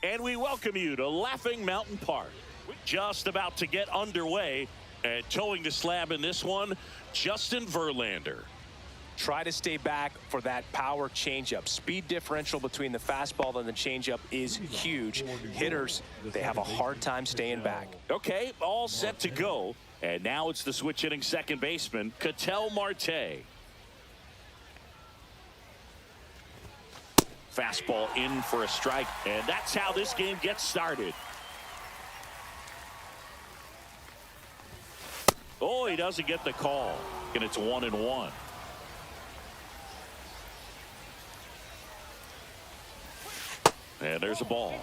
And we welcome you to Laughing Mountain Park. We're just about to get underway, and towing the slab in this one, Justin Verlander. Try to stay back for that power changeup. Speed differential between the fastball and the changeup is huge. Hitters, they have a hard time staying back. Okay, all set to go. And now it's the switch hitting second baseman, Ketel Marte. fastball in for a strike. And that's how this game gets started. Oh, he doesn't get the call. And it's 1-1. And there's a ball.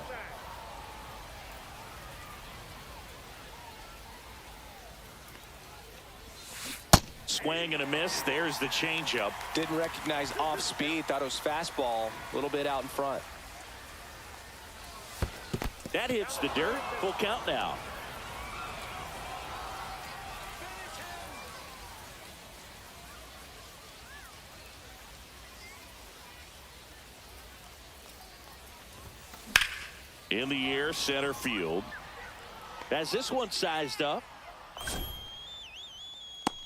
Swing and a miss. There's the changeup. Didn't recognize off speed. Thought it was fastball. A little bit out in front. That hits the dirt. Full count now. In the air, center field. As this one sized up.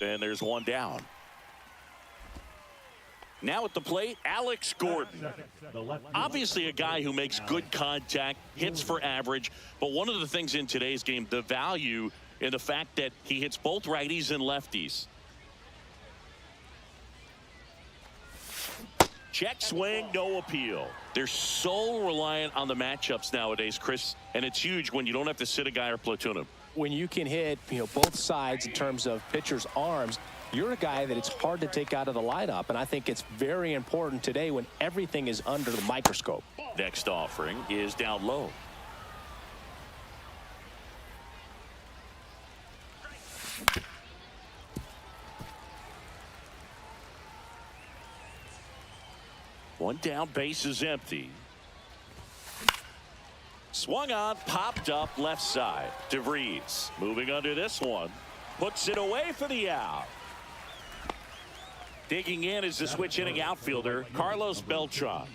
And there's one down. Now at the plate, Alex Gordon. Obviously a guy who makes good contact, hits for average. But one of the things in today's game, the value in the fact that he hits both righties and lefties. Check swing, no appeal. They're so reliant on the matchups nowadays, Chris, and it's huge when you don't have to sit a guy or platoon him. When you can hit, both sides in terms of pitchers' arms, you're a guy that it's hard to take out of the lineup, and I think it's very important today when everything is under the microscope. Next offering is down low. One down, base is empty. Swung on, popped up left side. DeVries moving under this one. Puts it away for the out. Digging in is the switch hitting outfielder, Carlos Beltran.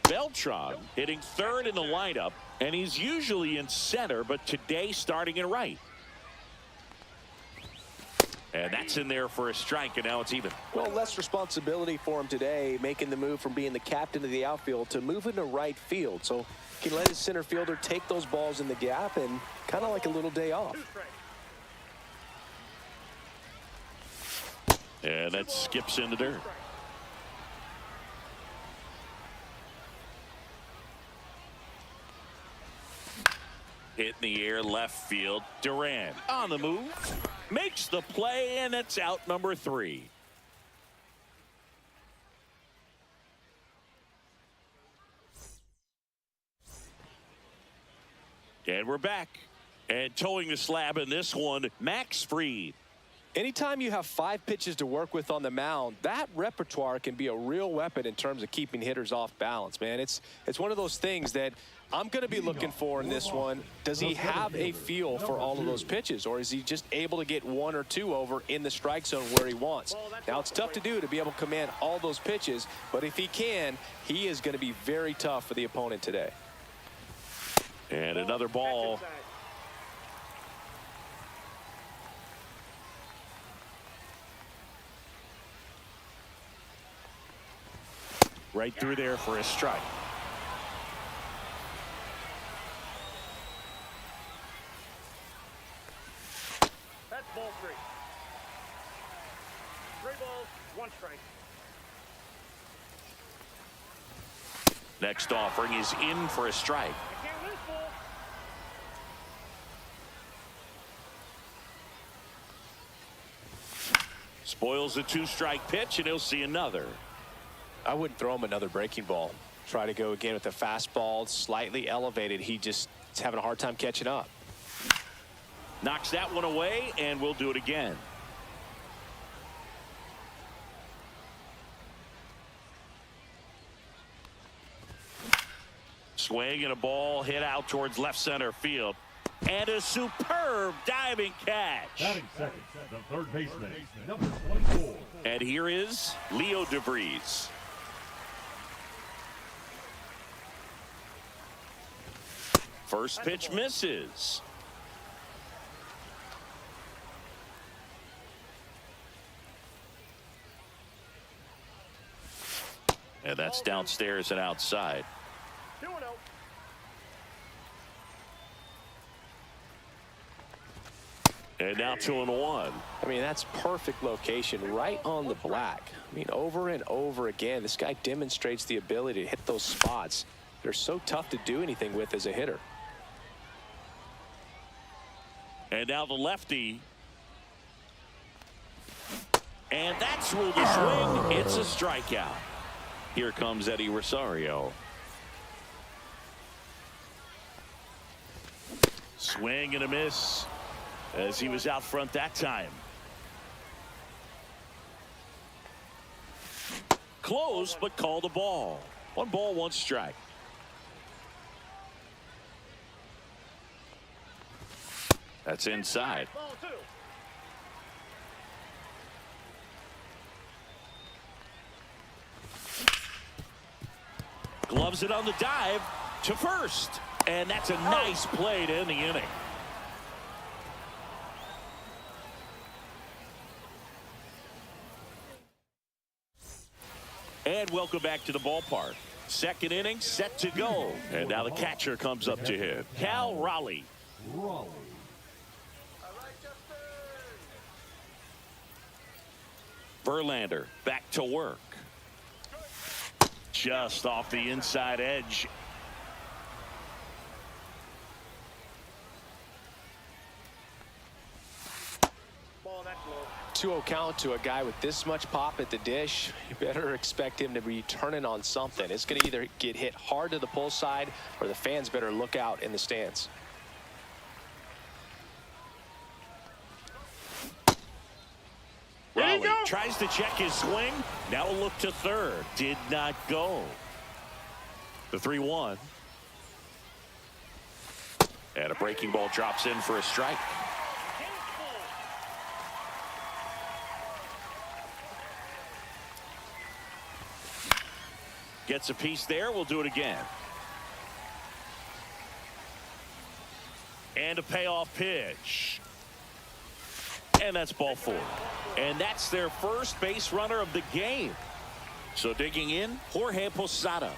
Beltran hitting third in the lineup, and he's usually in center, but today starting in right. And that's in there for a strike, and now it's even. Well, less responsibility for him today, making the move from being the captain of the outfield to moving to right field. So he can let his center fielder take those balls in the gap and kind of like a little day off. And that skips in the dirt. Hit in the air, left field. Durant on the move. Makes the play, and it's out number 3. And we're back. And towing the slab in this one, Max Fried. Anytime you have 5 pitches to work with on the mound, that repertoire can be a real weapon in terms of keeping hitters off balance, man. It's one of those things that I'm going to be looking for in this one. Does he have a feel for all of those pitches, or is he just able to get 1 or 2 over in the strike zone where he wants? Now, it's tough to do to be able to command all those pitches, but if he can, he is going to be very tough for the opponent today. And another ball. Right through there for a strike. That's ball 3. 3 balls, 1 strike. Next offering is in for a strike. I can't lose ball. Spoils a 2-strike pitch, and he'll see another. I wouldn't throw him another breaking ball. Try to go again with the fastball, slightly elevated. He just is having a hard time catching up. Knocks that one away, and we'll do it again. Swing and a ball hit out towards left center field. And a superb diving catch. Batting second, the third baseman, number 24. And here is Leo DeVries. First pitch misses. And that's downstairs and outside. 2-0. And now 2-1. I mean, that's perfect location right on the black. I mean, over and over again, this guy demonstrates the ability to hit those spots. They're so tough to do anything with as a hitter. And now the lefty. And that's ruled a swing. It's a strikeout. Here comes Eddie Rosario. Swing and a miss as he was out front that time. Close, but called a ball. 1 ball, 1 strike. That's inside. Ball 2. Gloves it on the dive to first. And that's a nice play to end the inning. And welcome back to the ballpark. Second inning set to go. And now the catcher comes up to hit. Cal Raleigh. Verlander back to work. Just off the inside edge. Ball, that's low. 2-0 count to a guy with this much pop at the dish. You better expect him to be turning on something. It's going to either get hit hard to the pull side, or the fans better look out in the stands. Raleigh tries to check his swing. Now a look to third. Did not go. The 3-1. And a breaking ball drops in for a strike. Gets a piece there. We'll do it again. And a payoff pitch. And that's ball 4. And that's their first base runner of the game. So digging in, Jorge Posada.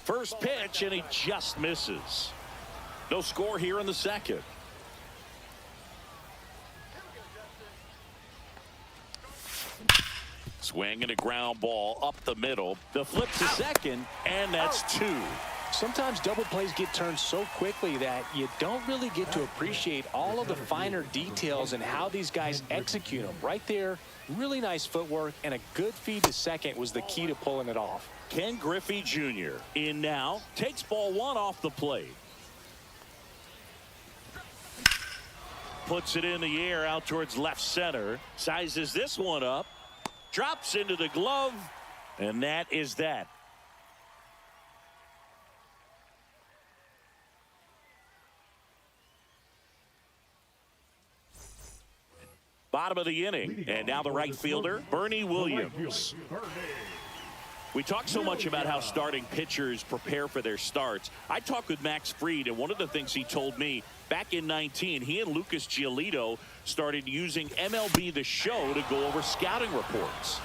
First pitch, and he just misses. No score here in the second. Swing and a ground ball up the middle. The flip to second, and that's 2. Sometimes double plays get turned so quickly that you don't really get to appreciate all of the finer details and how these guys execute them. Right there, really nice footwork, and a good feed to second was the key to pulling it off. Ken Griffey Jr. in now, takes ball 1 off the plate. Puts it in the air out towards left center. Sizes this one up. Drops into the glove. And that is that. Bottom of the inning. And now the right fielder, Bernie Williams. We talk so much about how starting pitchers prepare for their starts. I talked with Max Fried, and one of the things he told me back in 19, he and Lucas Giolito started using MLB The Show to go over scouting reports.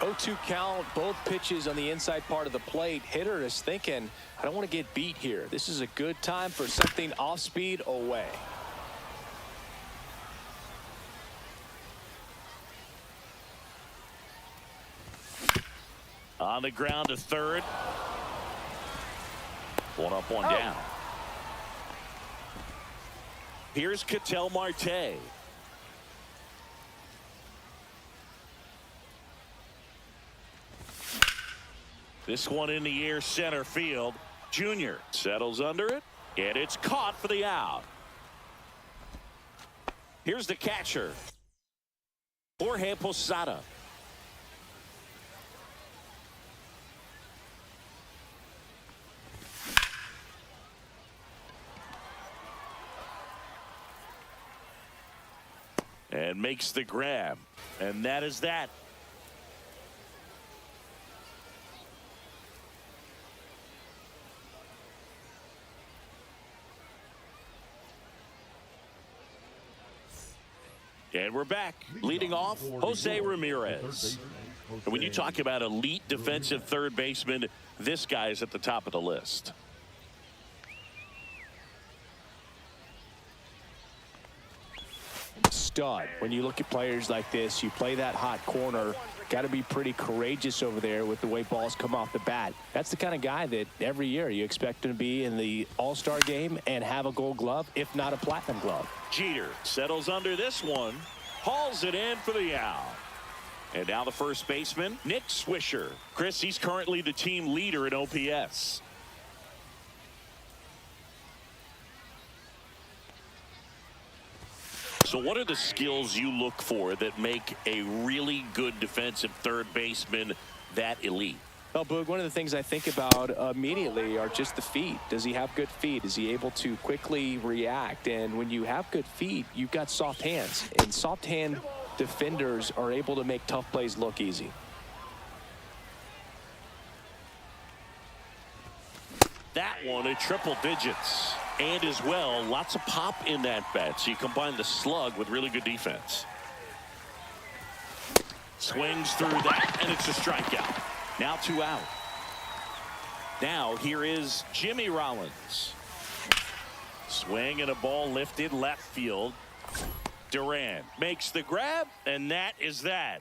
Oh-2 count, both pitches on the inside part of the plate. Hitter is thinking, I don't want to get beat here. This is a good time for something off speed away. On the ground to third. 1 up, 1 down. Here's Ketel Marte. This one in the air, center field. Junior settles under it, and it's caught for the out. Here's the catcher, Jorge Posada. And makes the grab. And that is that. And we're back. Leading off, Jose Ramirez. And when you talk about elite defensive third baseman, this guy is at the top of the list. Stud. When you look at players like this, you play that hot corner, got to be pretty courageous over there with the way balls come off the bat. That's the kind of guy that every year you expect him to be in the All-Star game and have a Gold Glove, if not a Platinum Glove. Jeter settles under this one, hauls it in for the out. And now the first baseman, Nick Swisher. Chris, he's currently the team leader in OPS. So what are the skills you look for that make a really good defensive third baseman that elite? Well, Boog, one of the things I think about immediately are just the feet. Does he have good feet? Is he able to quickly react? And when you have good feet, you've got soft hands. And soft hand defenders are able to make tough plays look easy. That one at triple digits. And as well, lots of pop in that bat. So you combine the slug with really good defense. Swings through that, and it's a strikeout. Now 2 out. Now here is Jimmy Rollins. Swing and a ball lifted left field. Duran makes the grab, and that is that.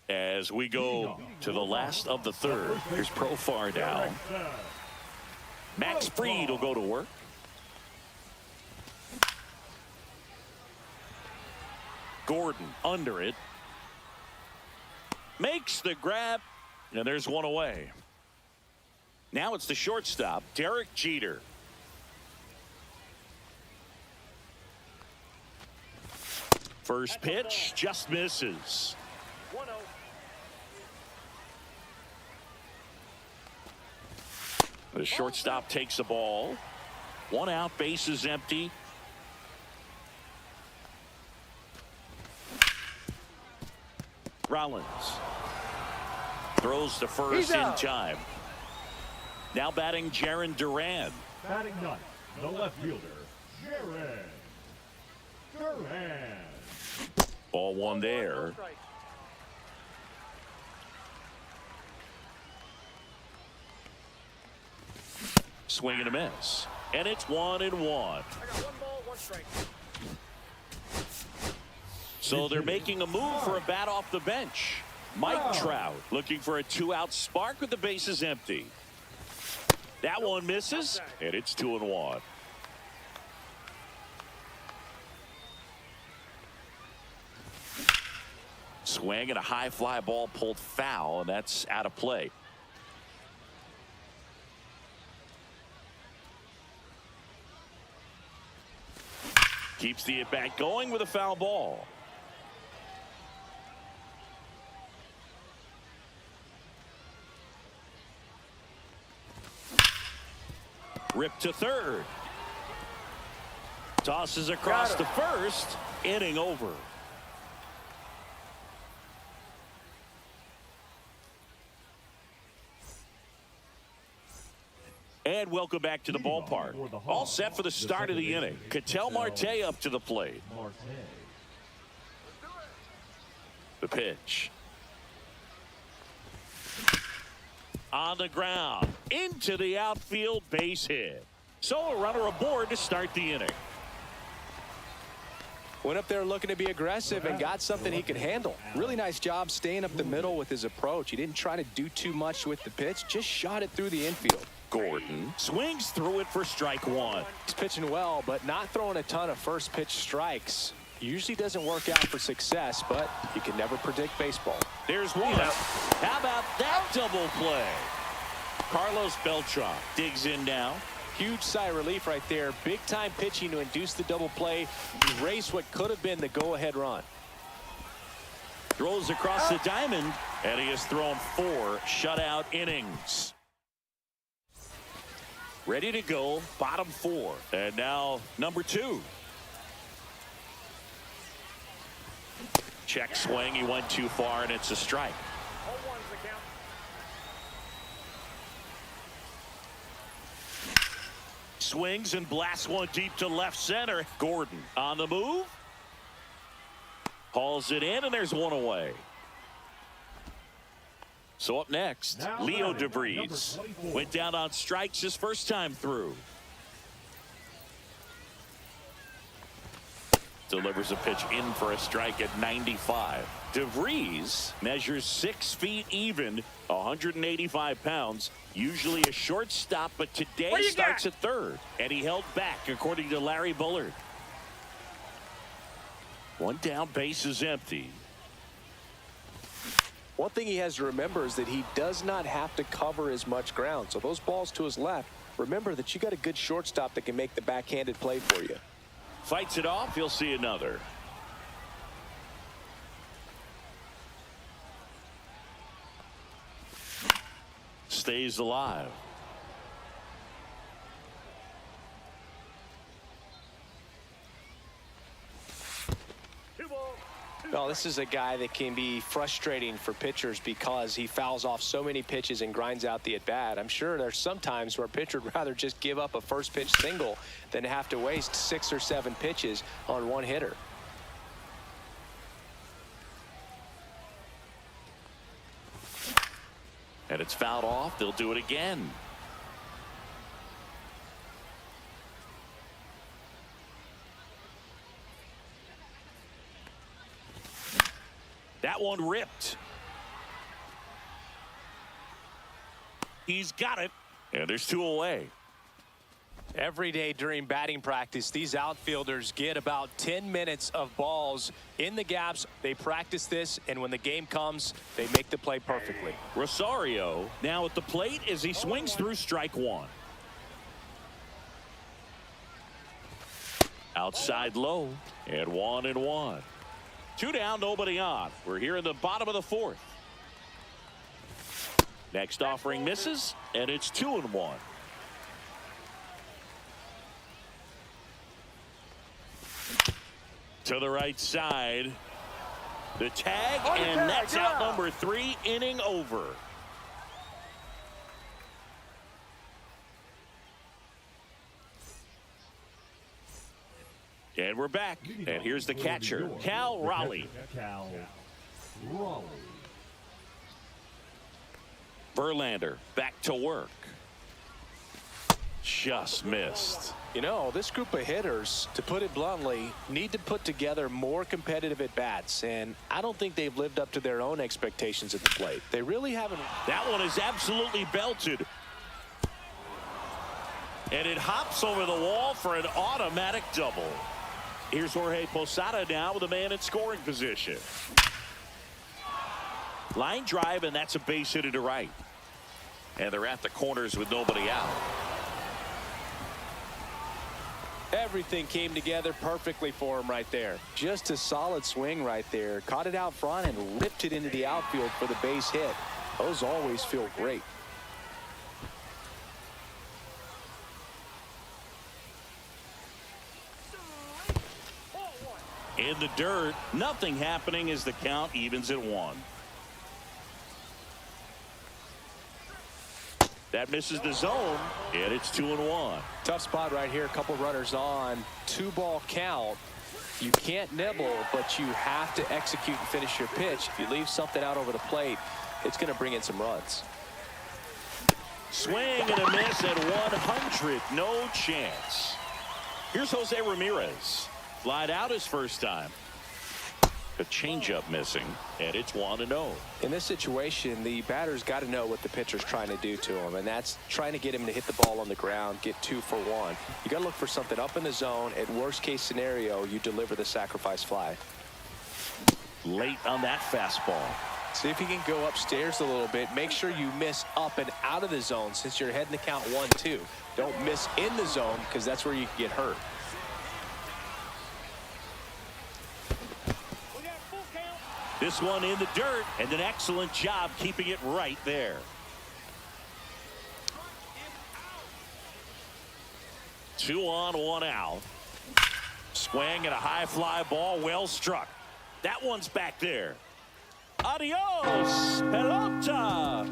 As we go to the last of the third, here's Profar now. Max Fried will go to work. Gordon under it. Makes the grab, and there's one away. Now it's the shortstop, Derek Jeter. First pitch just misses. 1-0. The shortstop takes the ball. 1 out, base is empty. Rollins throws to first in time. Now batting Jarren Duran. Batting ninth, the left fielder, Jarren Duran. Ball one there. Swing and a miss. And it's 1-1. I got 1 ball, 1 strike. So they're making a move for a bat off the bench. Mike Trout looking for a 2-out spark with the bases empty. That one misses, and it's 2-1. Swing and a high fly ball pulled foul, and that's out of play. Keeps the at-bat going with a foul ball. Ripped to third. Tosses across to first. Inning over. And welcome back to the ballpark. All set for the start of the inning. Ketel Marte up to the plate. The pitch. On the ground. Into the outfield, base hit. So a runner aboard to start the inning. Went up there looking to be aggressive and got something he could handle. Really nice job staying up the middle with his approach. He didn't try to do too much with the pitch, just shot it through the infield. Gordon swings through it for strike 1. He's pitching well, but not throwing a ton of first pitch strikes. Usually doesn't work out for success, but you can never predict baseball. There's one. How about that double play? Carlos Beltran digs in now. Huge sigh of relief right there. Big time pitching to induce the double play. Erase what could have been the go-ahead run. Throws across the diamond, and he has thrown 4 shutout innings. Ready to go, bottom 4. And now number 2. Check swing, he went too far, and it's a strike. 0-1's the count. swings and blasts one deep to left center. Gordon on the move. Hauls it in, and there's one away. So up next, Now Leo batting, DeVries number 24. went down on strikes his first time through. Delivers a pitch in for a strike at 95. DeVries measures 6 feet even, 185 pounds. Usually a shortstop, but today What do you starts got? at third. And he held back, according to Larry Bullard. One down, base is empty. One thing he has to remember is that he does not have to cover as much ground. So those balls to his left, remember that you got a good shortstop that can make the backhanded play for you. Fights it off, he'll see another. Stays alive. No, this is a guy that can be frustrating for pitchers because he fouls off so many pitches and grinds out the at-bat. I'm sure there's some times where a pitcher would rather just give up a first pitch single than have to waste 6 or 7 pitches on one hitter. And it's fouled off. They'll do it again. That one ripped. He's got it. And there's 2 away. Every day during batting practice, these outfielders get about 10 minutes of balls in the gaps. They practice this, and when the game comes, they make the play perfectly. Rosario now at the plate as he swings through strike 1. Outside low, and 1-1. 2 down, nobody on. We're here in the bottom of the 4th. Next offering misses, and it's 2-1. To the right side. The tag, and that's out number 3, inning over. And we're back. And here's the catcher, Cal Raleigh. Cal Raleigh. Verlander back to work. Just missed. You know, this group of hitters, to put it bluntly, need to put together more competitive at-bats, and I don't think they've lived up to their own expectations at the plate. They really haven't. That one is absolutely belted. And it hops over the wall for an automatic double. Here's Jorge Posada now with a man in scoring position. Line drive, and that's a base hit to right. And they're at the corners with nobody out. Everything came together perfectly for him right there. Just a solid swing right there. Caught it out front and ripped it into the outfield for the base hit. Those always feel great. In the dirt, nothing happening as the count evens at 1. That misses the zone, and it's 2-1. Tough spot right here. A couple runners on. 2-ball count. You can't nibble, but you have to execute and finish your pitch. If you leave something out over the plate, it's going to bring in some runs. Swing and a miss at 100. No chance. Here's Jose Ramirez. Flied out his first time. A changeup missing, and it's 1-0. In this situation, the batter's got to know what the pitcher's trying to do to him, and that's trying to get him to hit the ball on the ground, get 2 for 1. You got to look for something up in the zone. At worst case scenario, you deliver the sacrifice fly. Late on that fastball. See if you can go upstairs a little bit. Make sure you miss up and out of the zone since you're heading to count 1-2. Don't miss in the zone because that's where you can get hurt. This one in the dirt, and an excellent job keeping it right there. Two on, 1 out. Swing and a high fly ball, well struck. That one's back there. Adios, pelota.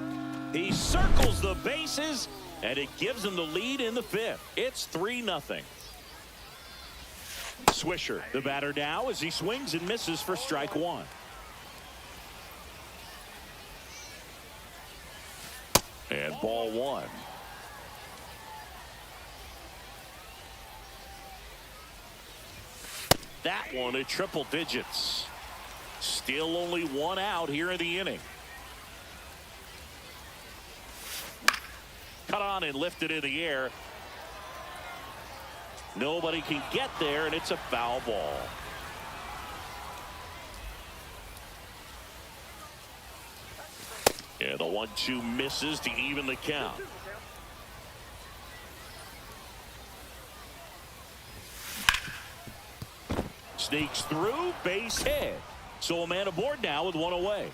He circles the bases, And it gives them the lead in the fifth. It's 3-0. Swisher, the batter now, as he swings and misses for strike one. And ball one. That one at triple digits. Still only one out here in the inning. Cut on and lifted in the air. Nobody can get there, and it's a foul ball. Yeah, the 1-2 misses to even the count. Sneaks through, base hit. So a man aboard now with one away.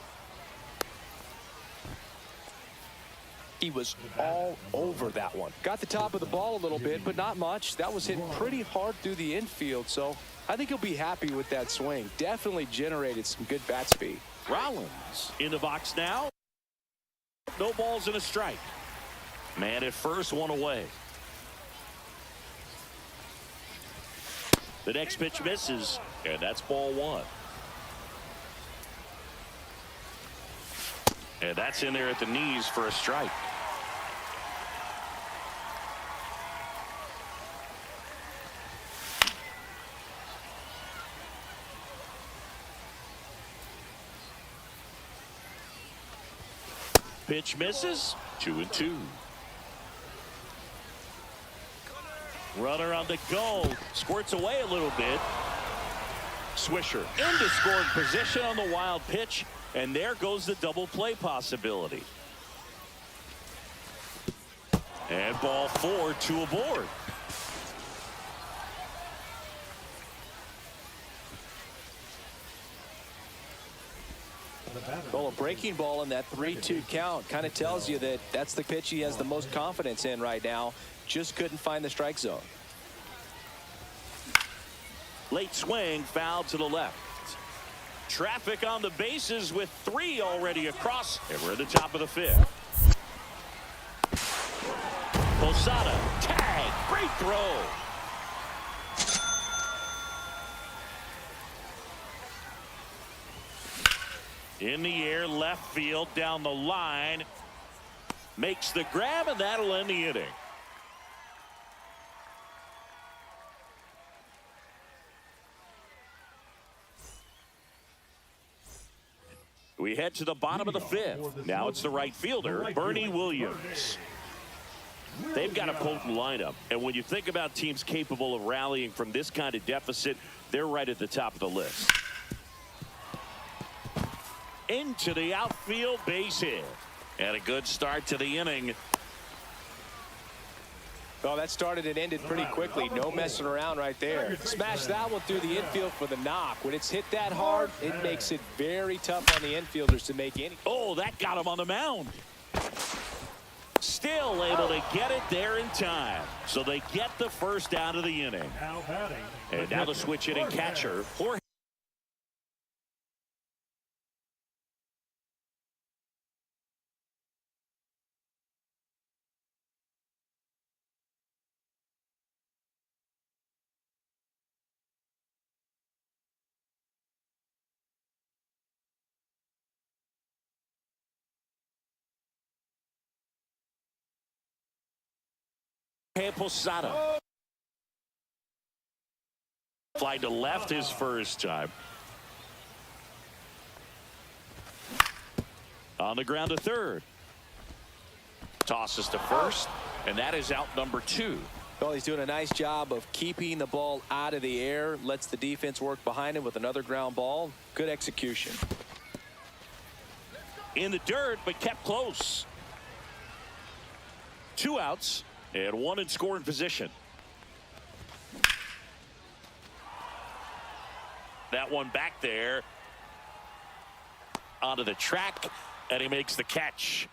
He was all over that one. Got the top of the ball a little bit, but not much. That was hit pretty hard through the infield, so I think he'll be happy with that swing. Definitely generated some good bat speed. Rollins in the box now. No balls and a strike. Man at first, one away. The next pitch misses, and that's ball one. And that's in there at the knees for a strike. Pitch misses, 2-2. Runner on the go, squirts away a little bit. Swisher into scoring position on the wild pitch, and there goes the double play possibility. And ball four, two aboard. Well, a breaking ball in that 3-2 count kind of tells you that that's the pitch he has the most confidence in right now. Just couldn't find the strike zone. Late swing, foul to the left. Traffic on the bases with three already across, and we're at the top of the fifth. Posada, tag, great throw. In the air, left field, down the line. Makes the grab, and that'll end the inning. We head to the bottom of the fifth. Now it's the right fielder, Bernie Williams. They've got a potent lineup, and when you think about teams capable of rallying from this kind of deficit, they're right at the top of the list. Into the outfield, base hit. And a good start to the inning. Well, that started and ended pretty quickly. No messing around right there. Smash that one through the infield for the knock. When it's hit that hard, it makes it very tough on the infielders to make any. Oh, that got him on the mound. Still able to get it there in time. So they get the first out of the inning. And now the switch hitting catcher, Jorge. Posada. Fly to left his first time. On the ground to third. Tosses to first, and that is out number two. Well, he's doing a nice job of keeping the ball out of the air. Lets the defense work behind him with another ground ball. Good execution. In the dirt, but kept close. 2 outs. And one in scoring position. That one back there. Onto the track, and he makes the catch.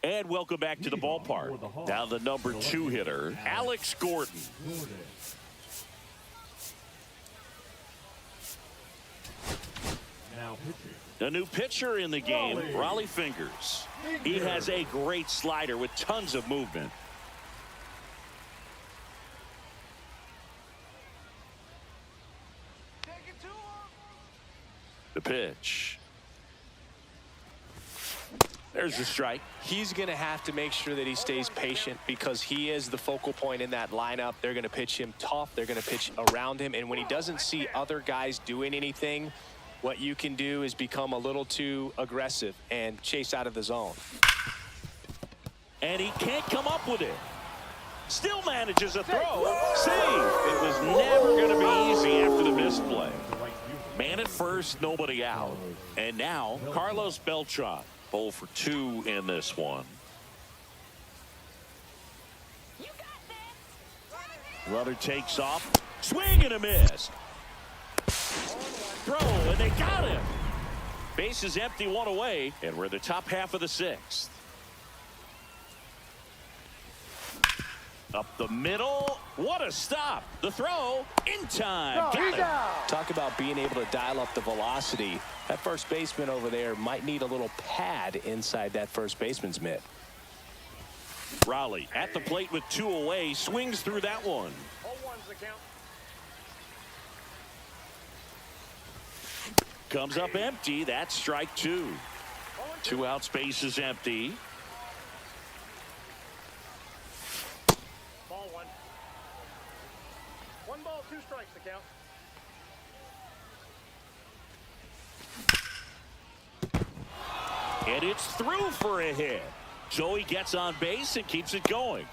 And welcome back to the ballpark. Now the number 2 hitter, Alex Gordon. Now pitching. A new pitcher in the game, Raleigh Fingers. He has a great slider with tons of movement. The pitch. There's the strike. He's going to have to make sure that he stays patient because he is the focal point in that lineup. They're going to pitch him tough. They're going to pitch around him. And when he doesn't see other guys doing anything, what you can do is become a little too aggressive and chase out of the zone. And he can't come up with it. Still manages a throw. Save. It was never going to be easy after the misplay. Man at first, nobody out. And now, Carlos Beltran. 0 for 2 in this one. Runner takes off. Swing and a miss. Throw, and they got him. Base is empty, 1 away, and we're in the top half of the 6th. Up the middle. What a stop. The throw in time. Got him. Talk about being able to dial up the velocity. That first baseman over there might need a little pad inside that first baseman's mitt. Raleigh at the plate with 2 away. Swings through that one. 0-1's the count. Comes up empty. That's strike 2. 2 out, space is empty. Ball 1. 1 ball, 2 strikes the count. And it's through for a hit. Joey gets on base and keeps it going.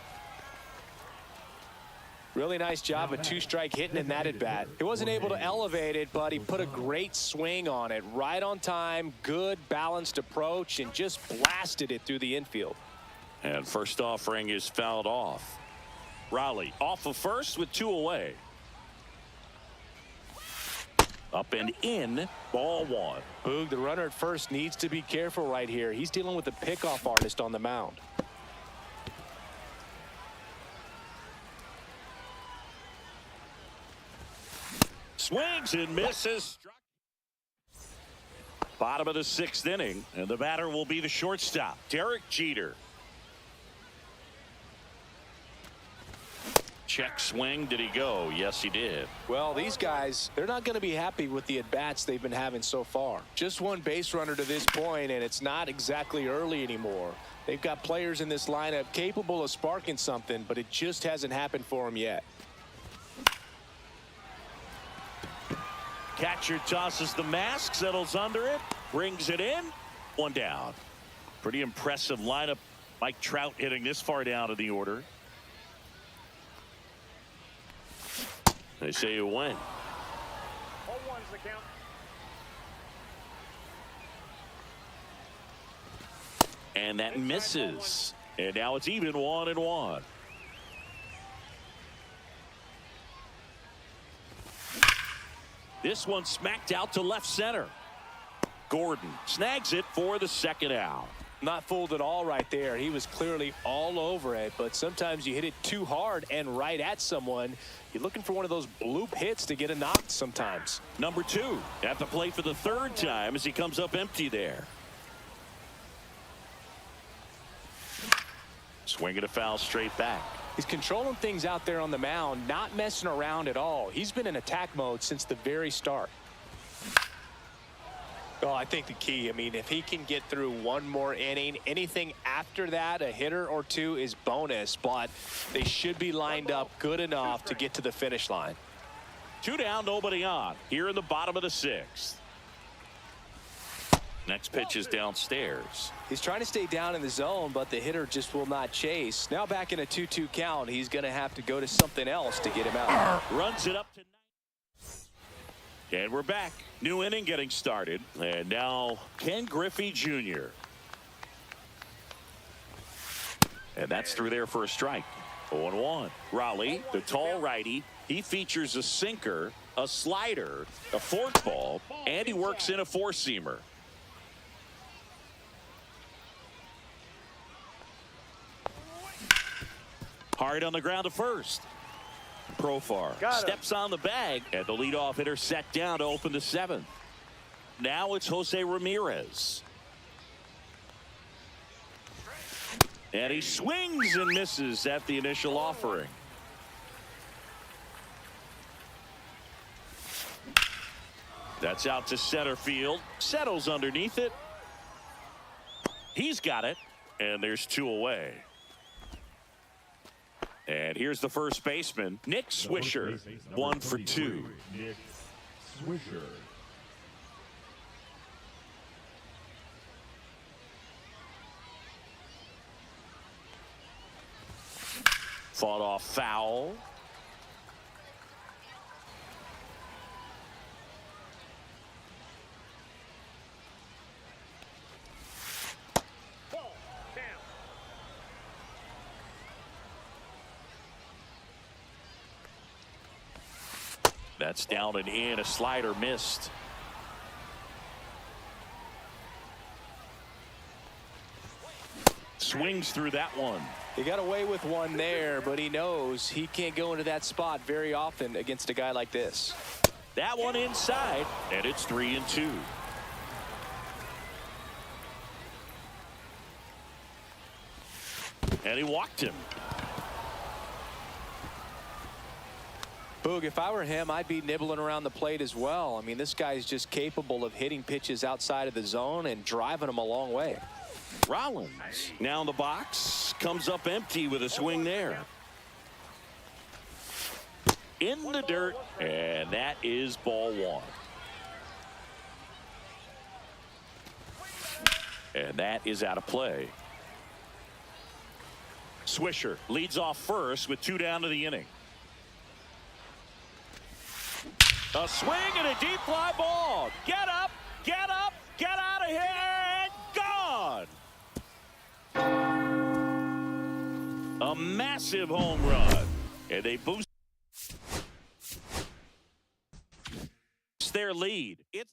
Really nice job of 2-strike hitting in that at bat. He wasn't able to elevate it, but he put a great swing on it. Right on time, good balanced approach, and just blasted it through the infield. And first offering is fouled off. Raleigh off of first with 2 away. Up and in, ball 1. Boog, the runner at first needs to be careful right here. He's dealing with a pickoff artist on the mound. Swings and misses. Bottom of the 6th inning, and the batter will be the shortstop, Derek Jeter. Check swing. Did he go? Yes, he did. Well, these guys, they're not going to be happy with the at-bats they've been having so far. Just 1 base runner to this point, and it's not exactly early anymore. They've got players in this lineup capable of sparking something, but it just hasn't happened for them yet. Catcher tosses the mask, settles under it, brings it in. 1 down. Pretty impressive lineup. Mike Trout hitting this far down in the order. They say you win. 0-1's the count. And that misses. And now it's even 1-1. This one smacked out to left center. Gordon snags it for the 2nd out. Not fooled at all right there. He was clearly all over it, but sometimes you hit it too hard and right at someone. You're looking for one of those bloop hits to get a knock sometimes. Number 2 at the plate for the 3rd time as he comes up empty there. Swinging a foul straight back. He's controlling things out there on the mound, not messing around at all. He's been in attack mode since the very start. Well, I think the key, I mean, if he can get through 1 more inning, anything after that, a hitter or 2 is bonus, but they should be lined up good enough to get to the finish line. 2 down, nobody on. Here in the bottom of the 6th. Next pitch is downstairs. He's trying to stay down in the zone, but the hitter just will not chase. Now back in a 2-2 count, he's going to have to go to something else to get him out. Runs it up to 9. And we're back. New inning getting started. And now Ken Griffey Jr. And that's through there for a strike. 0-1. Raleigh, the tall righty. He features a sinker, a slider, a forkball, and he works in a 4-seamer. Hard on the ground to first. Profar steps on the bag, and the leadoff hitter set down to open the 7th. Now it's Jose Ramirez. And he swings and misses at the initial offering. That's out to center field. Settles underneath it. He's got it. And there's 2 away. And here's the first baseman, Nick Swisher, 1 for 2. Nick Swisher. Fought off foul. Ball. Down. That's down and in. A slider missed. Swings through that one. He got away with one there, but he knows he can't go into that spot very often against a guy like this. That one inside, and it's 3-2. And he walked him. Boog, if I were him, I'd be nibbling around the plate as well. I mean, this guy's just capable of hitting pitches outside of the zone and driving them a long way. Rollins now in the box, comes up empty with a swing there. In the dirt, and that is ball 1. And that is out of play. Swisher leads off first with 2 down to the inning. A swing and a deep fly ball. Get up, get up, get out of here, and gone. A massive home run. And they boost their lead. It's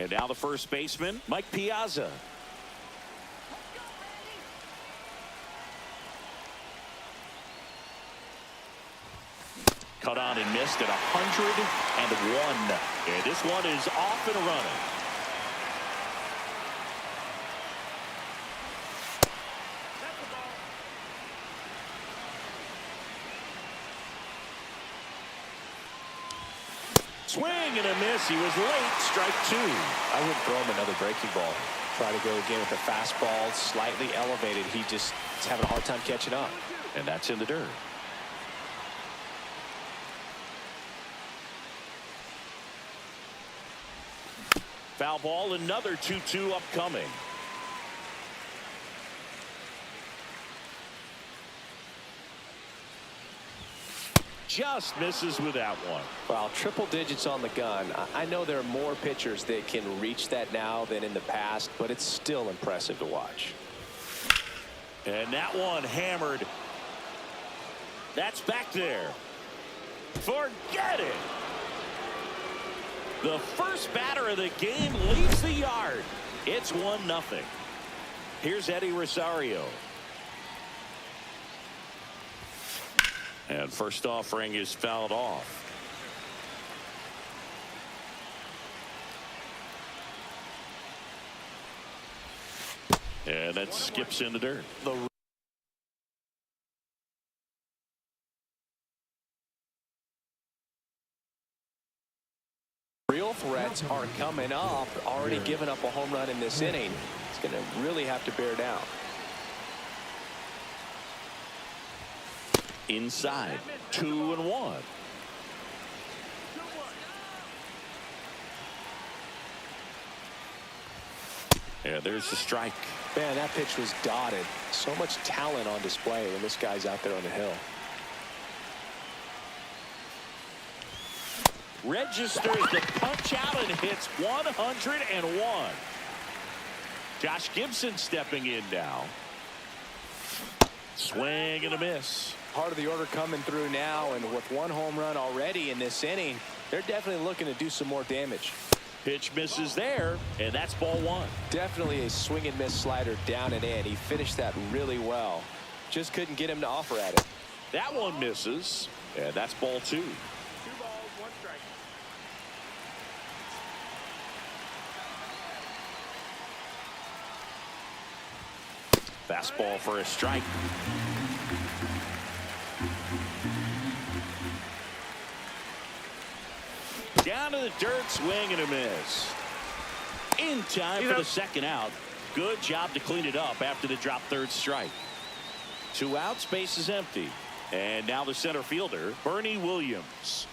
And now the first baseman, Mike Piazza. Cut on and missed at 101. And this one is off and running. Swing and a miss. He was late. Strike two. I wouldn't throw him another breaking ball. Try to go again with the fastball slightly elevated. He just is having a hard time catching up. And that's in the dirt. Foul ball, another 2-2 upcoming. Just misses with that one. Wow, triple digits on the gun. I know there are more pitchers that can reach that now than in the past, but it's still impressive to watch. And that one hammered. That's back there. Forget it. The first batter of the game leaves the yard. It's 1-0. Here's Eddie Rosario. And first offering is fouled off. And that skips in the dirt. The real threats are coming up. Already giving up a home run in this inning. It's going to really have to bear down. Inside, 2-1. And there's the strike. Man, that pitch was dotted. So much talent on display when this guy's out there on the hill. Registers the punch out and hits 101. Josh Gibson stepping in now. Swing and a miss. Part of the order coming through now, and with one home run already in this inning, they're definitely looking to do some more damage. Pitch misses there, and that's ball one. Definitely a swing and miss slider down and in. He finished that really well. Just couldn't get him to offer at it. That one misses, and that's ball two. 2 balls, 1 strike. Fastball for a strike. Down to the dirt, swing and a miss. In time for the second out. Good job to clean it up after the drop third strike. 2 outs, base is empty. And now the center fielder, Bernie Williams.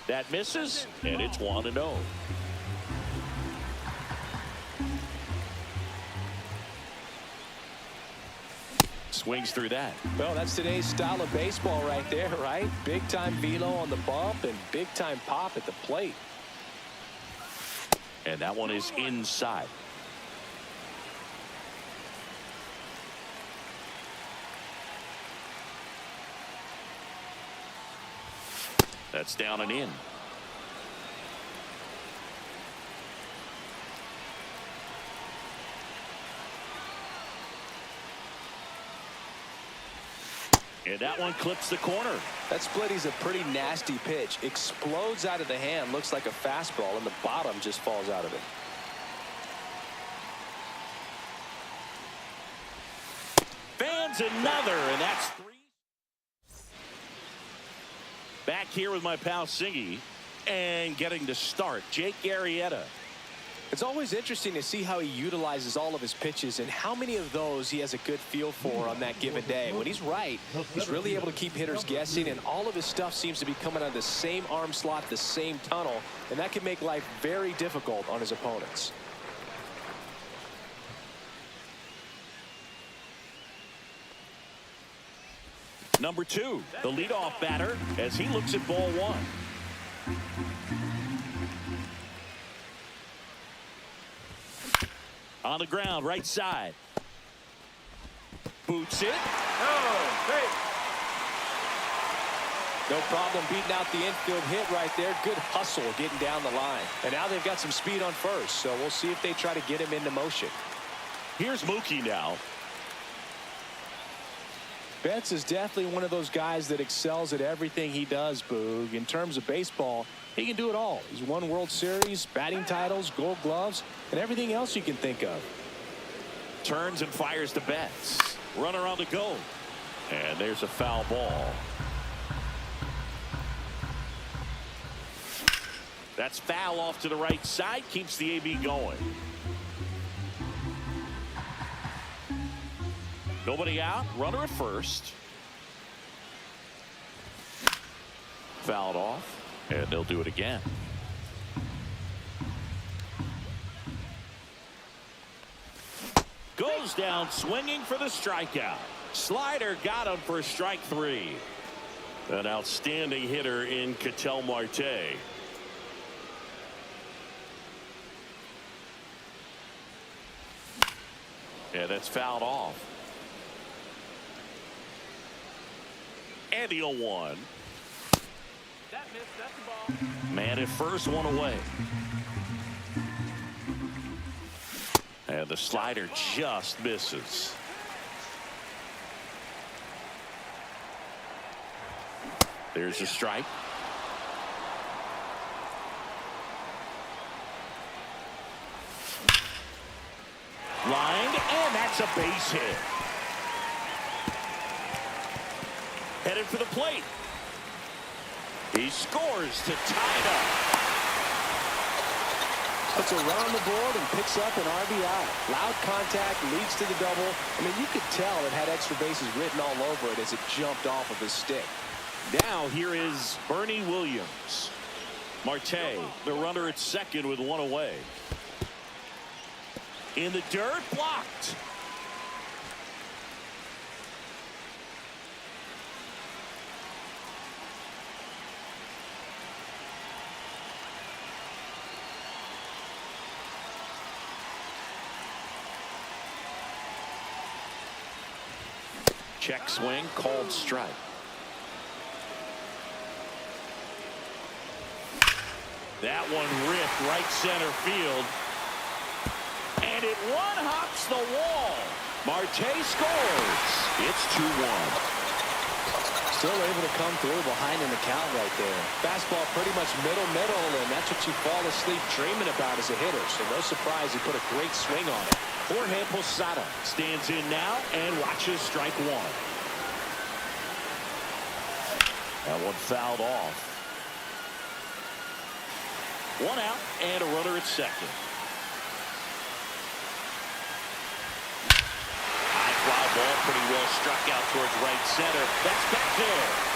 That misses, and it's 1-0. Swings through that. Well, that's today's style of baseball right there, right? Big time velo on the bump and big time pop at the plate. And that one is inside. That's down and in. And that one clips the corner. That splitty's a pretty nasty pitch. Explodes out of the hand. Looks like a fastball, and the bottom just falls out of it. Fans another, and that's 3. Back here with my pal Singy, and getting to start, Jake Arrieta. It's always interesting to see how he utilizes all of his pitches and how many of those he has a good feel for on that given day. When he's right, he's really able to keep hitters guessing, and all of his stuff seems to be coming out of the same arm slot, the same tunnel, and that can make life very difficult on his opponents. Number 2, the leadoff batter, as he looks at ball one. On the ground, right side. Boots it. Oh, great. No problem beating out the infield hit right there. Good hustle getting down the line. And now they've got some speed on first, so we'll see if they try to get him into motion. Here's Mookie now. Betts is definitely one of those guys that excels at everything he does, Boog. In terms of baseball, he can do it all. He's won World Series, batting titles, Gold Gloves, and everything else you can think of. Turns and fires to Betts. Runner on the go. And there's a foul ball. That's foul off to the right side. Keeps the AB going. Nobody out. Runner at first. Fouled off. And they'll do it again. Goes down swinging for the strikeout. Slider got him for strike 3. An outstanding hitter in Ketel Marte. Yeah, that's fouled off. And the 0-1. That missed. That's the ball. Man at first, one away. And the slider just misses. There's a strike. Lined, and that's a base hit. Headed for the plate. He scores to tie it up. Puts a run on the board and picks up an RBI. Loud contact leads to the double. I mean, you could tell it had extra bases written all over it as it jumped off of his stick. Now here is Bernie Williams. Marte, the runner at second with one away. In the dirt, blocked. Check swing, called strike. That one ripped right center field. And it one-hops the wall. Marte scores. It's 2-1. Still able to come through behind in the count right there. Fastball pretty much middle, and that's what you fall asleep dreaming about as a hitter. So no surprise he put a great swing on it. Jorge Posada stands in now and watches strike 1. That one fouled off. One out and a runner at second. High fly ball, pretty well struck out towards right center. That's back there.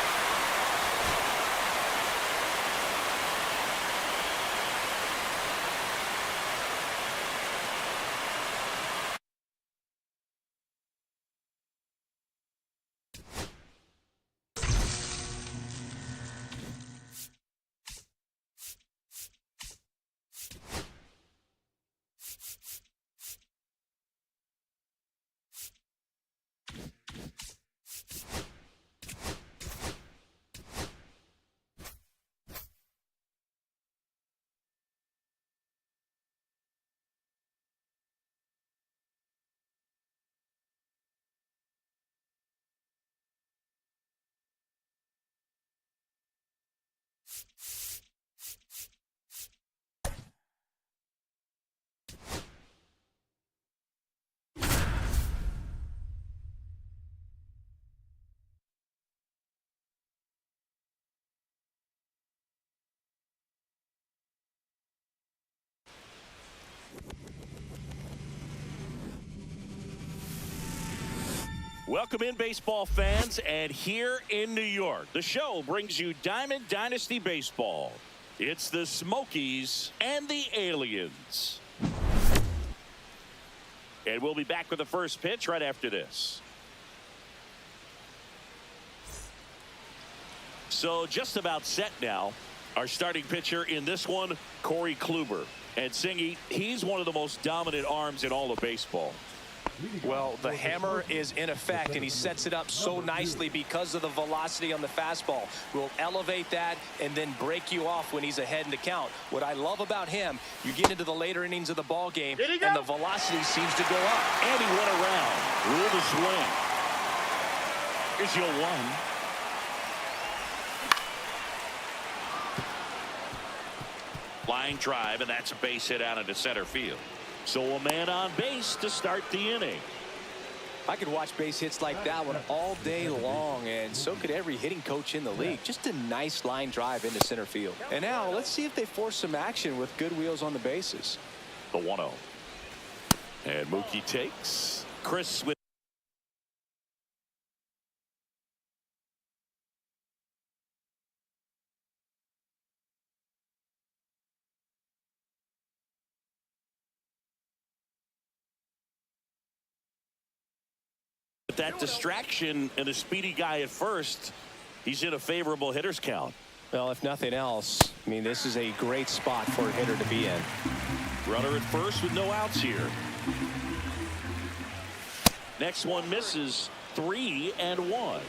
Welcome in, baseball fans, and here in New York, the show brings you Diamond Dynasty Baseball. It's the Smokies and the Aliens. And we'll be back with the first pitch right after this. So just about set now. Our starting pitcher in this one, Corey Kluber. And Singy, he's one of the most dominant arms in all of baseball. Well, the hammer is in effect, and he sets it up so nicely because of the velocity on the fastball. Will elevate that and then break you off when he's ahead in the count. What I love about him, you get into the later innings of the ball game, and the velocity seems to go up. And he went around. Ruled a swing. Here's your 1. Line drive, and that's a base hit out into center field. So a man on base to start the inning. I could watch base hits like that one all day long, and so could every hitting coach in the league. Just a nice line drive into center field. And now let's see if they force some action with good wheels on the bases. The 1-0. And Mookie takes. Chris with that distraction and a speedy guy at first, he's in a favorable hitter's count. Well, if nothing else, I mean, this is a great spot for a hitter to be in. Runner at first with no outs here. Next one misses. 3-1.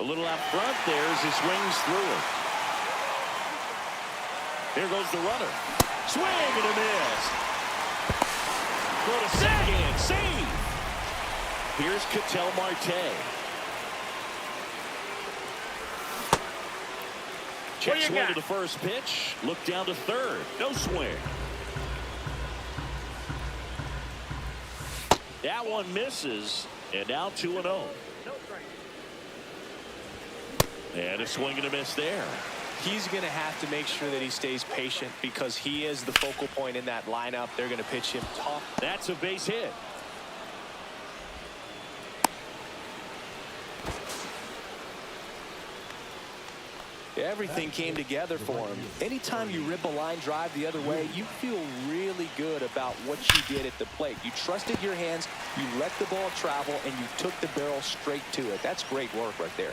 A little out front there as he swings through it. Here goes the runner. Swing and a miss. Go to second. Save. Here's Ketel Marte. Check swing to the first pitch. Look down to third. No swing. That one misses. And now 2-0. And a swing and a miss there. He's going to have to make sure that he stays patient because he is the focal point in that lineup. They're going to pitch him tough. That's a base hit. Everything came together for him. Anytime you rip a line drive the other way, you feel really good about what you did at the plate. You trusted your hands, you let the ball travel, and you took the barrel straight to it. That's great work right there.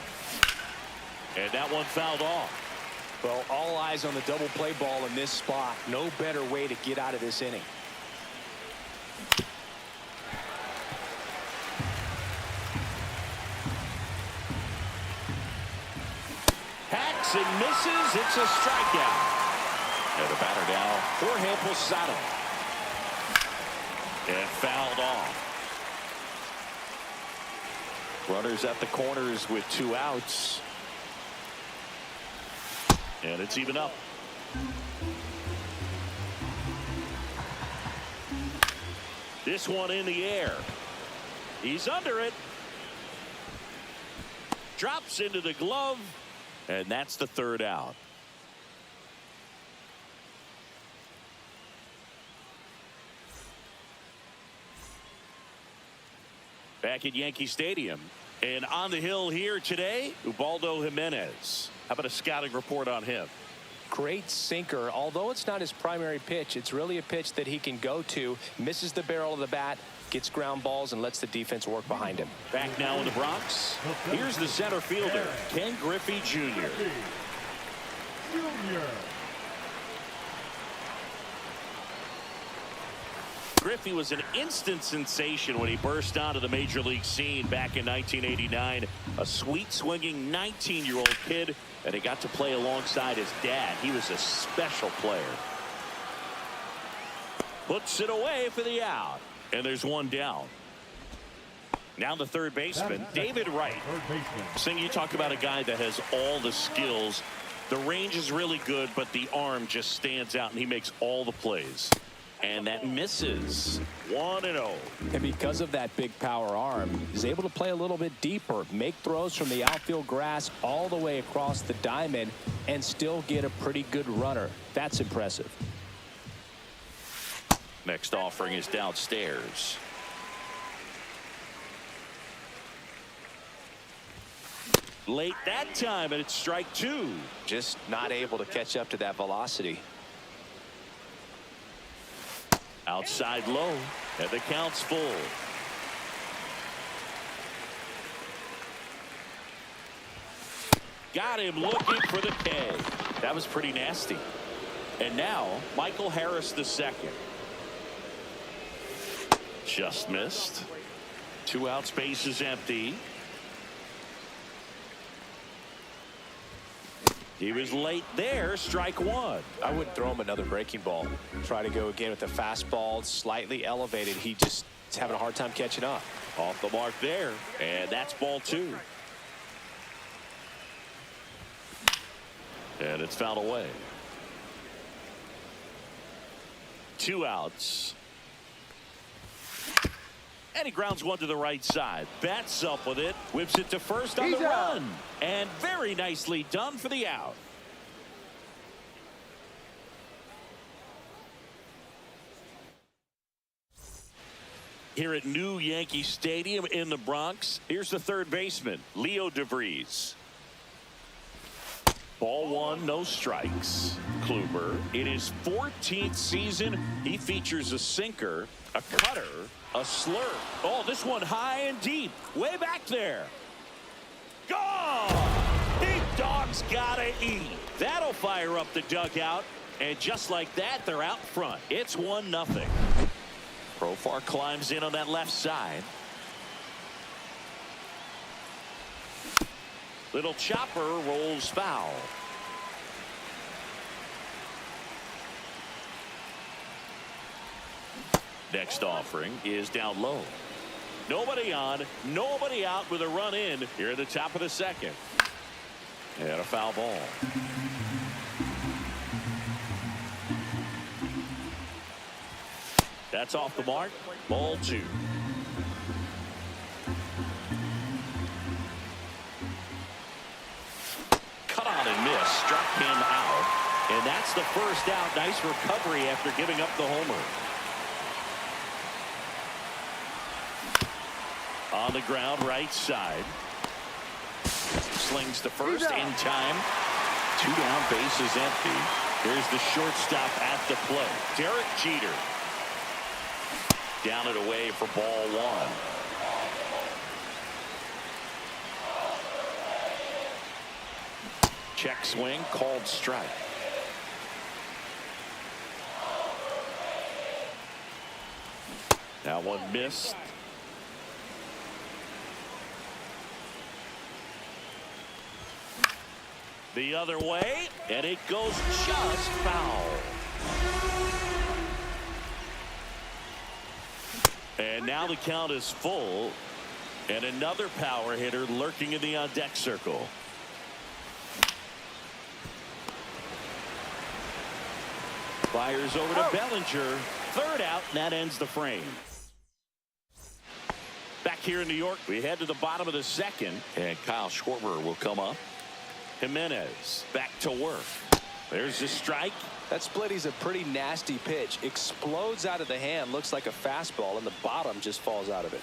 And that one fouled off. Well, all eyes on the double play ball in this spot. No better way to get out of this inning. Hacks and misses. It's a strikeout. And the batter now, Jorge Posada. And fouled off. Runners at the corners with 2 outs. And it's even up. This one in the air. He's under it. Drops into the glove. And that's the 3rd out. Back at Yankee Stadium. And on the hill here today, Ubaldo Jimenez. How about a scouting report on him? Great sinker. Although it's not his primary pitch, it's really a pitch that he can go to. Misses the barrel of the bat, gets ground balls, and lets the defense work behind him. Back now in the Bronx. Here's the center fielder, Ken Griffey Jr. Griffey was an instant sensation when he burst onto the major league scene back in 1989. A sweet swinging 19-year-old kid, and he got to play alongside his dad. He was a special player. Puts it away for the out, and there's one down. Now the third baseman, David Wright. Sing, you talk about a guy that has all the skills. The range is really good, but the arm just stands out, and he makes all the plays. And that misses. 1-0. And because of that big power arm, he's able to play a little bit deeper, make throws from the outfield grass all the way across the diamond, and still get a pretty good runner. That's impressive. Next offering is downstairs. Late that time, and it's strike 2. Just not able to catch up to that velocity. Outside low, and the count's full. Got him looking for the K. That was pretty nasty. And now, Michael Harris II. Just missed. 2 outs, base is empty. He was late there, strike one. I wouldn't throw him another breaking ball. Try to go again with the fastball, slightly elevated. He just is having a hard time catching up. Off the mark there, and that's ball 2. And it's fouled away. 2 outs. And he grounds one to the right side. Bats up with it. Whips it to first on the run. And very nicely done for the out. Here at New Yankee Stadium in the Bronx, here's the third baseman, Leo DeVries. Ball 1, no strikes. Kluber, in his 14th season, he features a sinker, a cutter, a slurve. Oh, this one high and deep, way back there. Gone! Big dog's gotta eat. That'll fire up the dugout, and just like that, they're out front. It's 1-0. Profar climbs in on that left side. Little chopper rolls foul. Next offering is down low. Nobody on, nobody out with a run in here at the top of the second. And a foul ball. That's off the mark. Ball 2. Cut on and miss. Struck him out. And that's the first out. Nice recovery after giving up the homer. On the ground, right side. Slings to first in time. 2 down, base is empty. Here's the shortstop at the plate. Derek Jeter. Down and away for ball 1. Check swing, called strike. Now one missed. The other way, and it goes just foul. And now the count is full, and another power hitter lurking in the on-deck circle. Fires over to Bellinger. Third out, and that ends the frame. Back here in New York, we head to the bottom of the second, and Kyle Schwarber will come up. Jimenez back to work. There's the strike. That splitty's a pretty nasty pitch. Explodes out of the hand. Looks like a fastball, and the bottom just falls out of it.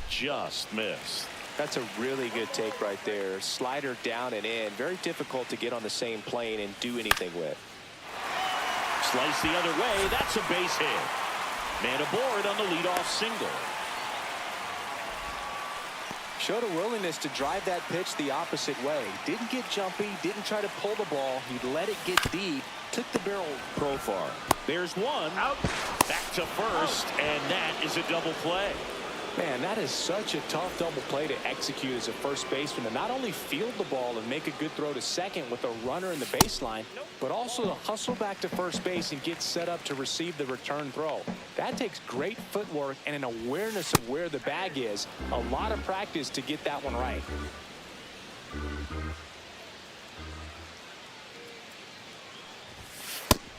Just missed. That's a really good take right there. Slider down and in. Very difficult to get on the same plane and do anything with. Slice the other way. That's a base hit. Man aboard on the leadoff single. Showed a willingness to drive that pitch the opposite way. Didn't get jumpy, didn't try to pull the ball. He let it get deep, took the barrel. Profar. There's one. Out. Back to first, and that is a double play. Man, that is such a tough double play to execute as a first baseman, to not only field the ball and make a good throw to second with a runner in the baseline, but also to hustle back to first base and get set up to receive the return throw. That takes great footwork and an awareness of where the bag is. A lot of practice to get that one right.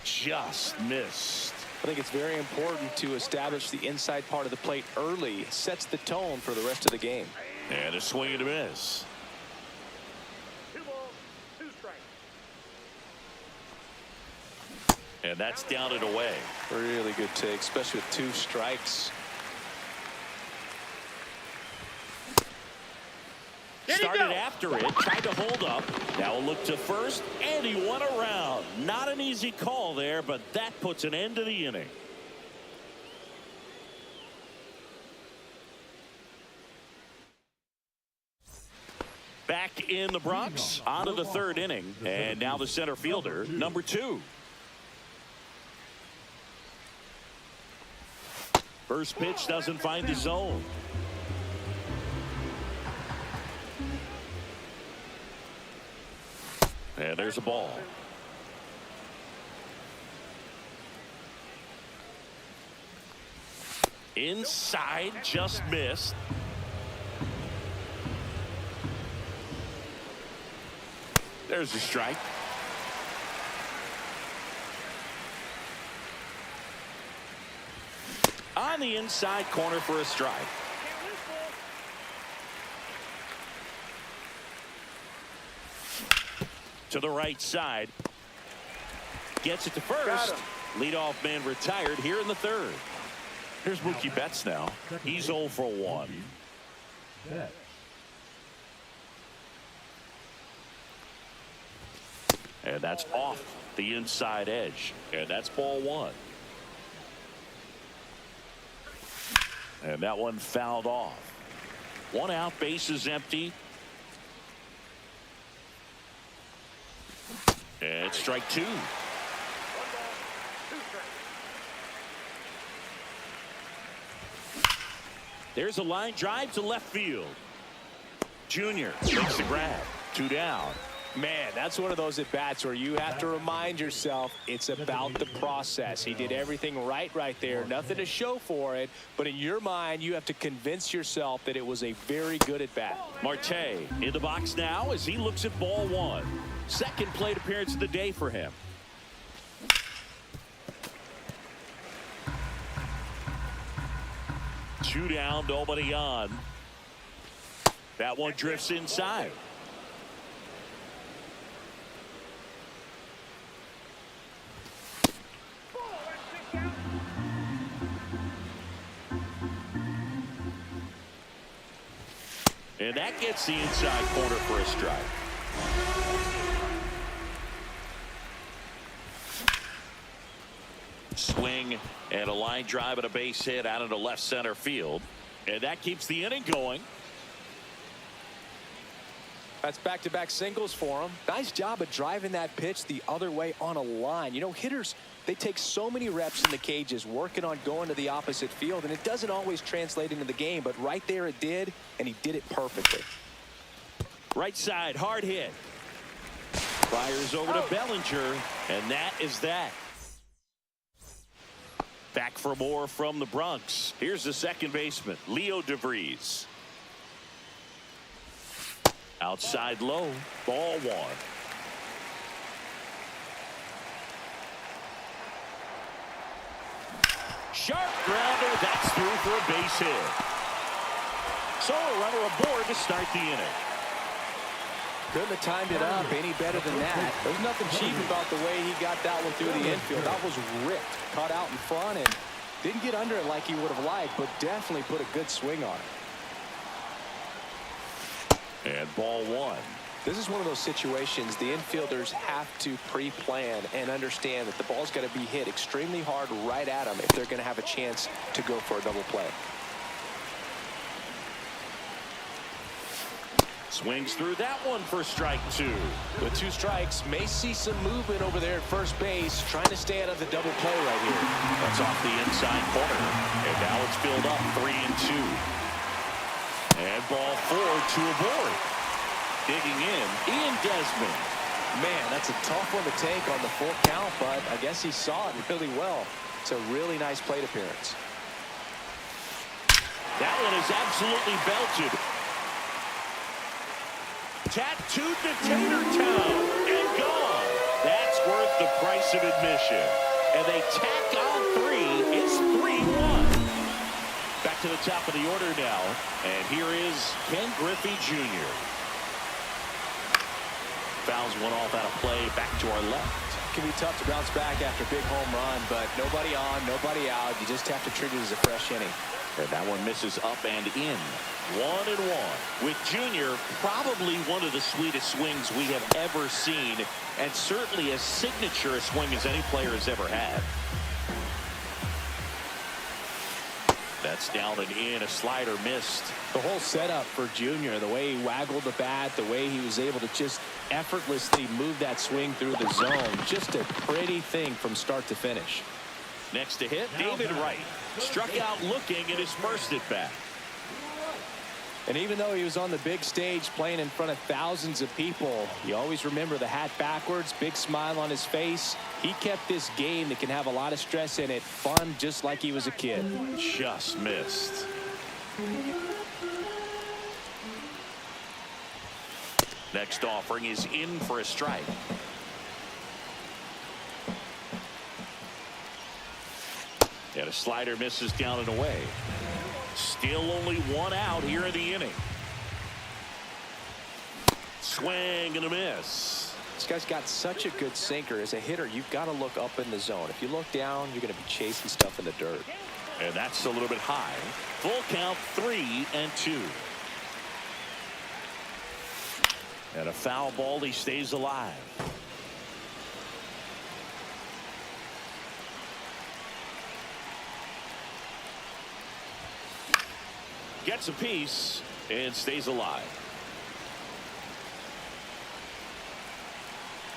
Just missed. I think it's very important to establish the inside part of the plate early. It sets the tone for the rest of the game. And a swing and a miss. 2 balls, 2 strikes. And that's down and away. Really good take, especially with 2 strikes. Started after it, tried to hold up. Now a look to first, and he won around. Not an easy call there, but that puts an end to the inning. Back in the Bronx, on to the third inning, and now the center fielder, number 2. First pitch doesn't find the zone. And there's a ball. Inside, just missed. There's a strike. On the inside corner for a strike. To the right side. Gets it to first. Leadoff man retired here in the third. Here's Mookie Betts now. He's 0 for 1. Betts. And that's off the inside edge. And that's ball 1. And that one fouled off. 1 out, bases empty. And strike 2. There's a line drive to left field. Junior makes the grab. 2 down. Man, that's one of those at-bats where you have to remind yourself it's about the process. He did everything right there. Nothing to show for it. But in your mind, you have to convince yourself that it was a very good at-bat. Marte in the box now as he looks at ball 1. Second plate appearance of the day for him. Two down, nobody on. That one drifts inside. And that gets the inside corner for a strike. Swing and a line drive and a base hit out into left center field. And that keeps the inning going. That's back-to-back singles for him. Nice job of driving that pitch the other way on a line. You know, hitters, they take so many reps in the cages working on going to the opposite field, and it doesn't always translate into the game, but right there it did, and he did it perfectly. Right side, hard hit. Fires over to Bellinger, and that is that. Back for more from the Bronx. Here's the second baseman, Leo DeVries. Outside low, ball 1. Sharp grounder, that's through for a base hit. So a runner aboard to start the inning. Couldn't have timed it up any better than that. There's nothing cheap about the way he got that one through the infield. That was ripped, caught out in front, and didn't get under it like he would have liked, but definitely put a good swing on it. And ball 1. This is one of those situations the infielders have to pre-plan and understand that the ball's got to be hit extremely hard right at them if they're going to have a chance to go for a double play. Swings through that one for strike 2. With 2 strikes, may see some movement over there at first base, trying to stay out of the double play right here. That's off the inside corner. And now it's filled up 3-2. And ball 4, 2 aboard. Digging in, Ian Desmond. Man, that's a tough one to take on the full count, but I guess he saw it really well. It's a really nice plate appearance. That one is absolutely belted. Tattooed to Tater Town and gone. That's worth the price of admission. And they tack on 3. It's 3-1. Back to the top of the order now. And here is Ken Griffey Jr. Fouls one off out of play. Back to our left. It can be tough to bounce back after a big home run, but nobody on, nobody out. You just have to treat it as a fresh inning. And that one misses up and in. 1-1. With Junior, probably one of the sweetest swings we have ever seen, and certainly as signature a swing as any player has ever had. That's down and in. A slider missed. The whole setup for Junior, the way he waggled the bat, the way he was able to just effortlessly move that swing through the zone, just a pretty thing from start to finish. Next to hit, David Wright. Struck out looking at his first at bat. And even though he was on the big stage playing in front of thousands of people, you always remember the hat backwards, big smile on his face. He kept this game that can have a lot of stress in it fun, just like he was a kid. Just missed. Next offering is in for a strike. And a slider misses down and away. Still only one out here in the inning. Swing and a miss. This guy's got such a good sinker. As a hitter, you've got to look up in the zone. If you look down, you're going to be chasing stuff in the dirt. And that's a little bit high. Full count, 3-2. And a foul ball, he stays alive. Gets a piece and stays alive.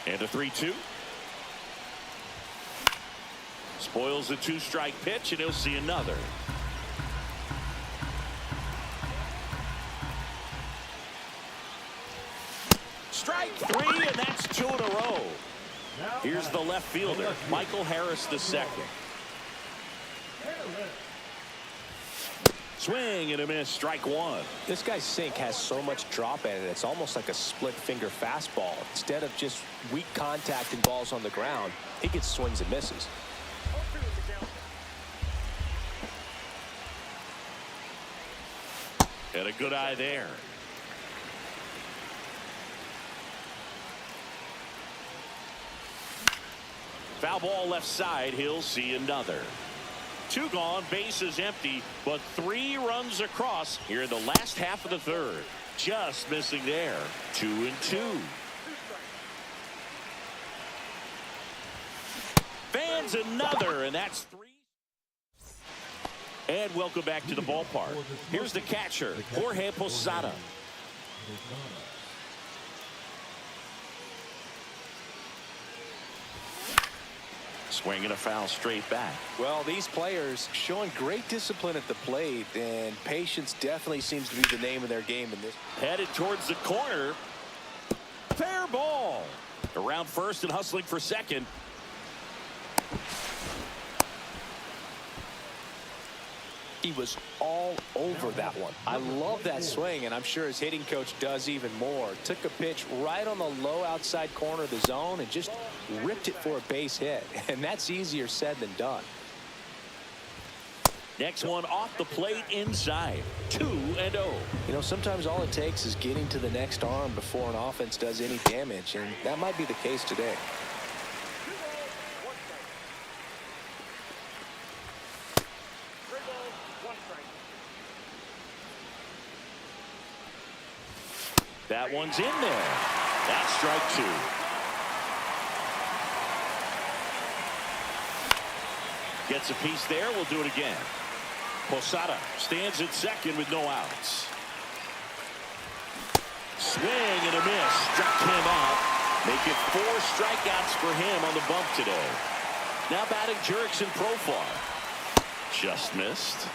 And a 3-2. Spoils the 2-strike pitch, and he'll see another. Strike 3, and that's 2 in a row. Here's the left fielder, Michael Harris II. Swing and a miss, strike 1. This guy's sink has so much drop in it, it's almost like a split finger fastball. Instead of just weak contact and balls on the ground, he gets swings and misses. And a good eye there. Foul ball left side, he'll see another. 2 gone, bases empty, but 3 runs across here in the last half of the third. Just missing there. 2-2. Fans another, and that's 3. And welcome back to the ballpark. Here's the catcher, Jorge Posada. Swing and a foul straight back. Well, these players showing great discipline at the plate, and patience definitely seems to be the name of their game in this. Headed towards the corner. Fair ball. Around first and hustling for second. He was all over that one. I love that swing, and I'm sure his hitting coach does even more. Took a pitch right on the low outside corner of the zone and just ripped it for a base hit. And that's easier said than done. Next one off the plate inside. 2-0. You know, sometimes all it takes is getting to the next arm before an offense does any damage, and that might be the case today. That one's in there. That's strike 2. Gets a piece there. We'll do it again. Posada stands at second with no outs. Swing and a miss. Struck him out. Make it 4 strikeouts for him on the bump today. Now batting Jurickson Profar. Just missed.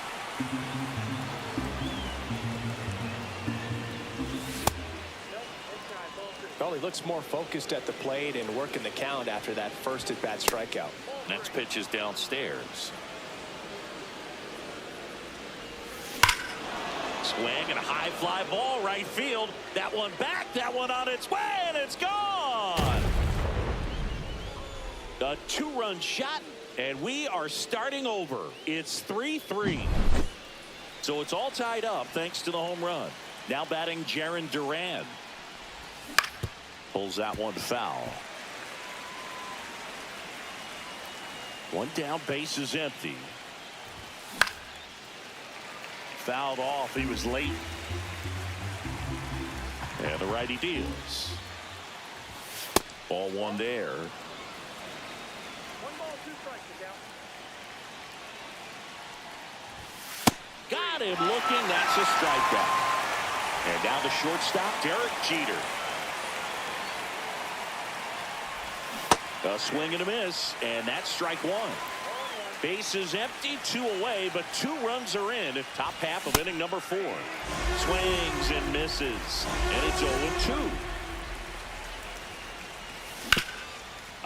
Well, he looks more focused at the plate and working the count after that first at-bat strikeout. Next pitch is downstairs. Swing and a high fly ball right field. That one back, that one on its way, and it's gone. A 2-run shot, and we are starting over. It's 3-3. So it's all tied up thanks to the home run. Now batting Jarren Duran. Pulls that one foul. One down, base is empty. Fouled off, he was late. And the righty deals. Ball 1 there. 1 ball, 2 strikes, Got him looking, that's a strikeout. And now the shortstop, Derek Jeter. A swing and a miss, and that's strike 1. Base is empty, 2 away, but 2 runs are in. Top half of inning number 4. Swings and misses, and it's 0-2.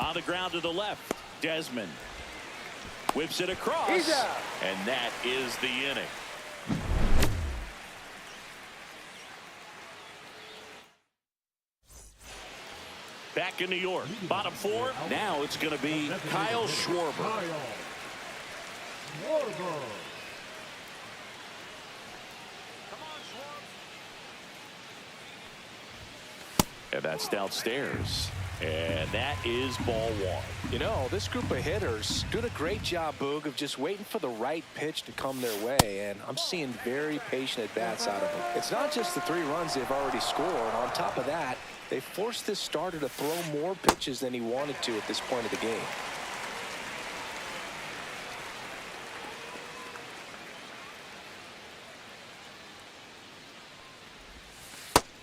On the ground to the left, Desmond whips it across, and that is the inning. Back in New York, bottom 4. Now it's going to be Kyle Schwarber. And that's downstairs. And that is ball 1. You know, this group of hitters doing a great job, Boog, of just waiting for the right pitch to come their way. And I'm seeing very patient at-bats out of them. It's not just the 3 runs they've already scored. On top of that, they forced this starter to throw more pitches than he wanted to at this point of the game.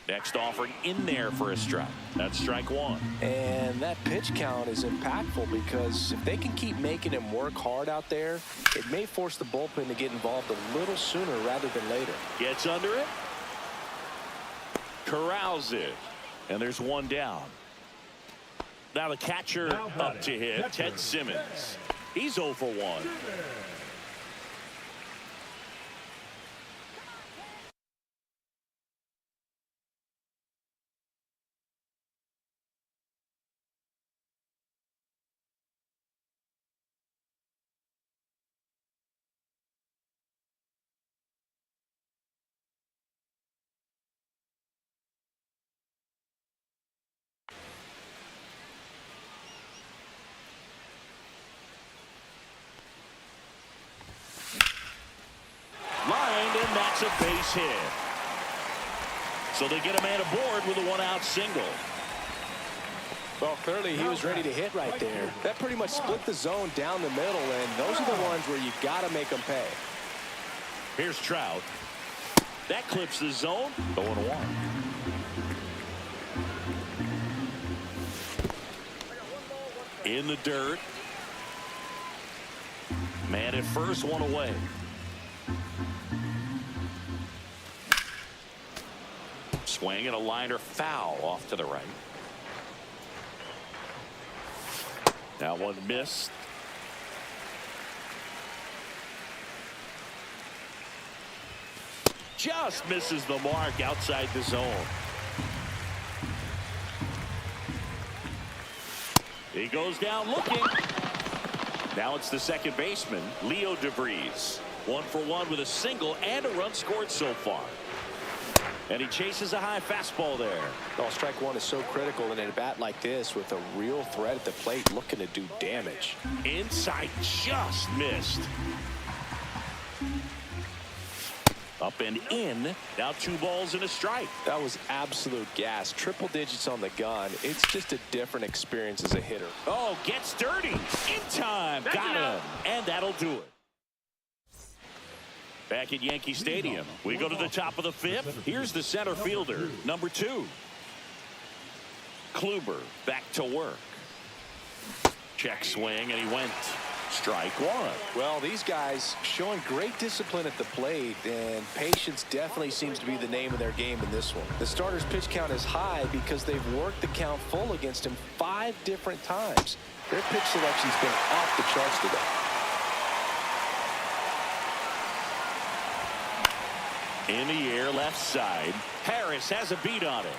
Next offering in there for a strike. That's strike 1. And that pitch count is impactful because if they can keep making him work hard out there, it may force the bullpen to get involved a little sooner rather than later. Gets under it. Corrals it. And there's 1 down. Now the catcher up to hit, Ted Simmons. He's 0 for 1. Lined, and that's a base hit. So they get a man aboard with a 1-out single. Well, clearly he was ready to hit right there. That pretty much split the zone down the middle, and those are the ones where you got to make them pay. Here's Trout. That clips the zone. 0-1. In the dirt. Man at first, 1 away. Swing and a liner foul off to the right. Now 1 missed. Just misses the mark outside the zone. He goes down looking. Now it's the second baseman, Leo DeVries. 1 for 1 with a single and a run scored so far. And he chases a high fastball there. Well, strike 1 is so critical in a bat like this with a real threat at the plate looking to do damage. Inside, just missed. Up and in. Now 2 balls and a strike. That was absolute gas. Triple digits on the gun. It's just a different experience as a hitter. Oh, gets dirty. In time. Got him. And that'll do it. Back at Yankee Stadium, we go to the top of the 5th. Here's the center fielder, number 2. Kluber back to work. Check swing, and he went. Strike 1. Well, these guys showing great discipline at the plate, and patience definitely seems to be the name of their game in this one. The starter's pitch count is high because they've worked the count full against him 5 different times. Their pitch selection's been off the charts today. In the air, left side. Harris has a beat on it.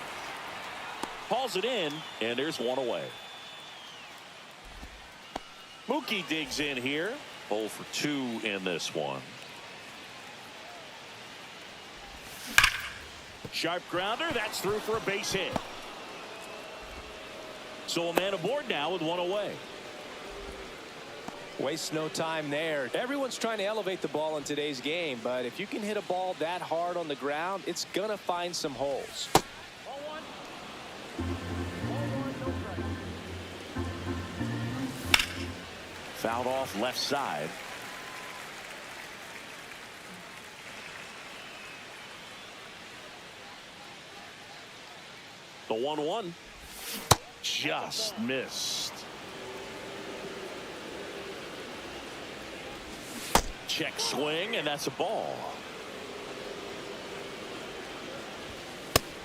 Hauls it in, and there's 1 away. Mookie digs in here. 0 for 2 in this one. Sharp grounder. That's through for a base hit. So a man aboard now with 1 away. Waste no time there. Everyone's trying to elevate the ball in today's game, but if you can hit a ball that hard on the ground, it's going to find some holes. Ball 1. Ball 1, no strike. Fouled off left side. The 1-1 just missed. check swing, and that's a ball.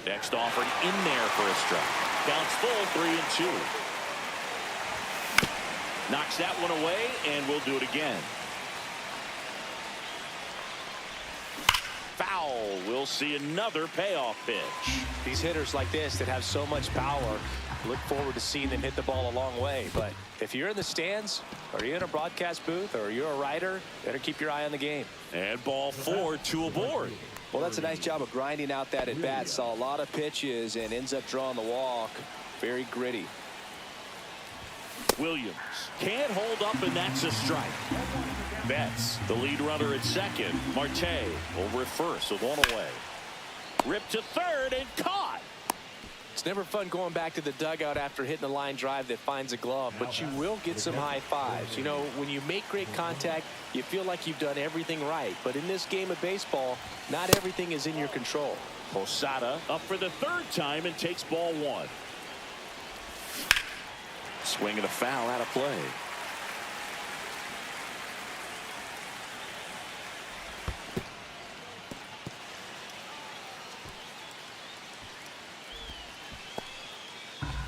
Next offering in there for a strike. Counts full, 3-2. Knocks that one away, and we'll do it again. Foul. We'll see another payoff pitch. These hitters like this that have so much power, look forward to seeing them hit the ball a long way. But if you're in the stands, or you're in a broadcast booth, or you're a writer, better keep your eye on the game. And ball 4, 2 aboard. Well, that's a nice job of grinding out that at bat. Saw a lot of pitches and ends up drawing the walk. Very gritty. Williams can't hold up, and that's a strike. Betts, the lead runner at second. Marte over at first with one away. Ripped to third and caught. It's never fun going back to the dugout after hitting a line drive that finds a glove, but you will get some high fives. You know, when you make great contact, you feel like you've done everything right. But in this game of baseball, not everything is in your control. Posada up for the third time and takes ball 1. Swing and a foul out of play.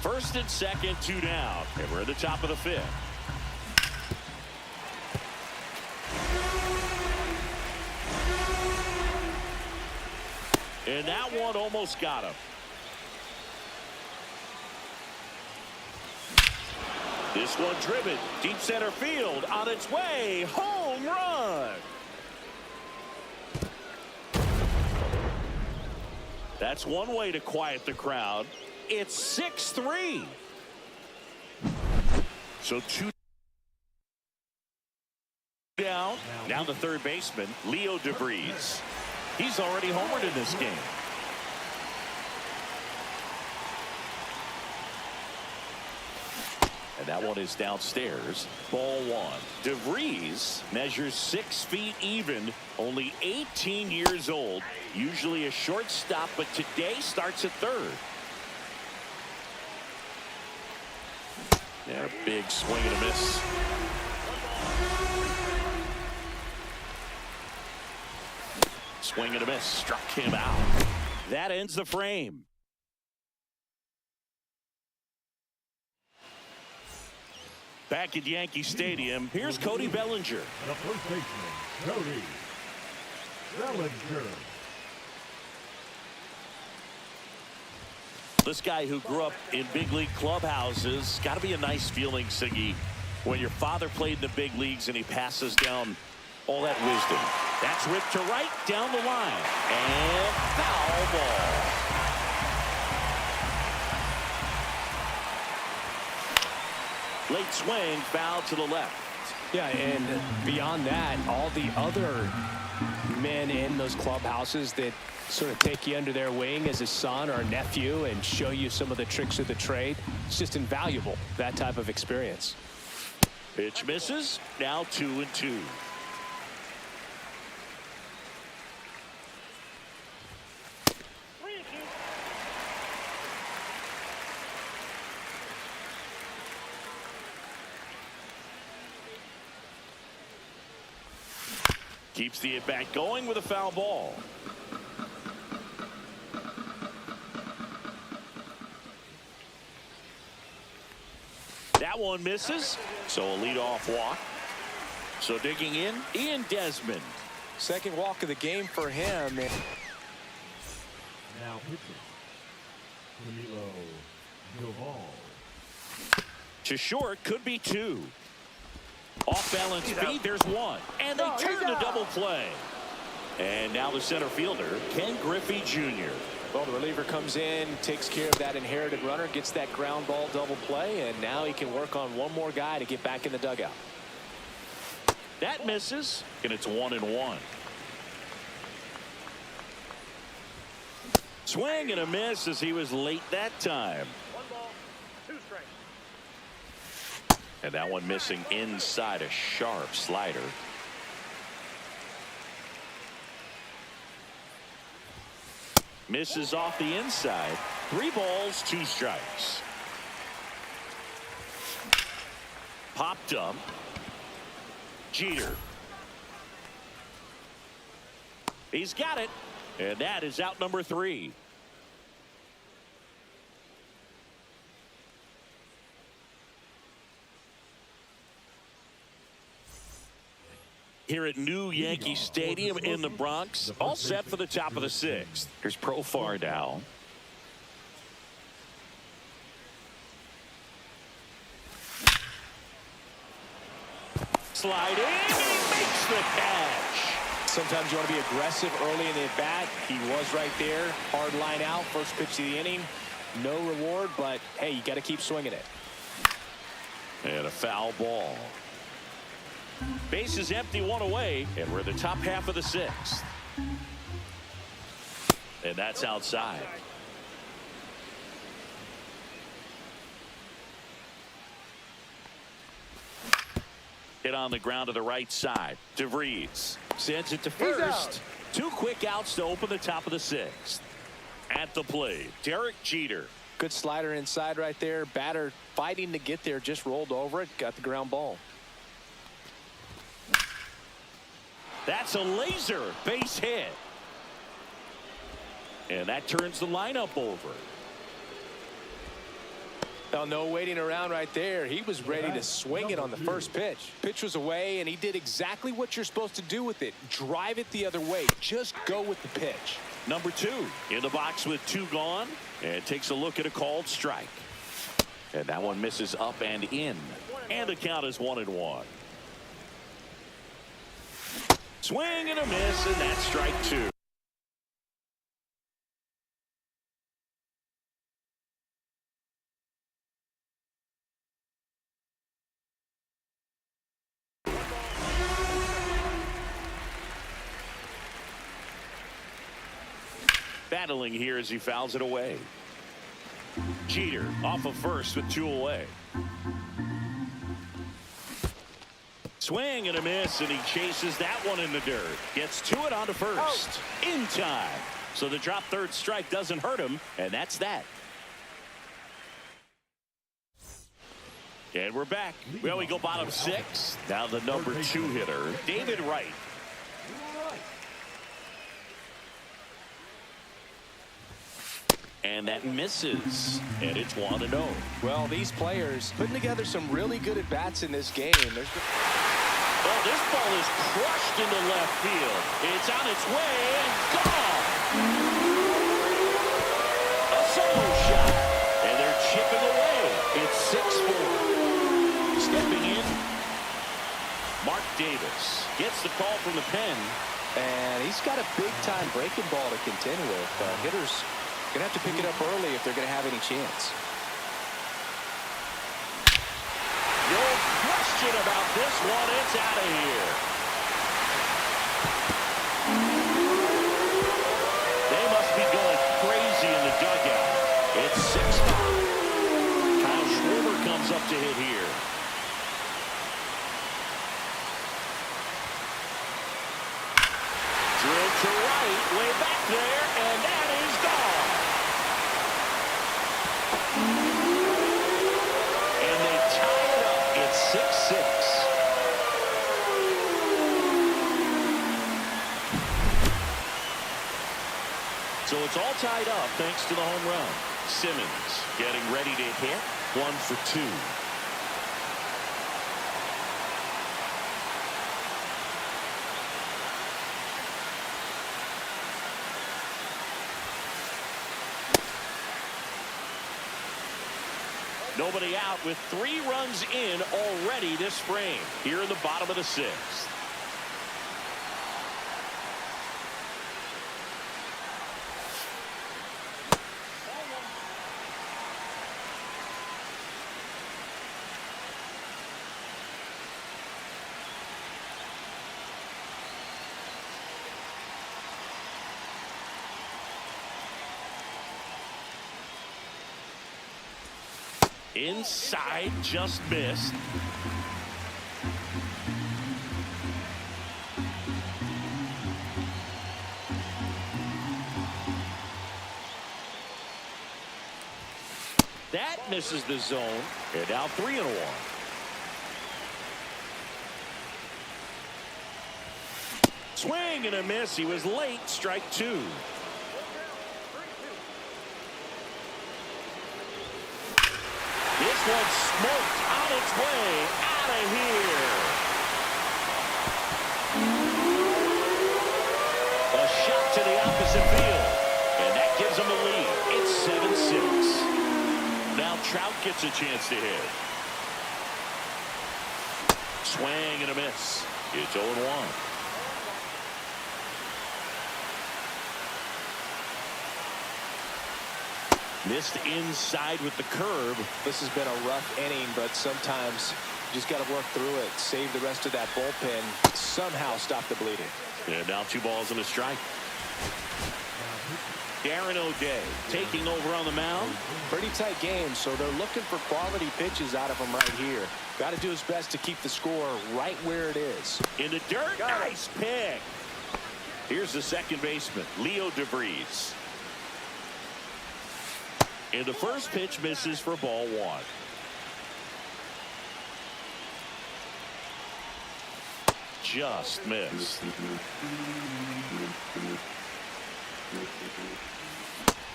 First and second, 2 down. And we're at the top of the 5th. And that one almost got him. This one driven deep center field, on its way, home run. That's one way to quiet the crowd. It's 6-3. So 2 down. Now the third baseman, Leo DeVries. He's already homered in this game. And that one is downstairs. Ball 1. DeVries measures 6 feet even, only 18 years old. Usually a shortstop, but today starts at third. And a big swing and a miss. Swing and a miss. Struck him out. That ends the frame. Back at Yankee Stadium, here's Cody Bellinger. The first baseman, Cody Bellinger. This guy who grew up in big league clubhouses, got to be a nice feeling, Siggy, when your father played in the big leagues and he passes down all that wisdom. That's ripped to right, down the line, and foul ball. Late swing, foul to the left. Yeah, and beyond that, all the other men in those clubhouses that sort of take you under their wing as a son or a nephew and show you some of the tricks of the trade. It's just invaluable, that type of experience. Pitch misses. Now 2-2. Keeps the at-bat going with a foul ball. That one misses, so a leadoff walk. So digging in, Ian Desmond. Second walk of the game for him. Now pitching, Camilo Doval. To short, could be 2. Off balance feed, there's 1. And they turn to double play. And now the center fielder, Ken Griffey Jr. Well, the reliever comes in, takes care of that inherited runner, gets that ground ball double play, and now he can work on one more guy to get back in the dugout. That misses, and it's 1-1. Swing and a miss as he was late that time. 1 ball, 2 strikes. And that one missing inside, a sharp slider. Misses off the inside. 3 balls, 2 strikes. Popped up. Jeter. He's got it. And that is out number 3. Here at New Yankee Stadium in the Bronx, all set for the top of the 6th. Here's Profar now. Slide in, he makes the catch. Sometimes you want to be aggressive early in the at-bat. He was right there. Hard line out. First pitch of the inning. No reward, but, hey, you got to keep swinging it. And a foul ball. Base is empty, 1 away, and we're in the top half of the 6th. And that's outside. Hit on the ground to the right side. DeVries sends it to first. 2 quick outs to open the top of the 6th. At the plate, Derek Jeter. Good slider inside right there. Batter fighting to get there, just rolled over it, got the ground ball. That's a laser base hit. And that turns the lineup over. Now, no waiting around right there. He was ready to swing it on the first pitch. Pitch was away, and he did exactly what you're supposed to do with it. Drive it the other way. Just go with the pitch. Number 2 in the box with 2 gone, and takes a look at a called strike. And that one misses up and in. And the count is 1-1. Swing and a miss, and that's strike 2. Battling here as he fouls it away. Jeter off of first with 2 away. Swing and a miss, and he chases that one in the dirt. Gets to it onto first. In time. So the drop third strike doesn't hurt him, and that's that. And we're back. Well, we go bottom 6. Now the number 2 hitter, David Wright. And that misses, and it's 1-0. Well, these players putting together some really good at-bats in this game. Well, this ball is crushed into left field. It's on its way and gone. A solo shot, and they're chipping away. It's 6-4. Stepping in, Mark Davis gets the call from the pen. And he's got a big-time breaking ball to contend with. Hitters going to have to pick it up early if they're going to have any chance. No question about this one. It's out of here. They must be going crazy in the dugout. It's 6-5. Kyle Schwarber comes up to hit here. Drilled to right, way back there, and that is gone. And they tie it up. It's 6-6. So it's all tied up thanks to the home run. Simmons getting ready to hit. 1 for 2. Nobody out with 3 runs in already this frame here in the bottom of the 6th. Inside, just missed. That misses the zone. And now 3-1. Swing and a miss. He was late. Strike two. This one's smoked on its way out of here. A shot to the opposite field. And that gives him a lead. It's 7-6. Now Trout gets a chance to hit. Swing and a miss. It's 0-1. Missed inside with the curve. This has been a rough inning, but sometimes you just got to work through it. Save the rest of that bullpen. Somehow stop the bleeding. And now 2 balls and a strike. Darren O'Day taking over on the mound. Pretty tight game, so they're looking for quality pitches out of him right here. Got to do his best to keep the score right where it is. In the dirt. Nice pick. Here's the second baseman, Leo DeVries. And the first pitch misses for ball 1. Just missed.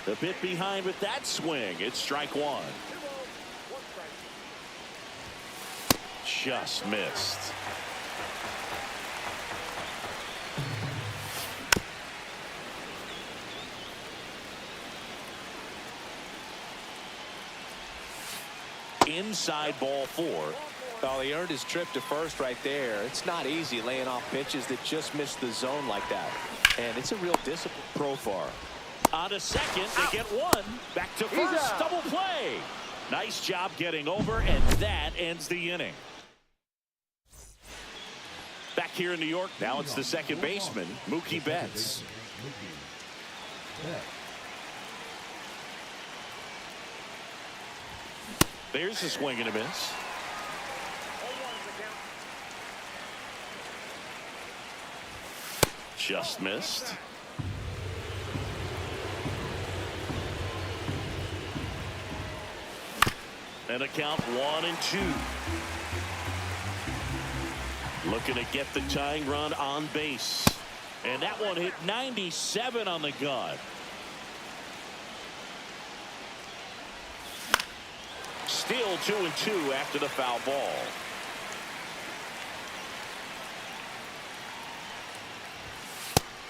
A bit behind with that swing. It's strike 1. Just missed. Inside ball 4. Well, he earned his trip to first right there. It's not easy laying off pitches that just miss the zone like that. And it's a real discipline. Profar. On to second. They get 1. Back to first. Double play. Nice job getting over, and that ends the inning. Back here in New York, now it's the second baseman, Mookie Betts. There's a swing and a miss. Just missed. And a count 1-2. Looking to get the tying run on base. And that one hit 97 on the gun. Still 2-2 after the foul ball.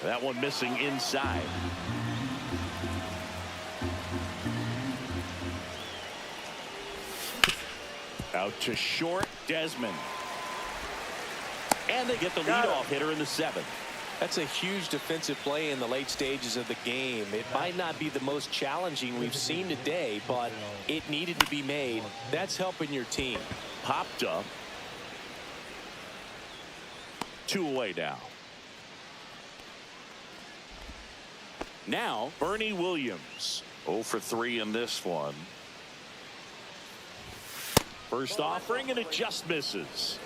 That one missing inside. Out to short, Desmond. And they get the leadoff hitter in the 7th. That's a huge defensive play in the late stages of the game. It might not be the most challenging we've seen today, but it needed to be made. That's helping your team. Popped up. 2 away now. Now, Bernie Williams. 0 for 3 in this one. First offering, and it just misses.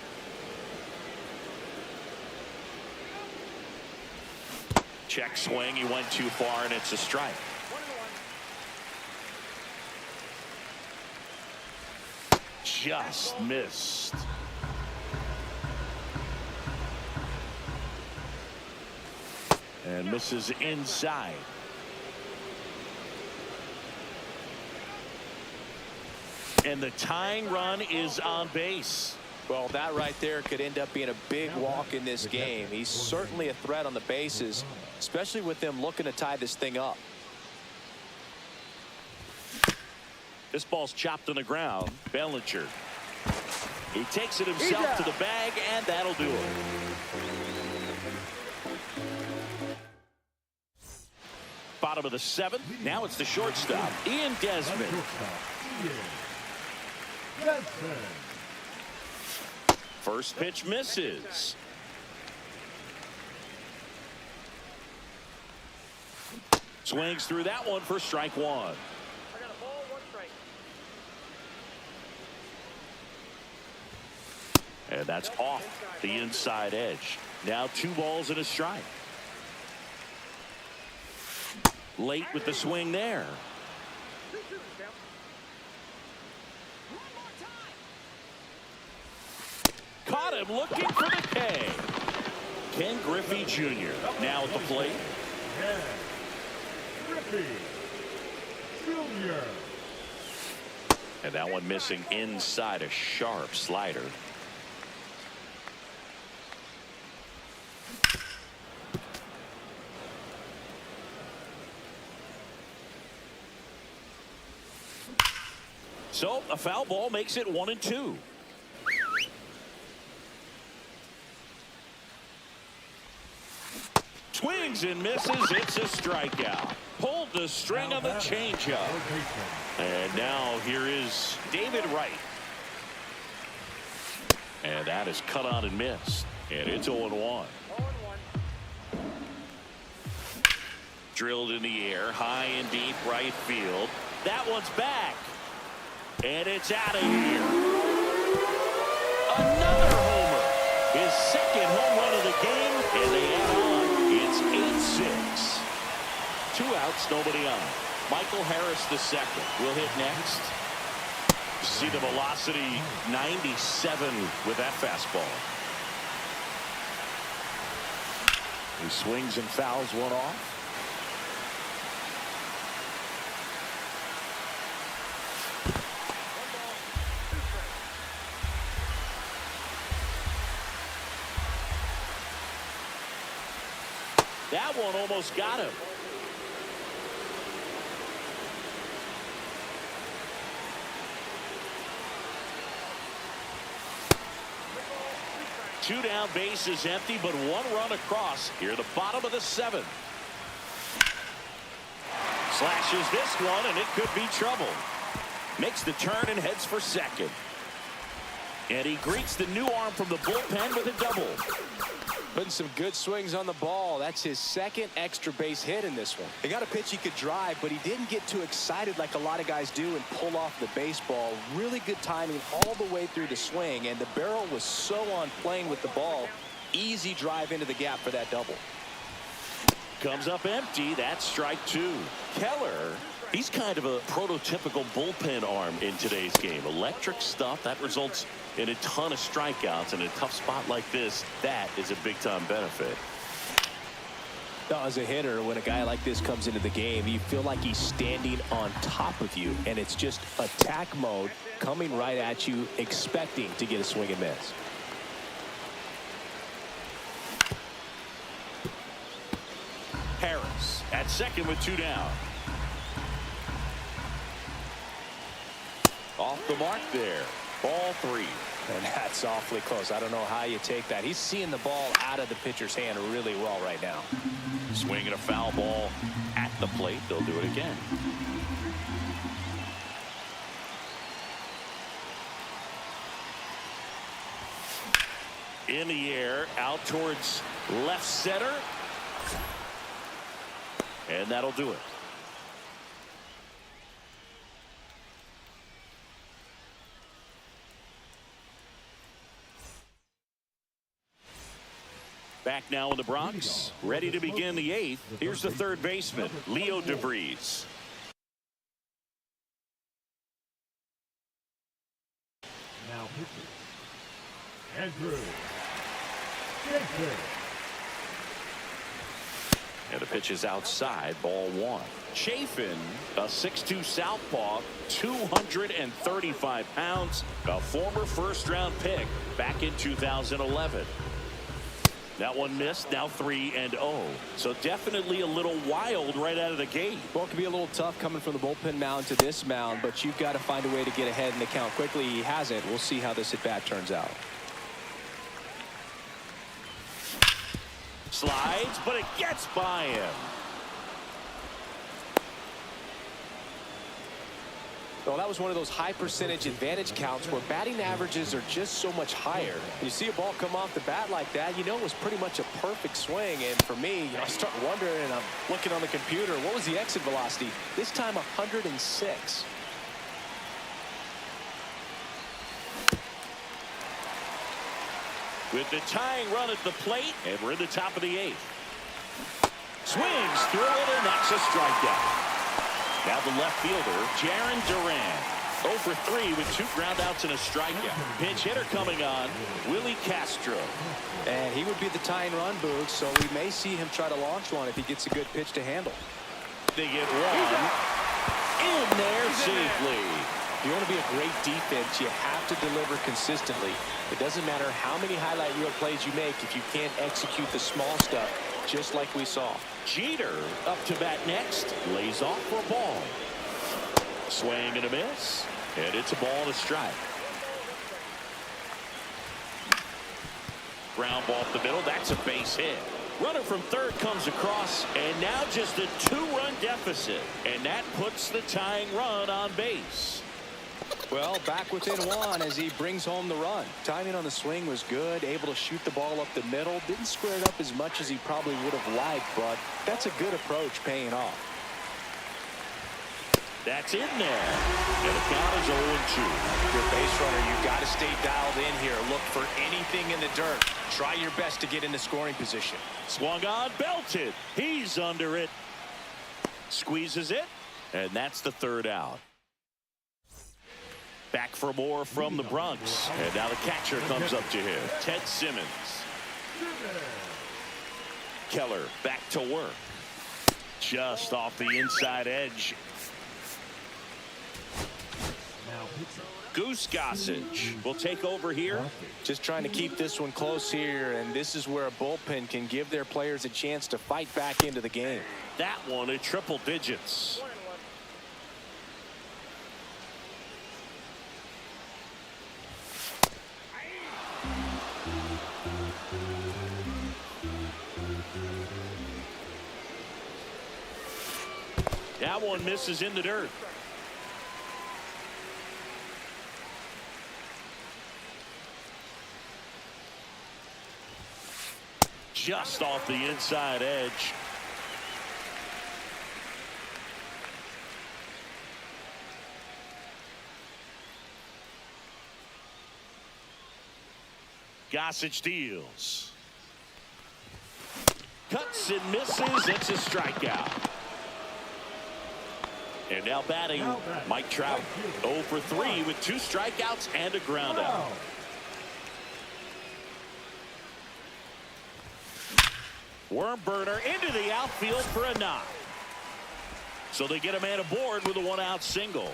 Check swing. He went too far, and it's a strike. Just missed. And misses inside. And the tying run is on base. Well, that right there could end up being a big walk in this game. He's certainly a threat on the bases, especially with them looking to tie this thing up. This ball's chopped on the ground. Bellinger. He takes it himself to the bag, and that'll do it. Bottom of the 7th. Now it's the shortstop, Ian Desmond. First pitch misses. Swings through that one for strike 1. I got a ball, 1 strike. And that's off the inside edge. Now 2 balls and a strike. Late with the swing there. Caught him looking for the K. Ken Griffey Jr. now at the plate. Ken Griffey Jr. And that one missing inside a sharp slider. So a foul ball makes it 1-2. Swings and misses. It's a strikeout. Pulled the string on the changeup. And now here is David Wright. And that is cut on and missed. And it's 0-1. Drilled in the air, high and deep right field. That one's back. And it's out of here. Another homer. His second home run of the game. And they add on. It's 8-6. 2 outs, nobody on. Michael Harris the second will hit next. See the velocity 97 with that fastball. He swings and fouls one off. That one almost got him. Two down, base is empty, but 1 run across here, the bottom of the 7th. Slashes this one, and it could be trouble. Makes the turn and heads for second. And he greets the new arm from the bullpen with a double. Putting some good swings on the ball. That's his second extra base hit in this one. He got a pitch he could drive, but he didn't get too excited like a lot of guys do and pull off the baseball. Really good timing all the way through the swing, and the barrel was so on plane with the ball. Easy drive into the gap for that double. Comes up empty. That's strike 2. Keller, he's kind of a prototypical bullpen arm in today's game. Electric stuff that results in a ton of strikeouts. In a tough spot like this, that is a big-time benefit. Now, as a hitter, when a guy like this comes into the game, you feel like he's standing on top of you, and it's just attack mode coming right at you, expecting to get a swing and miss. Harris at second with 2 down. Off the mark there. Ball 3. And that's awfully close. I don't know how you take that. He's seeing the ball out of the pitcher's hand really well right now. Swinging a foul ball at the plate. They'll do it again. In the air, out towards left center. And that'll do it. Back now in the Bronx, ready to begin the 8th. Here's the third baseman, Leo DeVries. Now pitching, Andrew Jason. And the pitch is outside, ball 1. Chafin, a 6'2 southpaw, 235 pounds, a former first-round pick back in 2011. That one missed, now 3-0. So definitely a little wild right out of the gate. Well, it can be a little tough coming from the bullpen mound to this mound, but you've got to find a way to get ahead in the count quickly. He hasn't. We'll see how this at-bat turns out. Slides, but it gets by him. Well, that was one of those high percentage advantage counts where batting averages are just so much higher. You see a ball come off the bat like that, you know it was pretty much a perfect swing. And for me, I start wondering, and I'm looking on the computer, what was the exit velocity? This time 106. With the tying run at the plate, and we're in the top of the 8th. Swings through it, and that's a strikeout. Now the left fielder, Jarren Duran. 0 for 3 with 2 groundouts and a strikeout. Pinch hitter coming on, Willie Castro. And he would be the tying run, Boog, so we may see him try to launch one if he gets a good pitch to handle. They get one in there safely. If you want to be a great defense, you have to deliver consistently. It doesn't matter how many highlight reel plays you make if you can't execute the small stuff, just like we saw. Jeter up to bat next, lays off for a ball. Swing and a miss, and it's a ball and a strike. Ground ball up the middle, that's a base hit. Runner from third comes across, and now just a 2-run deficit, and that puts the tying run on base. Well, back within one as he brings home the run. Timing on the swing was good, able to shoot the ball up the middle. Didn't square it up as much as he probably would have liked, but that's a good approach paying off. That's in there. And the count is 0-2. Your base runner, you've got to stay dialed in here. Look for anything in the dirt. Try your best to get into scoring position. Swung on, belted. He's under it. Squeezes it, and that's the third out. Back for more from the Bronx. And now the catcher comes up to him. Ted Simmons. Keller back to work. Just off the inside edge. Goose Gossage will take over here. Just trying to keep this one close here, and this is where a bullpen can give their players a chance to fight back into the game. That one at triple digits. 1-1. That one misses in the dirt. Just off the inside edge. Gossage deals. Cuts and misses. It's a strikeout. And now batting, Mike Trout. 0 for 3 with 2 strikeouts and a groundout. Worm burner into the outfield for a knock. So they get a man aboard with a 1-out single.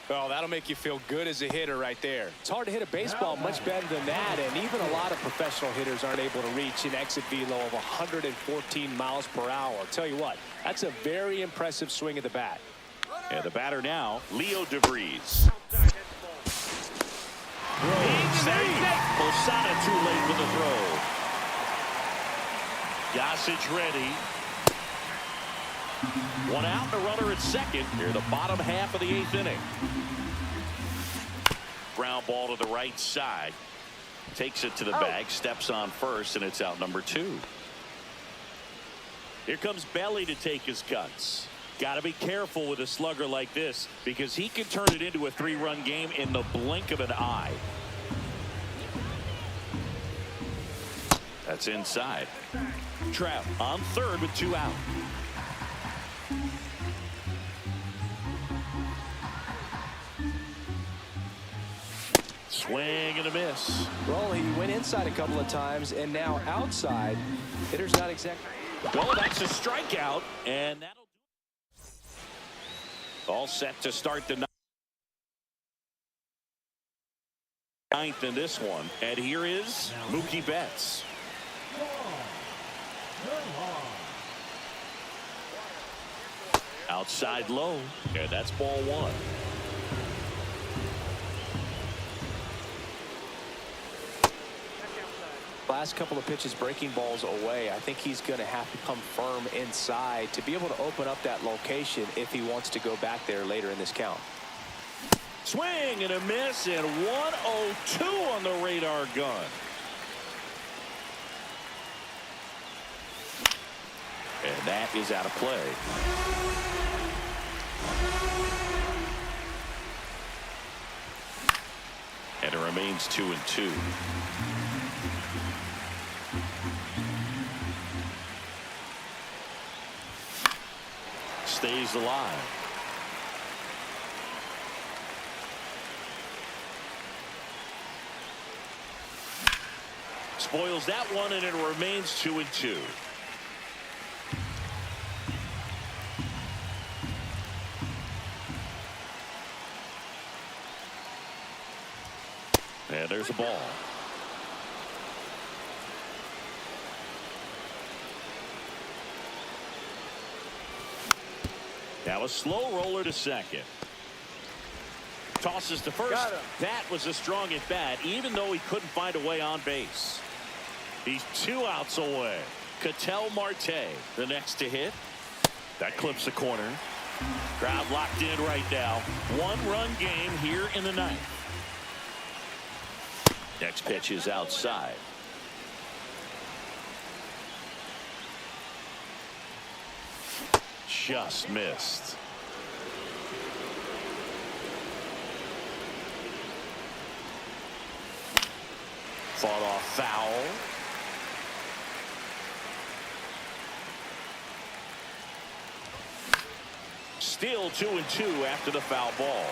Well, that'll make you feel good as a hitter right there. It's hard to hit a baseball much better than that, and even a lot of professional hitters aren't able to reach an exit velo of 114 miles per hour. I'll tell you what, that's a very impressive swing of the bat. And the batter now, Leo DeVries. Posada too late with the throw. Gossage ready. 1 out and a runner at second. Here the bottom half of the 8th inning. Ground ball to the right side. Takes it to the bag. Steps on first, and it's out number 2. Here comes Belly to take his cuts. Got to be careful with a slugger like this because he can turn it into a 3-run game in the blink of an eye. That's inside. Trout on third with 2 out. Swing and a miss. Well, he went inside a couple of times, and now outside. Hitter's not exactly. Well, that's a strikeout, and that'll do it. All set to start the 9th in this one. And here is Mookie Betts. Outside low, and that's ball 1. Last couple of pitches breaking balls away. I think he's going to have to come firm inside to be able to open up that location if he wants to go back there later in this count. Swing and a miss, and 102 on the radar gun. And that is out of play. And it remains 2-2. Stays alive. spoils that one, and it remains 2-2. And there's a ball. Now a slow roller to second. Tosses to first. That was a strong at bat, even though he couldn't find a way on base. He's 2 outs away. Ketel Marte, the next to hit. That clips the corner. Crowd locked in right now. 1-run game here in the 9th. Next pitch is outside. Just missed. Fought off foul. Still 2-2 after the foul ball.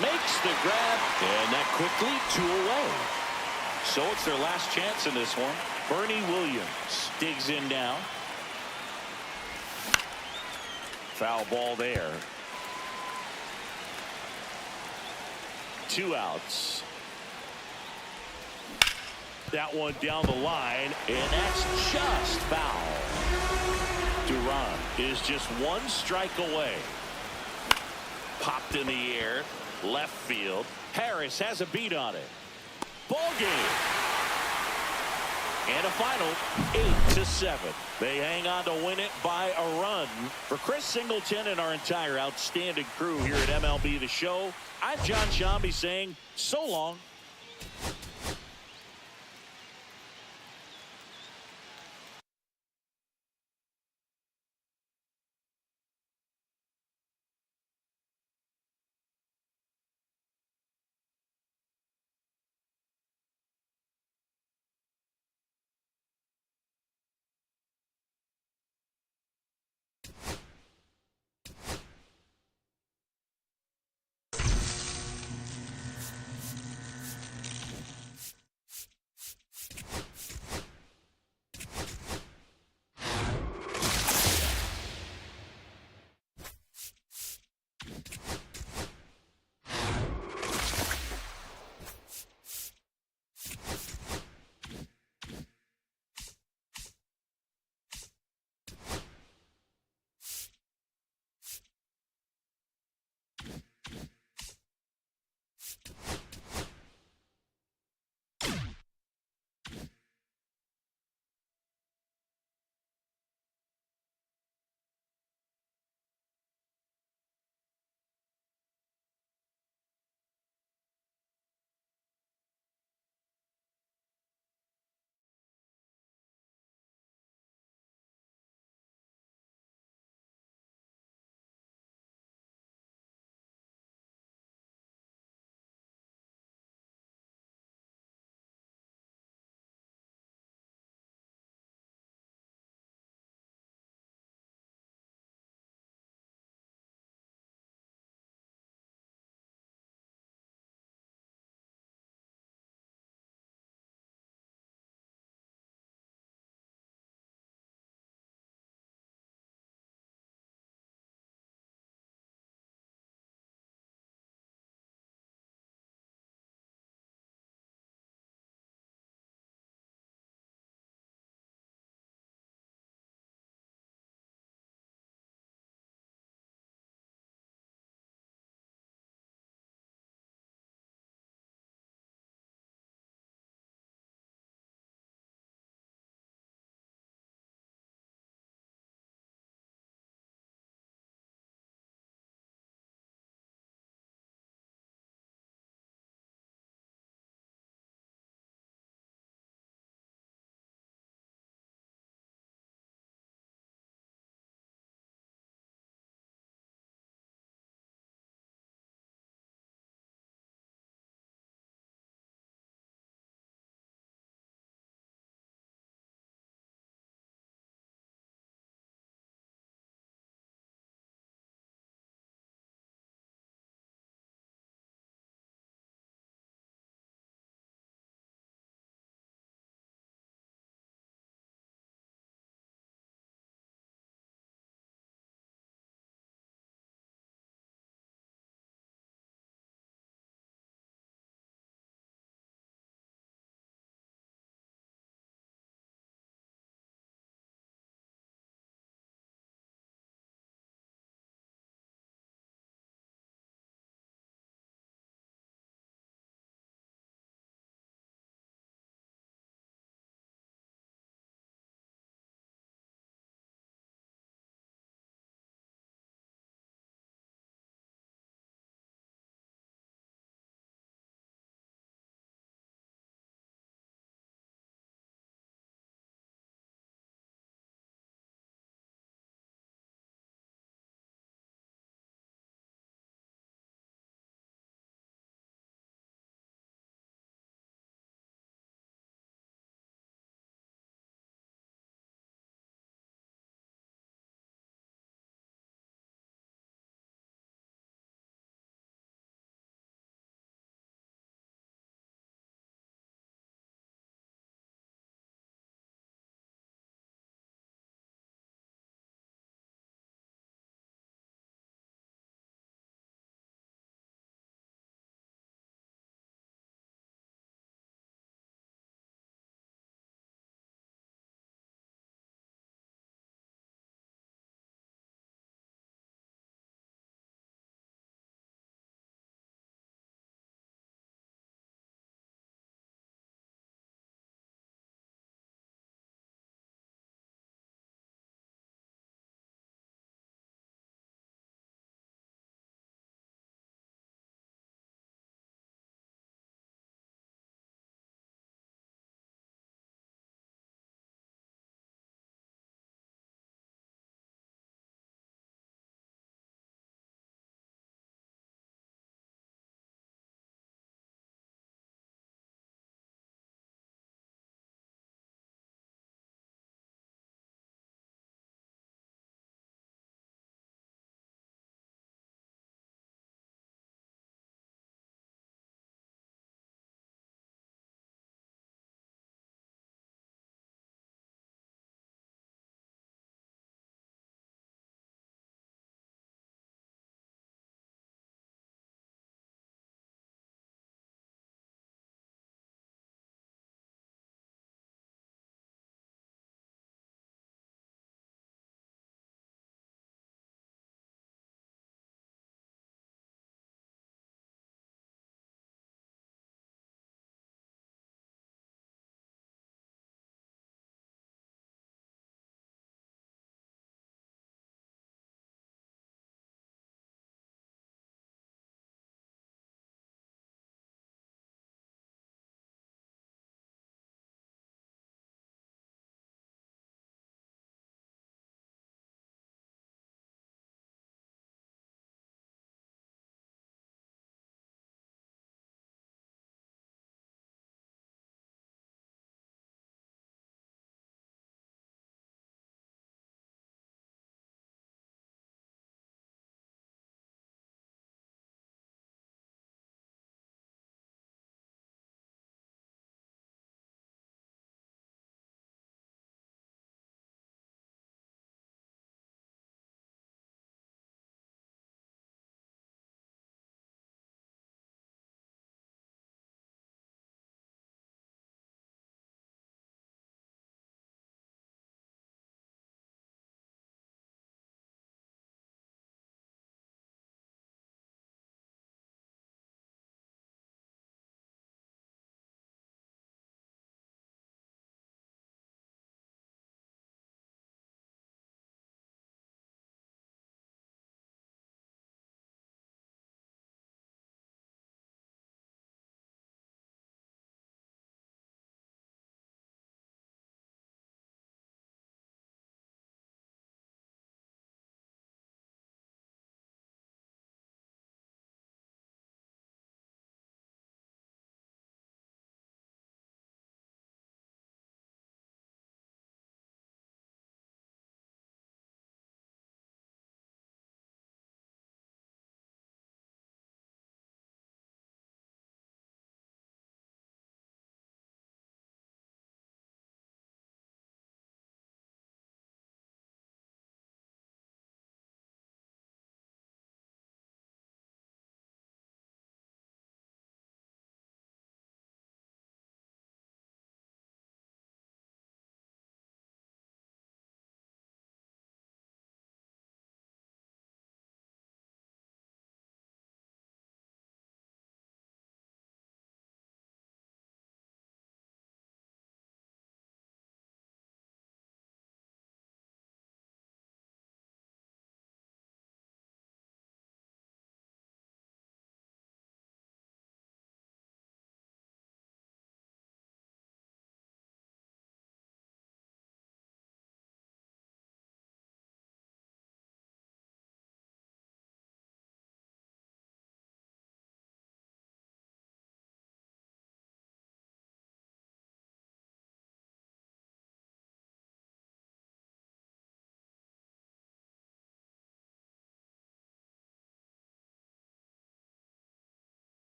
Makes the grab, and that quickly 2 away. So it's their last chance in this one. Bernie Williams digs in now. Foul ball there. 2 outs. That one down the line, and that's just foul. Durant is just 1 strike away. Popped in the air, left field. Harris has a beat on it. Ball game. And a final 8-7. They hang on to win it by a run. For Chris Singleton and our entire outstanding crew here at MLB The Show, I'm John Shambi saying so long.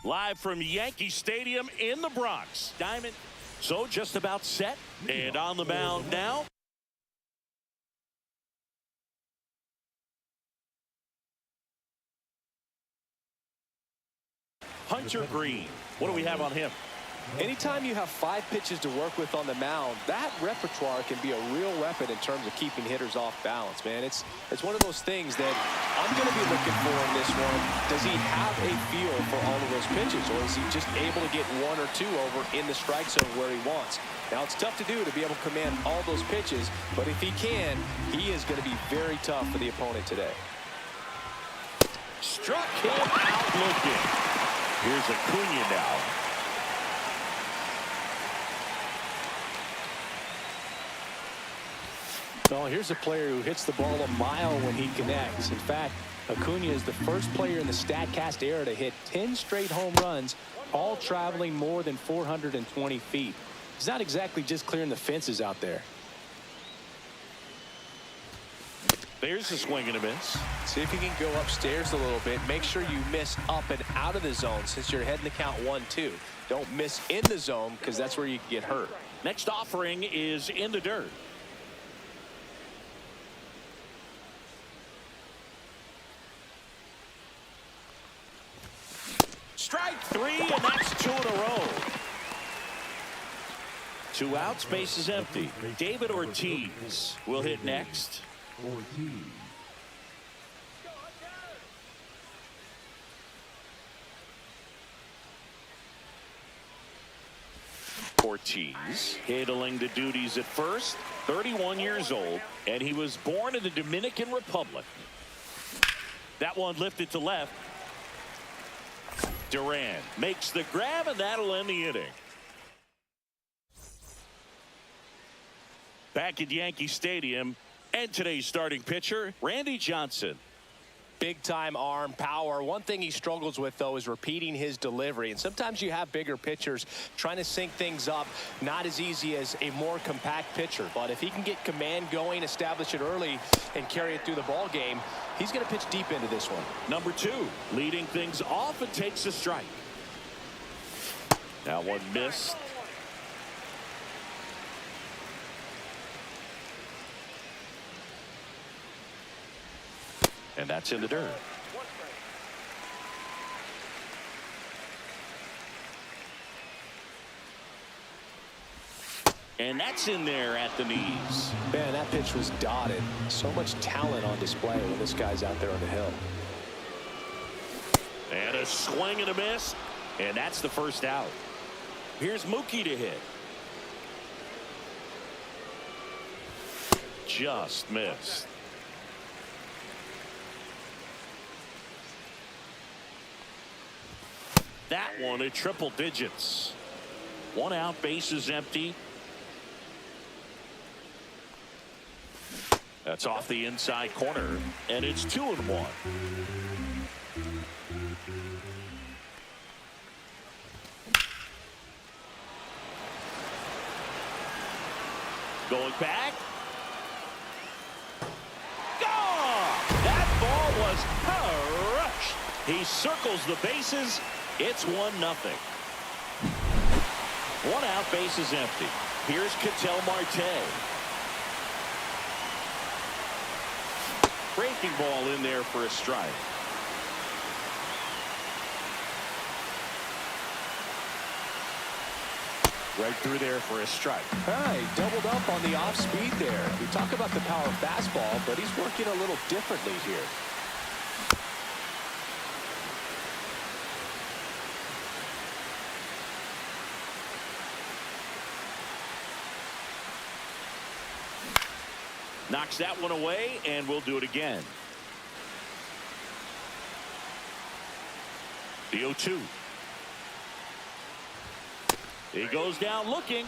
Live from Yankee Stadium in the Bronx. Diamond, so just about set. And on the mound now. Hunter Green. What do we have on him? Anytime you have 5 pitches to work with on the mound, that repertoire can be a real weapon in terms of keeping hitters off balance, man. It's one of those things that I'm going to be looking for in this one. Does he have a feel for all of those pitches, or is he just able to get 1 or 2 over in the strike zone where he wants? Now, it's tough to do to be able to command all those pitches, but if he can, he is going to be very tough for the opponent today. Struck him out looking. Here's Acuna now. Well, here's a player who hits the ball a mile when he connects. In fact, Acuna is the first player in the StatCast era to hit 10 straight home runs, all traveling more than 420 feet. He's not exactly just clearing the fences out there. There's a swing and a miss. See if you can go upstairs a little bit. Make sure you miss up and out of the zone since you're heading the count 1-2. Don't miss in the zone because that's where you can get hurt. Next offering is in the dirt. Strike 3, and that's 2 in a row. 2 outs, base is empty. David Ortiz will hit next. Ortiz handling the duties at first, 31 years old, and he was born in the Dominican Republic. That one lifted to left. Duran makes the grab, and that'll end the inning. Back at Yankee Stadium, and today's starting pitcher, Randy Johnson. Big time arm power. One thing he struggles with, though, is repeating his delivery. And sometimes you have bigger pitchers trying to sync things up. Not as easy as a more compact pitcher. But if he can get command going, establish it early, and carry it through the ball game, he's going to pitch deep into this one. Number 2, leading things off and takes a strike. Now one missed. And that's in the dirt. And that's in there at the knees. Man, that pitch was dotted. So much talent on display when this guy's out there on the hill. And a swing and a miss. And that's the first out. Here's Mookie to hit. Just missed. That one at triple digits. 1 out, base is empty. That's off the inside corner, and it's 2-1. Going back. Gone! was crushed. He circles the bases. It's 1-0. 1 out, bases empty. Here's Ketel Marte. Breaking ball in there for a strike. Right through there for a strike. All right, doubled up on the off speed there. We talk about the power fastball, but he's working a little differently here. Knocks that one away, and we'll do it again. The 0-2. He goes down looking.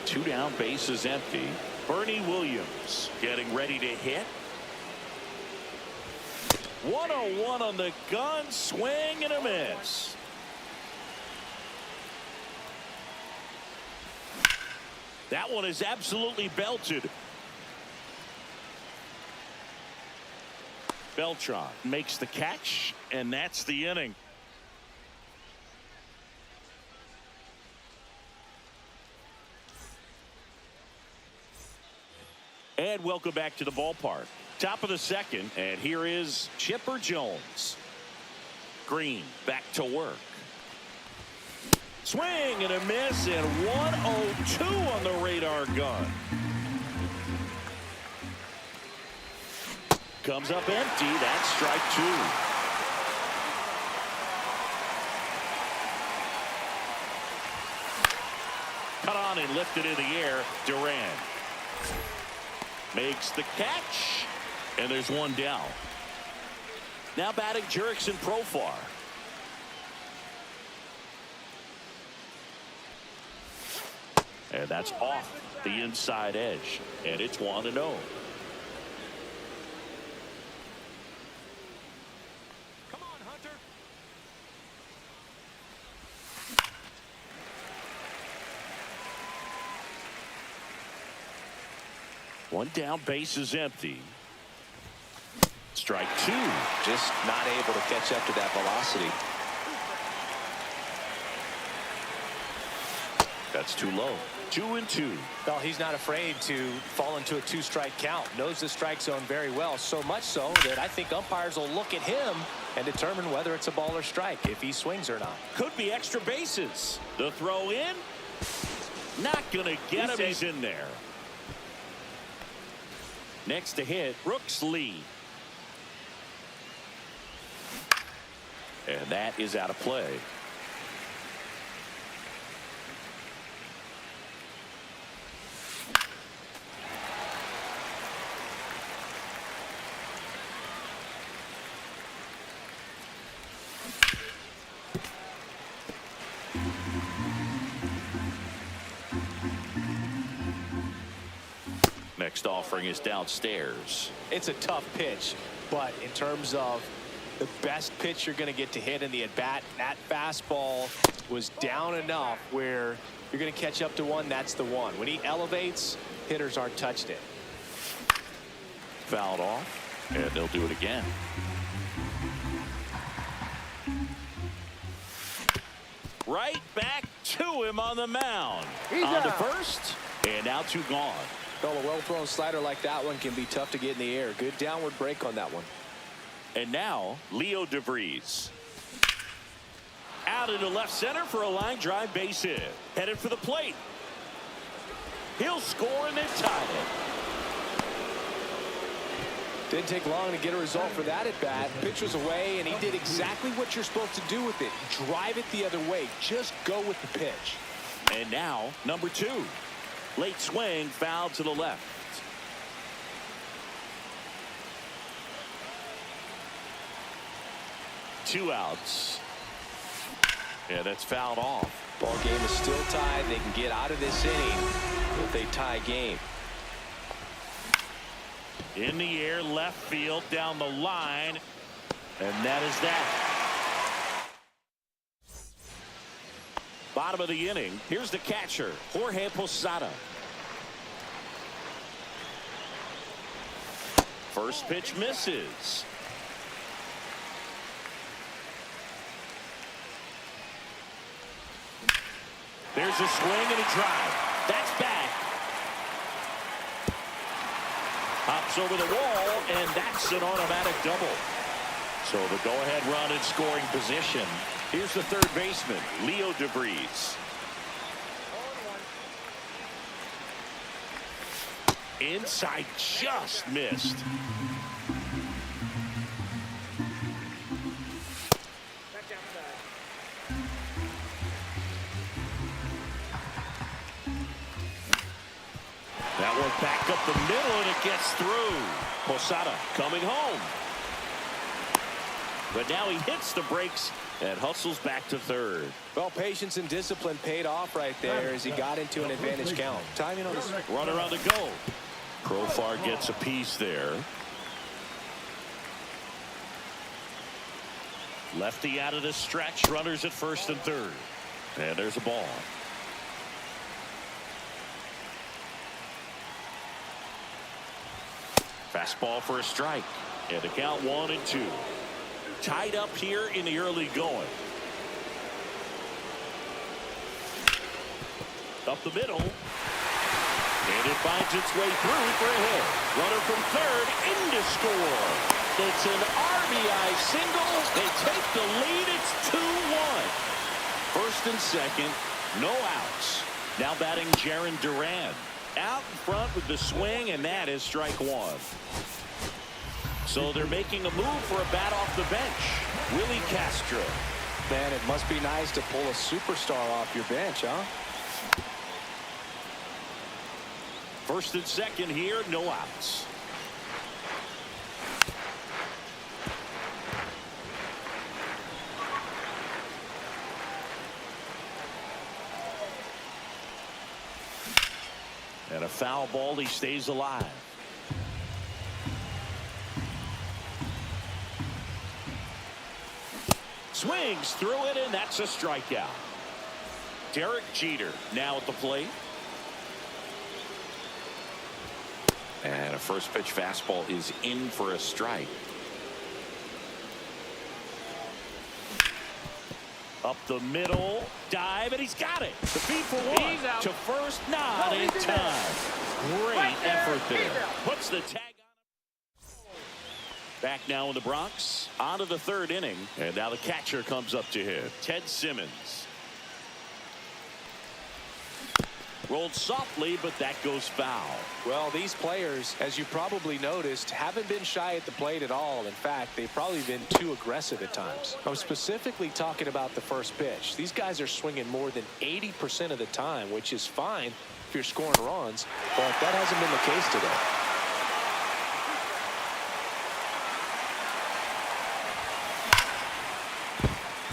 2 down, bases empty. Bernie Williams getting ready to hit. 1-0-1 on the gun, swing and a miss. That one is absolutely belted. Beltran makes the catch, and that's the inning. And welcome back to the ballpark. Top of the second, and here is Chipper Jones. Green back to work. Swing and a miss, and 1-0-2 on the radar gun. Comes up empty. That's strike 2. Cut on and lifted in the air. Duran makes the catch, and there's 1 down. Now batting Jurickson Profar. And that's off the inside edge, and it's 1-0. Come on, Hunter. One down, base is empty. Strike 2. Just not able to catch up to that velocity. That's too low. 2-2. Well, he's not afraid to fall into a 2-strike count. Knows the strike zone very well, so much so that I think umpires will look at him and determine whether it's a ball or strike, if he swings or not. Could be extra bases. The throw in. Not going to get him. He's in there. Next to hit, Brooks Lee. And that is out of play. Next offering is downstairs. It's a tough pitch, but in terms of the best pitch you're going to get to hit in the at-bat, that fastball was down enough where you're going to catch up to one. That's the one. When he elevates, hitters aren't touched it. Fouled off, and they'll do it again. Right back to him on the mound. On to first, and now 2 gone. Well, a well-thrown slider like that one can be tough to get in the air. Good downward break on that one. And now, Leo DeVries. Out into left center for a line drive base hit. Headed for the plate. He'll score and then tie it. Didn't take long to get a result for that at bat. Pitch was away, and he did exactly what you're supposed to do with it. Drive it the other way. Just go with the pitch. And now, number 2. Late swing, foul to the left. Two outs. Yeah, that's fouled off. Ball game is still tied. They can get out of this inning if they tie game. In the air, left field, down the line. And that is that. Bottom of the inning. Here's the catcher, Jorge Posada. First pitch misses. There's a swing and a drive. That's back. Hops over the wall, and that's an automatic double. So the go-ahead run in scoring position. Here's the third baseman, Leo DeVries. Inside, just missed. That one back up the middle, and it gets through. Posada coming home. But now he hits the brakes and hustles back to third. Well, patience and discipline paid off right there as he got into an advantage count. Timing on this. Runner on the go. Profar gets a piece there. Lefty out of the stretch. Runners at first and third. And there's a ball. Fastball for a strike. And the count 1-2. Tied up here in the early going. Up the middle. And it finds its way through for a hit. Runner from third in to score. It's an RBI single. They take the lead. It's 2-1. First and second, no outs. Now batting Jarren Duran. Out in front with the swing, and that is strike one. So they're making a move for a bat off the bench. Willie Castro. Man, it must be nice to pull a superstar off your bench, huh? First and second here, no outs. And a foul ball, he stays alive. Swings through it, and that's a strikeout. Derek Jeter now at the plate. And a first pitch fastball is in for a strike. Up the middle, dive, and he's got it. The feed for one. To first, not in time. Great effort there. Puts the tag on him. Back now in the Bronx. On to the third inning. And now the catcher comes up to hit. Ted Simmons. Rolled softly, but that goes foul. Well, these players, as you probably noticed, haven't been shy at the plate at all. In fact, they've probably been too aggressive at times. I'm specifically talking about the first pitch. These guys are swinging more than 80% of the time, which is fine if you're scoring runs, but that hasn't been the case today.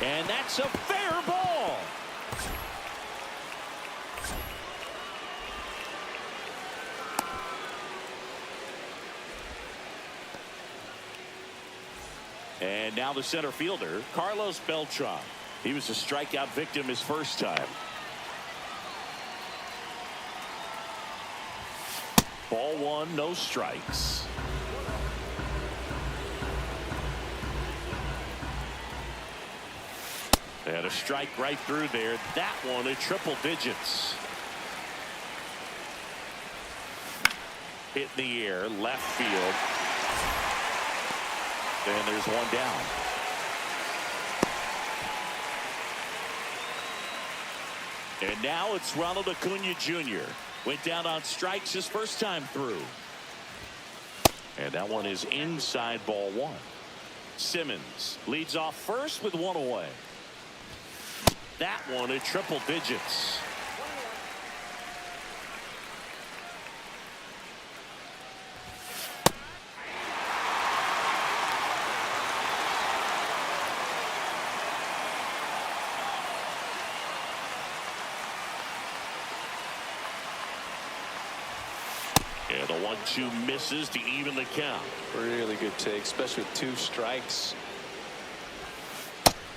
And that's a fair ball. And now the center fielder, Carlos Beltran. He was a strikeout victim his first time. Ball one, no strikes. And a strike right through there. That one at triple digits. Hit in the air, left field. And there's one down. And now it's Ronald Acuna Jr. Went down on strikes his first time through. And that one is inside ball one. Simmons leads off first with one away. That one at triple digits. And the 1-2 misses to even the count. Really good take, especially with two strikes.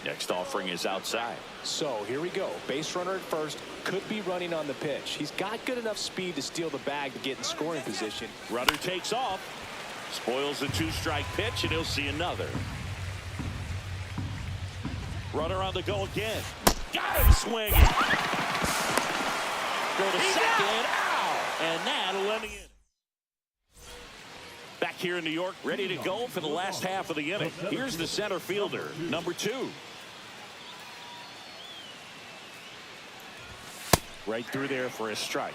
Next offering is outside. So here we go. Base runner at first, could be running on the pitch. He's got good enough speed to steal the bag to get in scoring position. Runner takes off. Spoils the 2-strike pitch, and he'll see another. Runner on the go again. Got him swinging. Go to second. Ow! And that'll end the inning. Back here in New York, ready to go for the last half of the inning. Here's the center fielder, number 2. Right through there for a strike.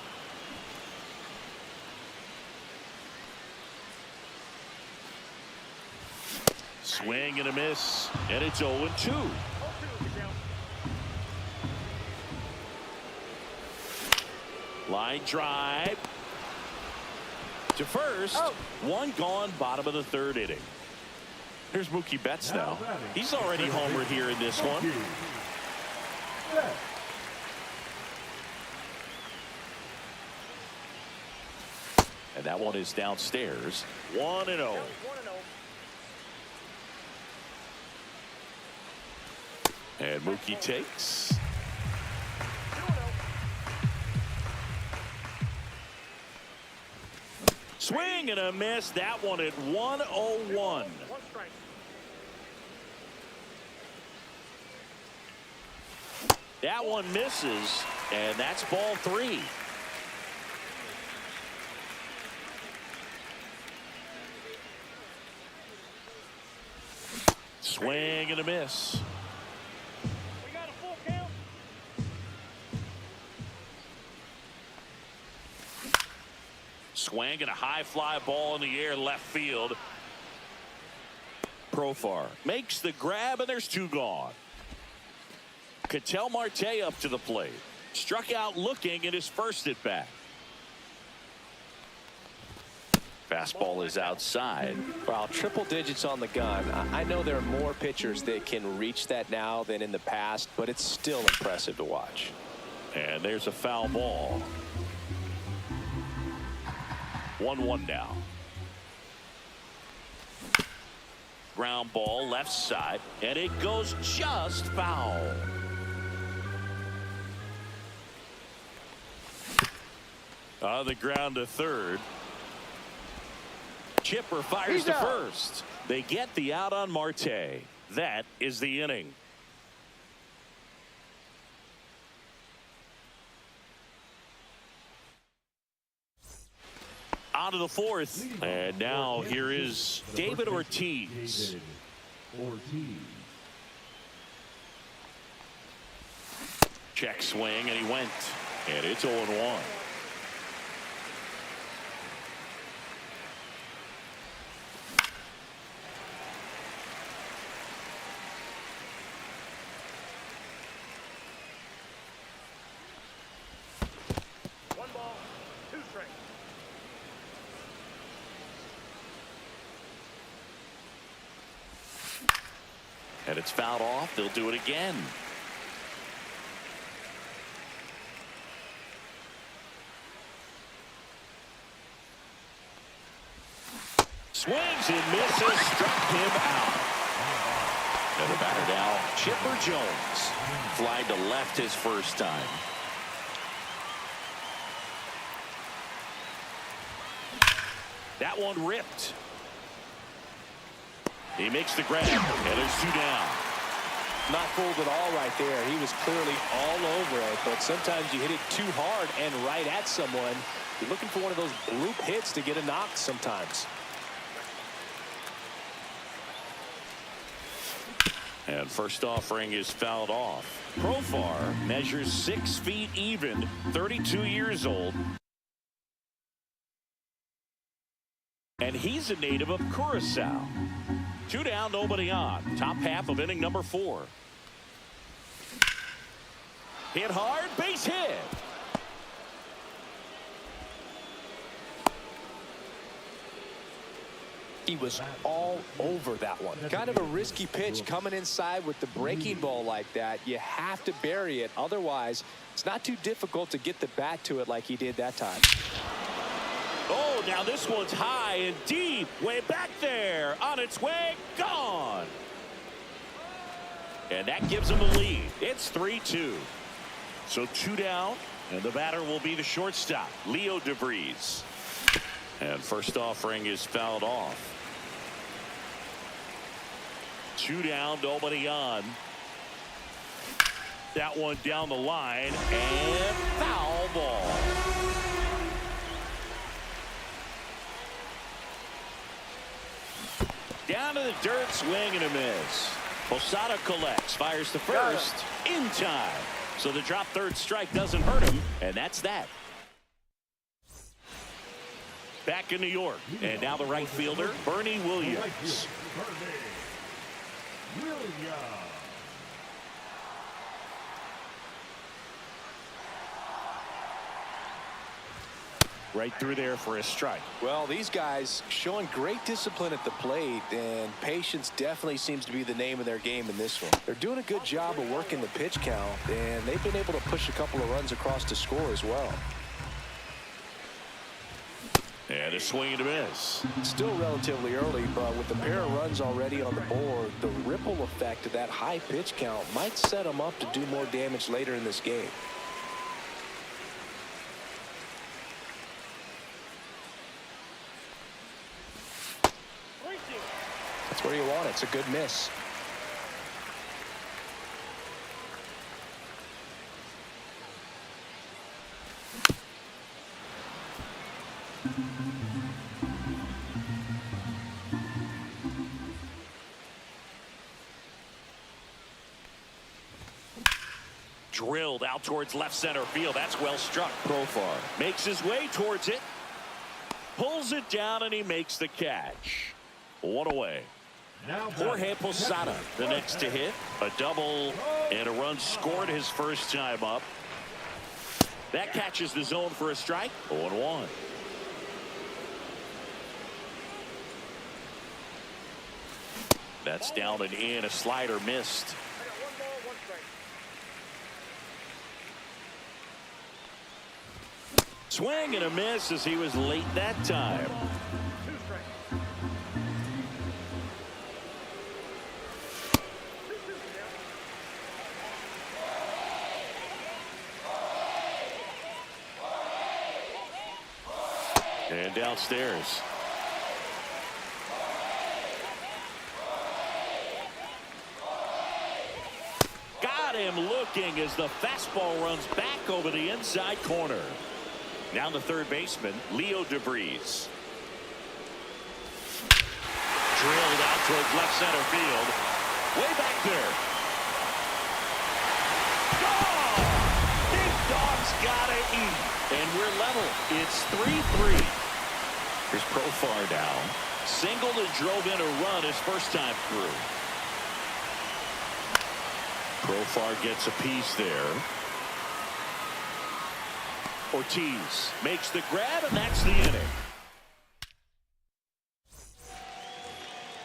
Swing and a miss, and it's 0-2. Line drive to first. One gone, bottom of the 3rd inning. Here's Mookie Betts now. He's already homered here in this one. And that one is downstairs. 1-0. And Mookie takes. Swing and a miss. That one at 1-0-1. That one misses, and that's ball 3. Swing and a miss. We got a full count. Swing and a high fly ball in the air left field. Profar makes the grab, and there's 2 gone. Ketel Marte up to the plate. Struck out looking at his first at bat. Fastball is outside. Well, triple digits on the gun. I know there are more pitchers that can reach that now than in the past, but it's still impressive to watch. And there's a foul ball. 1-1 now. Ground ball left side, and it goes just foul. On the ground to third. Chipper fires to first. They get the out on Marte. That is the inning. On to the 4th. And now here is David Ortiz. Check swing, and he went. And it's 0-1. And it's fouled off. They'll do it again. Swings and misses. Struck him out. And the batter now, Chipper Jones. Fly to left his first time. That one ripped. He makes the grab, and there's 2 down. Not fooled at all right there. He was clearly all over it, but sometimes you hit it too hard and right at someone. You're looking for one of those bloop hits to get a knock sometimes. And first offering is fouled off. Profar measures 6 feet even, 32 years old. And he's a native of Curacao. 2 down, nobody on. Top half of inning number 4. Hit hard, base hit. He was all over that one. Kind of a risky pitch coming inside with the breaking ball like that. You have to bury it. Otherwise, it's not too difficult to get the bat to it like he did that time. Oh, now this one's high and deep. Way back there. On its way. Gone. And that gives him a lead. It's 3-2. So 2 down. And the batter will be the shortstop, Leo DeVries. And first offering is fouled off. 2 down, nobody on. That one down the line, and foul ball. Down to the dirt, swing and a miss. Posada collects, fires to first, in time. So the drop third strike doesn't hurt him, and that's that. Back in New York, and now the right fielder, Bernie Williams. Right through there for a strike. Well, these guys showing great discipline at the plate, and patience definitely seems to be the name of their game in this one. They're doing a good job of working the pitch count, and they've been able to push a couple of runs across to score as well. And a swing and a miss. Still relatively early, but with a pair of runs already on the board, the ripple effect of that high pitch count might set them up to do more damage later in this game. That's where you want it. It's a good miss. Drilled out towards left center field. That's well struck. Profar makes his way towards it. Pulls it down, and he makes the catch. One away. Jorge Posada, the next to hit. A double and a run scored his first time up. That catches the zone for a strike. 0-1. That's down and in. A slider missed. Swing and a miss as he was late that time. And downstairs. Got him looking as the fastball runs back over the inside corner. Now the third baseman, Leo DeVries. Drilled out towards left center field. Way back there. Oh! Big Dog's gotta eat. And we're level. It's 3-3. Here's Profar down. Singled and drove in a run his first time through. Profar gets a piece there. Ortiz makes the grab, and that's the inning.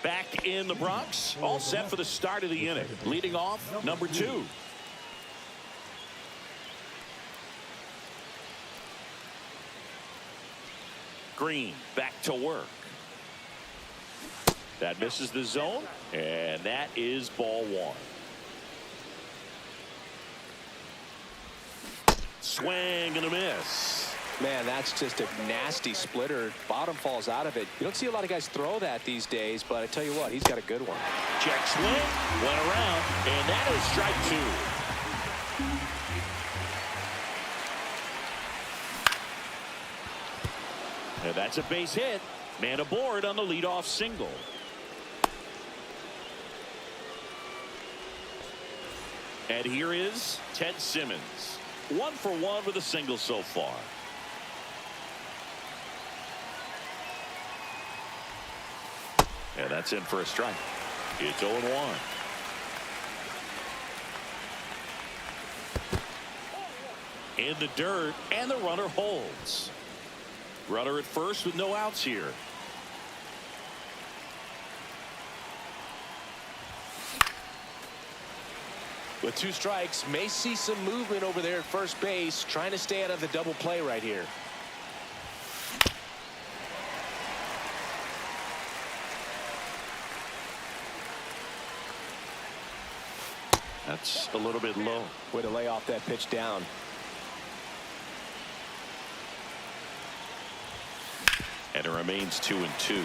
Back in the Bronx, all set for the start of the inning. Leading off, number 2. Green back to work. That misses the zone, and that is ball 1. Swing and a miss. Man, that's just a nasty splitter. Bottom falls out of it. You don't see a lot of guys throw that these days, but I tell you what, he's got a good one. Check swing, went around, and that is strike 2. And that's a base hit. Man aboard on the leadoff single. And here is Ted Simmons. 1 for 1 with a single so far. And that's in for a strike. It's 0-1. In the dirt, and the runner holds. Runner at first with no outs here. With 2 strikes, may see some movement over there at first base, trying to stay out of the double play right here. That's a little bit low. Way to lay off that pitch down. And it remains 2-2.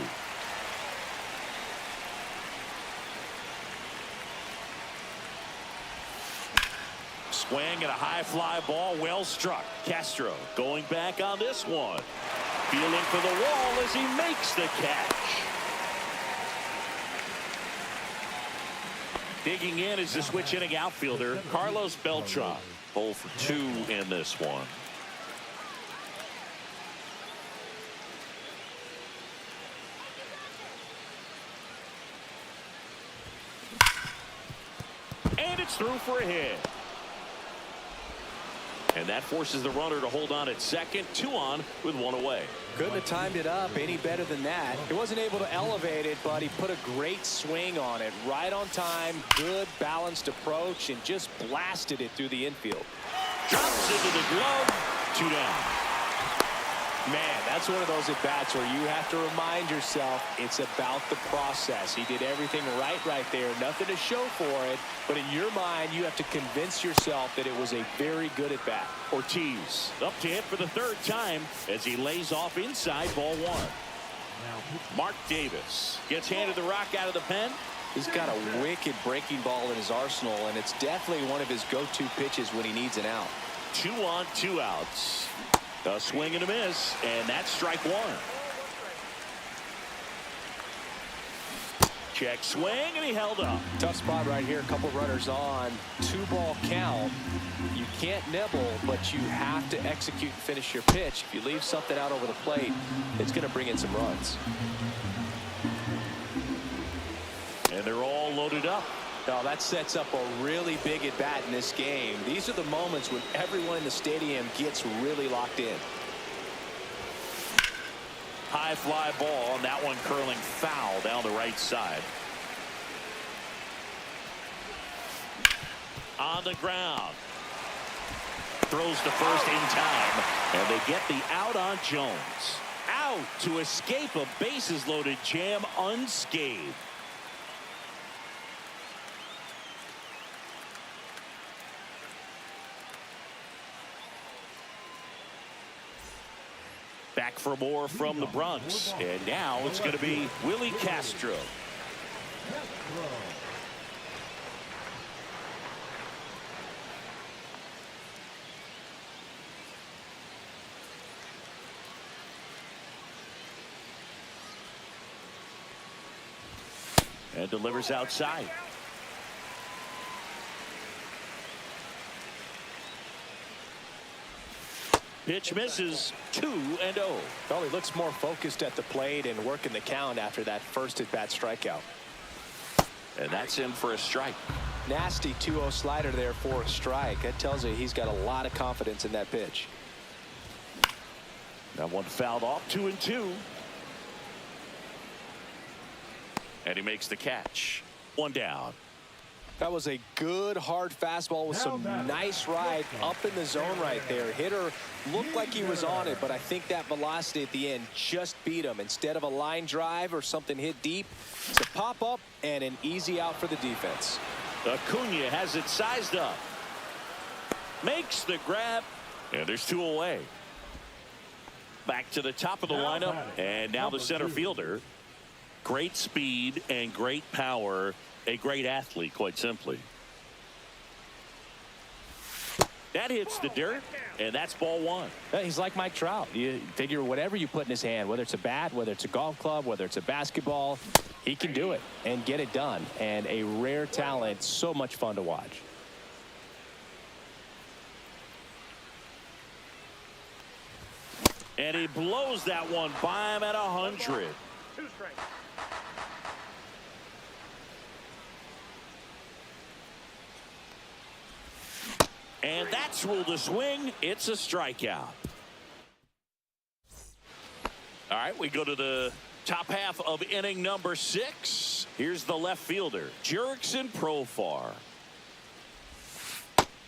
Swing and a high fly ball, well struck. Castro going back on this one. Feeling for the wall as he makes the catch. Digging in is the switch inning outfielder, Carlos Beltran. 0 for 2 in this one. And it's through for a hit. And that forces the runner to hold on at second. 2 on with 1 away. Couldn't have timed it up any better than that. He wasn't able to elevate it, but he put a great swing on it. Right on time, good balanced approach, and just blasted it through the infield. Drops into the glove. 2 down. Man, that's one of those at-bats where you have to remind yourself it's about the process. He did everything right there. Nothing to show for it. But in your mind, you have to convince yourself that it was a very good at-bat. Ortiz up to hit for the 3rd time as he lays off inside ball 1. Mark Davis gets handed the rock out of the pen. He's got a wicked breaking ball in his arsenal, and it's definitely one of his go-to pitches when he needs an out. 2 on, 2 outs. A swing and a miss, and that's strike 1. Check swing, and he held up. Tough spot right here. A couple runners on. 2-ball count. You can't nibble, but you have to execute and finish your pitch. If you leave something out over the plate, it's going to bring in some runs. And they're all loaded up. Now that sets up a really big at-bat in this game. These are the moments when everyone in the stadium gets really locked in. High fly ball, and that one curling foul down the right side. On the ground. Throws to first in time, and they get the out on Jones. Out to escape a bases-loaded jam unscathed. Back for more from the Bronx, and now it's going to be Willie Castro. And delivers outside. Pitch misses. 2-0. Well, he looks more focused at the plate and working the count after that first at-bat strikeout. And that's him for a strike. Nasty 2-0 slider there for a strike. That tells you he's got a lot of confidence in that pitch. That one fouled off. 2-2. And he makes the catch. 1 down. That was a good hard fastball with some nice ride up in the zone right there. Hitter looked like he was on it, but I think that velocity at the end just beat him. Instead of a line drive or something hit deep, it's a pop up and an easy out for the defense. Acuna has it sized up. Makes the grab, and there's 2 away. Back to the top of the lineup, and now the center fielder. Great speed and great power. A great athlete, quite simply. That hits the dirt, and that's ball 1. He's like Mike Trout. You figure whatever you put in his hand, whether it's a bat, whether it's a golf club, whether it's a basketball, he can do it and get it done. And a rare talent, so much fun to watch. And he blows that one by him at 100. 2 strikes. And that's ruled a swing. It's a strikeout. All right, we go to the top half of inning number 6. Here's the left fielder, Jurickson Profar.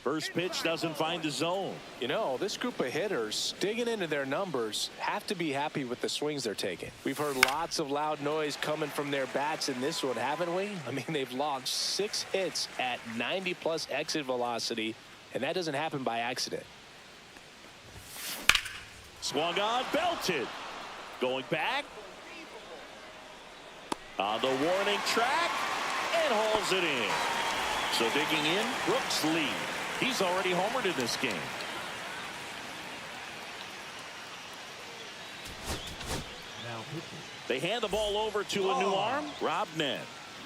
First pitch doesn't find the zone. You know, this group of hitters digging into their numbers have to be happy with the swings they're taking. We've heard lots of loud noise coming from their bats in this one, haven't we? I mean, they've logged 6 hits at 90+ exit velocity, and that doesn't happen by accident. Swung on, belted. Going back. On the warning track. And hauls it in. So digging in, Brooks Lee. He's already homered in this game. Now pitching. They hand the ball over to a new arm, Rob Ned.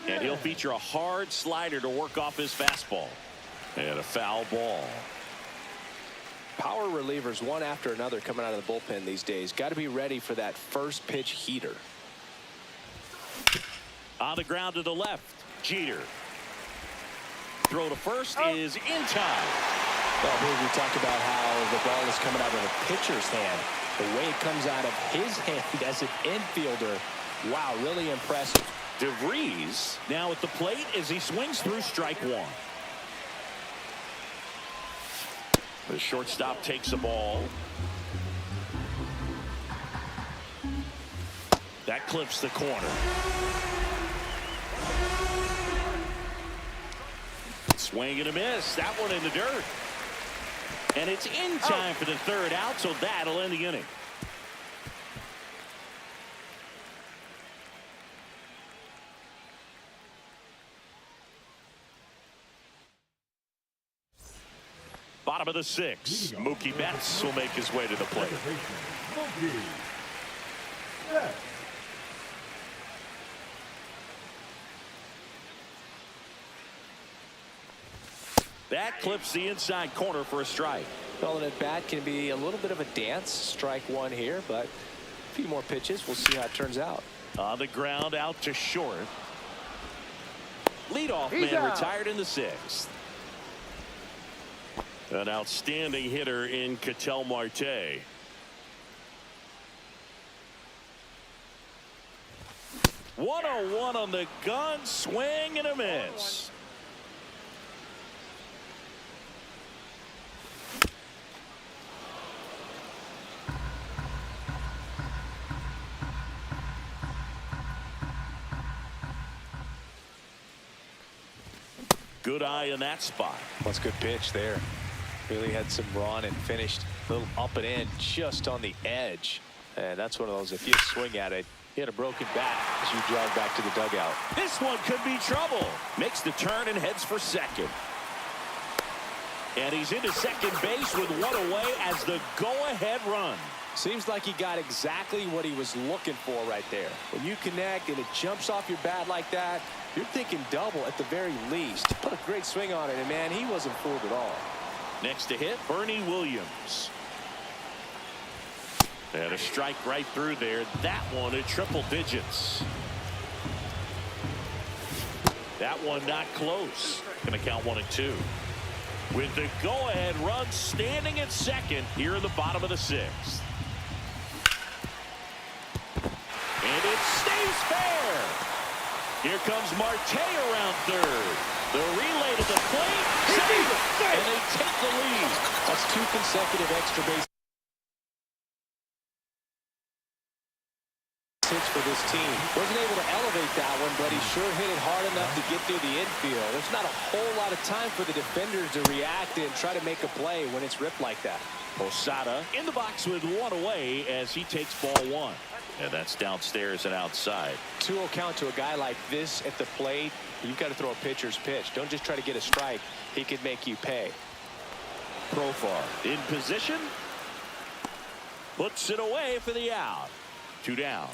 And he'll feature a hard slider to work off his fastball. And a foul ball. Power relievers one after another coming out of the bullpen these days. Got to be ready for that first pitch heater. On the ground to the left, Jeter. Throw to first is in time. Well, we talked about how the ball is coming out of the pitcher's hand. The way it comes out of his hand as an infielder. Wow, really impressive. DeVries now at the plate as he swings through strike one. The shortstop takes the ball. That clips the corner. Swing and a miss. That one in the dirt. And it's in time for the third out, so that'll end the inning. Bottom of the sixth, Mookie Betts will make his way to the plate. Mookie Betts. That clips the inside corner for a strike. Well, an at-bat can be a little bit of a dance. Strike one here, but a few more pitches. We'll see how it turns out. On the ground, out to short. Leadoff man retired in the sixth. An outstanding hitter in Ketel Marte. One-on-one on the gun, swing and a miss. Good eye in that spot. That's a good pitch there. Really had some run and finished a little up and in just on the edge. And that's one of those, if you swing at it, you had a broken bat as you jog back to the dugout. This one could be trouble. Makes the turn and heads for second. And he's into second base with one away as the go-ahead run. Seems like he got exactly what he was looking for right there. When you connect and it jumps off your bat like that, you're thinking double at the very least. Put a great swing on it, and man, he wasn't fooled at all. Next to hit, Bernie Williams. And a strike right through there. That one at triple digits. That one not close. Gonna count 1-2. With the go-ahead run standing at second here in the bottom of the sixth. And it stays fair. Here comes Marte around third. The relay to the plate. Safe. And they take the lead. That's two consecutive extra base hits for this team. Wasn't able to elevate that one, but he sure hit it hard enough to get through the infield. There's not a whole lot of time for the defenders to react and try to make a play when it's ripped like that. Posada in the box with one away as he takes ball one. And that's downstairs and outside. 2-0 count to a guy like this at the plate. You've got to throw a pitcher's pitch. Don't just try to get a strike. He could make you pay. Profar in position. Puts it away for the out. 2 down.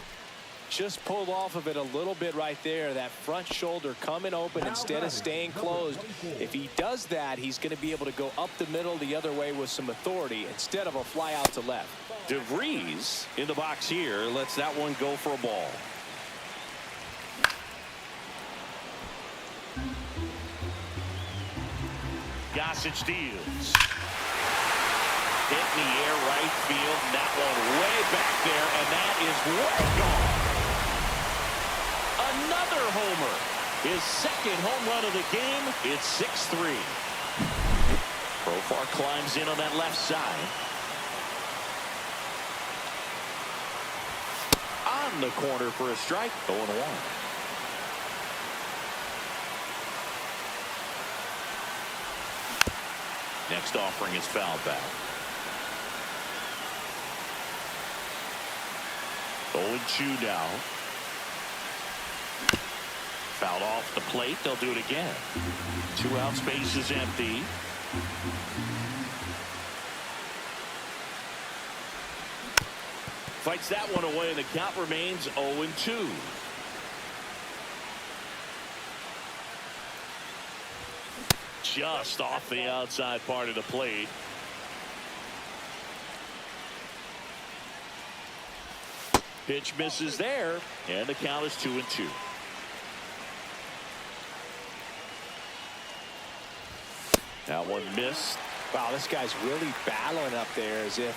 Just pulled off of it a little bit right there. That front shoulder coming open instead of staying closed. If he does that, he's going to be able to go up the middle the other way with some authority instead of a fly out to left. DeVries in the box here lets that one go for a ball. Gossage deals. Hit in the air right field. And that one way back there, and that is way gone. Another homer. His second home run of the game. It's 6-3. Profar climbs in on that left side. On the corner for a strike. 0-1. Next offering is fouled back. 0-2 now. Fouled off the plate. They'll do it again. 2 outs, base is empty. Fights that one away, and the count remains 0-2. Just off the outside part of the plate. Pitch misses there, and the count is 2-2. That one missed. Wow, this guy's really battling up there as if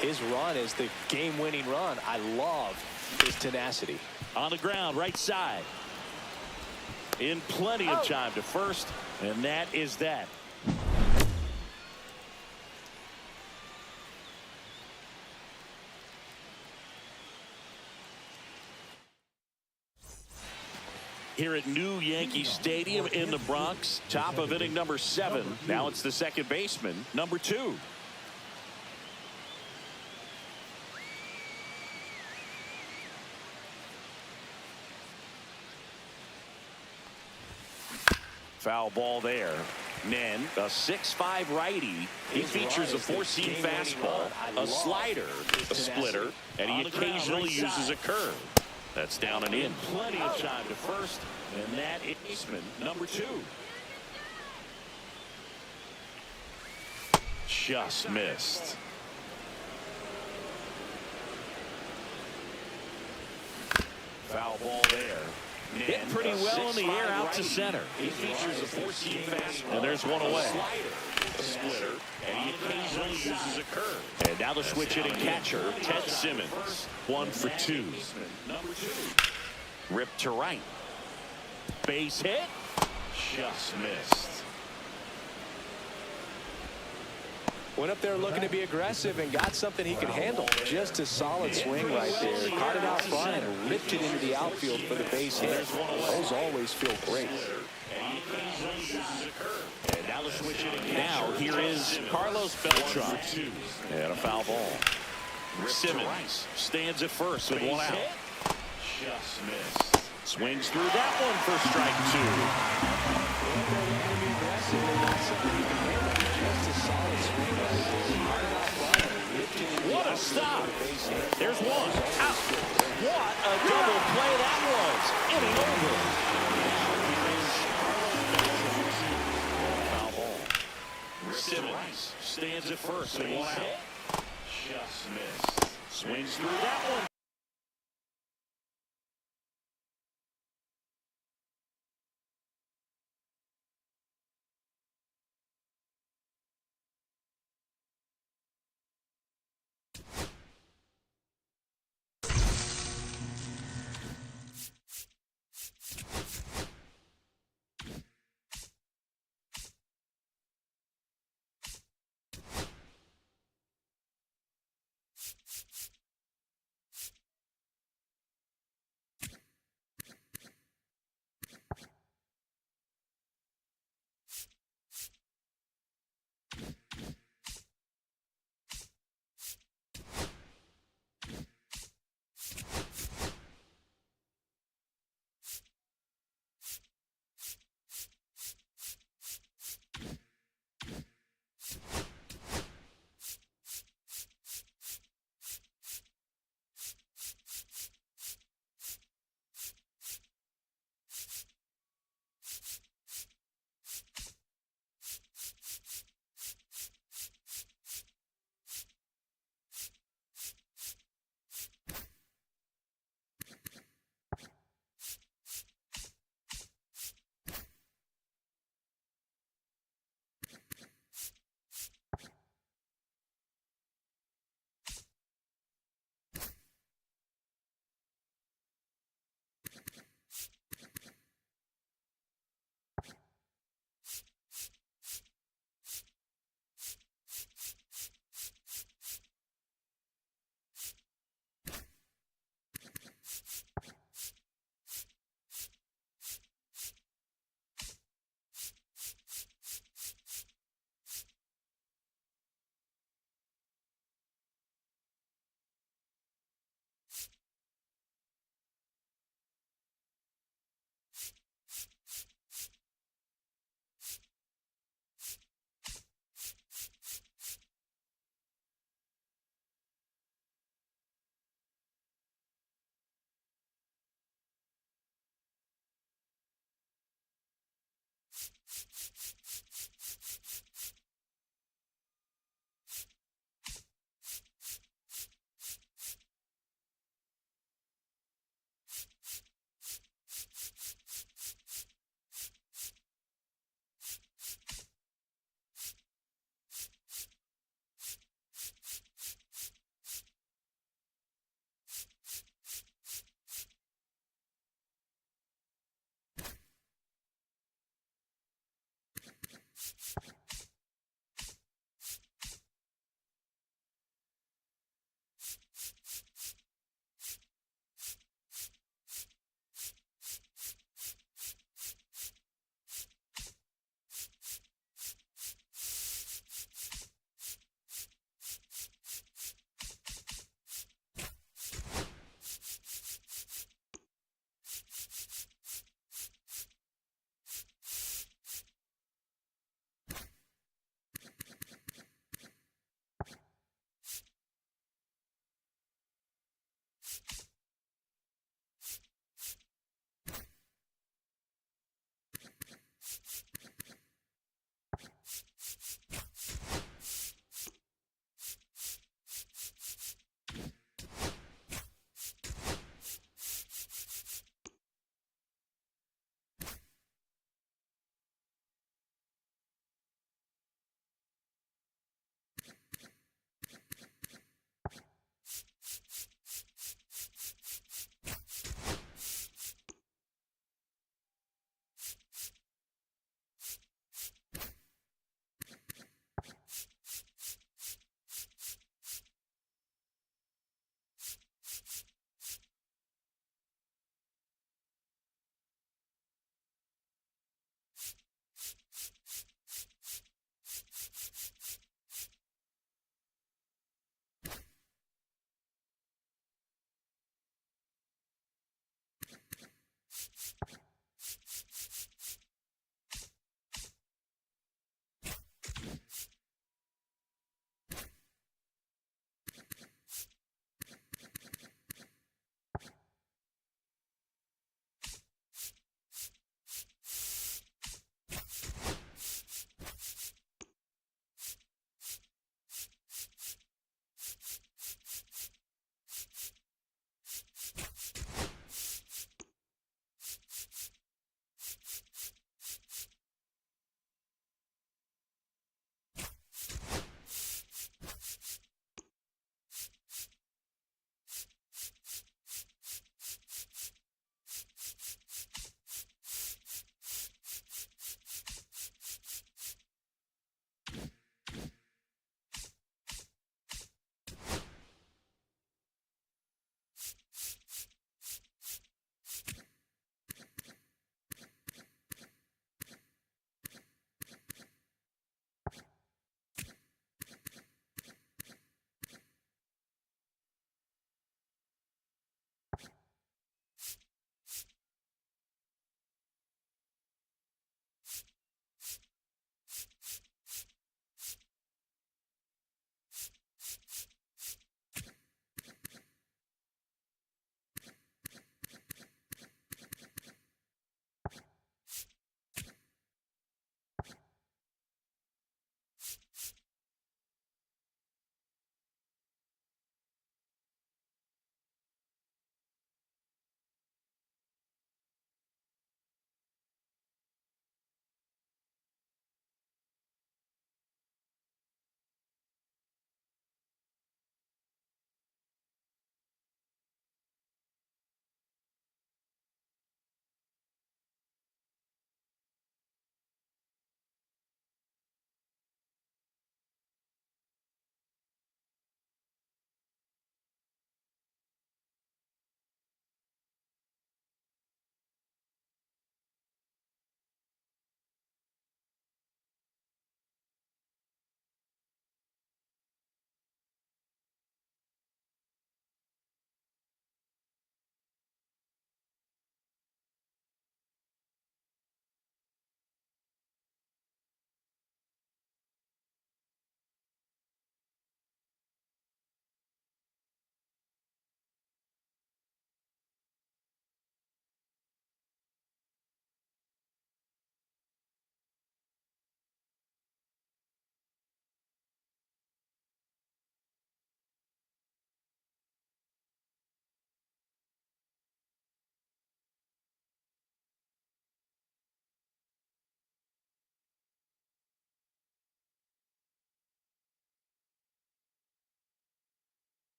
his run is the game-winning run. I love his tenacity. On the ground, right side. In plenty of time to first, and that is that. Here at New Yankee Stadium in the Bronx, top of inning number 7. Now it's the second baseman, number 2. Foul ball there. Nen, a 6'5" righty. He features a 4-seam fastball, a slider, a splitter, and he occasionally uses a curve. That's down and in. Plenty of time to first, and that is baseman number 2. Just missed. Foul ball there. Hit pretty well in the air out to center. He features a 4-seam fastball. And there's one away. A splitter, and he occasionally uses a curve. And now the switch hitting catcher, Ted Simmons. 1 for 2. Ripped to right. Base hit. Just missed. Went up there looking to be aggressive and got something he could handle. Just a solid swing right there. Caught it out front and ripped it into the outfield for the base hit. Those always feel great. And now the switch hitting. Now here is Carlos Beltran. And a foul ball. Simmons stands at first with 1 out. Just missed. Swings through that one for strike 2. What a stop. There's 1 out. What a double play that was. Inning over. Foul ball. Simmons stands at first with 1 out. Just missed. Swings through that one.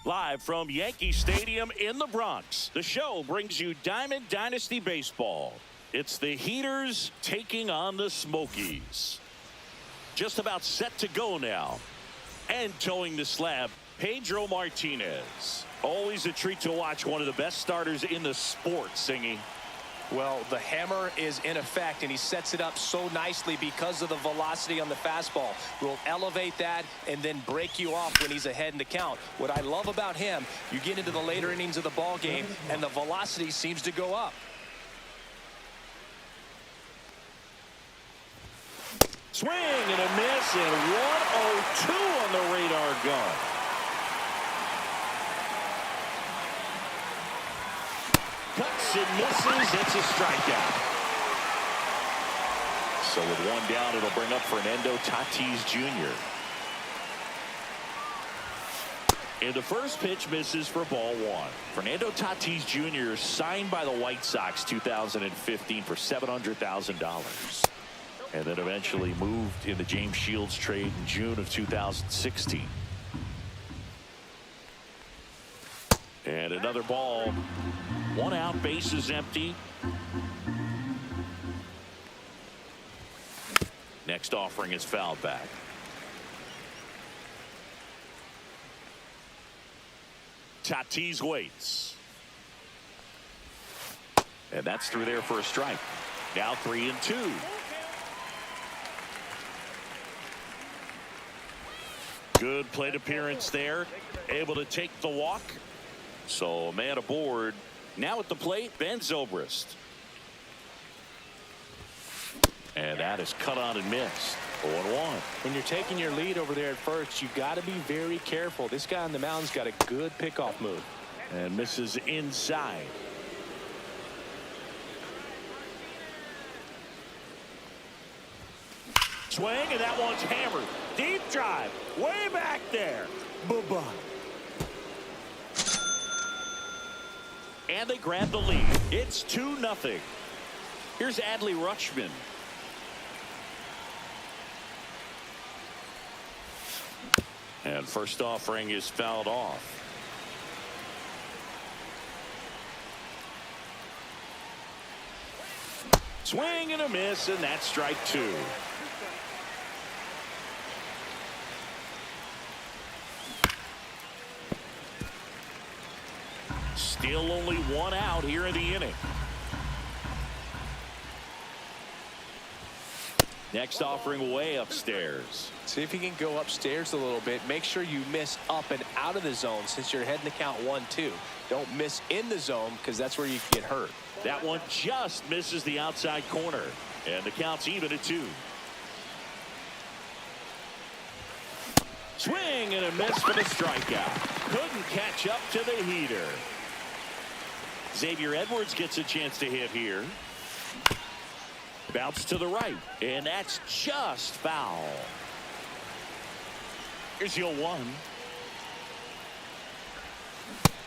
Live from Yankee Stadium in the Bronx, the show brings you Diamond Dynasty Baseball. It's the Heaters taking on the Smokies. Just about set to go now. And towing the slab, Pedro Martinez. Always a treat to watch one of the best starters in the sport, Singy. Well, the hammer is in effect, and he sets it up so nicely because of the velocity on the fastball. Will elevate that and then break you off when he's ahead in the count. What I love about him, you get into the later innings of the ball game, and the velocity seems to go up. Swing and a miss, and 102 on the radar gun. Cuts and misses. It's a strikeout. So with one down, it'll bring up Fernando Tatis Jr. And the first pitch misses for ball one. Fernando Tatis Jr. signed by the White Sox 2015 for $700,000. And then eventually moved in the James Shields trade in June of 2016. And another ball. One out, base is empty. Next offering is fouled back. Tatis waits. And that's through there for a strike. Now 3-2. Good plate appearance there. Able to take the walk. So a man aboard. Now at the plate, Ben Zobrist. And that is cut on and missed. 0-1. When you're taking your lead over there at first, you've got to be very careful. This guy on the mound's got a good pickoff move. And misses inside. Swing, and that one's hammered. Deep drive. Way back there. Bye-bye. And they grab the lead. It's 2-0. Here's Adley Rutschman. And first offering is fouled off. Swing and a miss, and that's strike two. Still only one out here in the inning. Next offering way upstairs. See if you can go upstairs a little bit. Make sure you miss up and out of the zone since you're heading to count 1-2. Don't miss in the zone because that's where you can get hurt. That one just misses the outside corner. And the count's even at 2. Swing and a miss for the strikeout. Couldn't catch up to the heater. Xavier Edwards gets a chance to hit here. Bounce to the right, and that's just foul. Here's 0-1.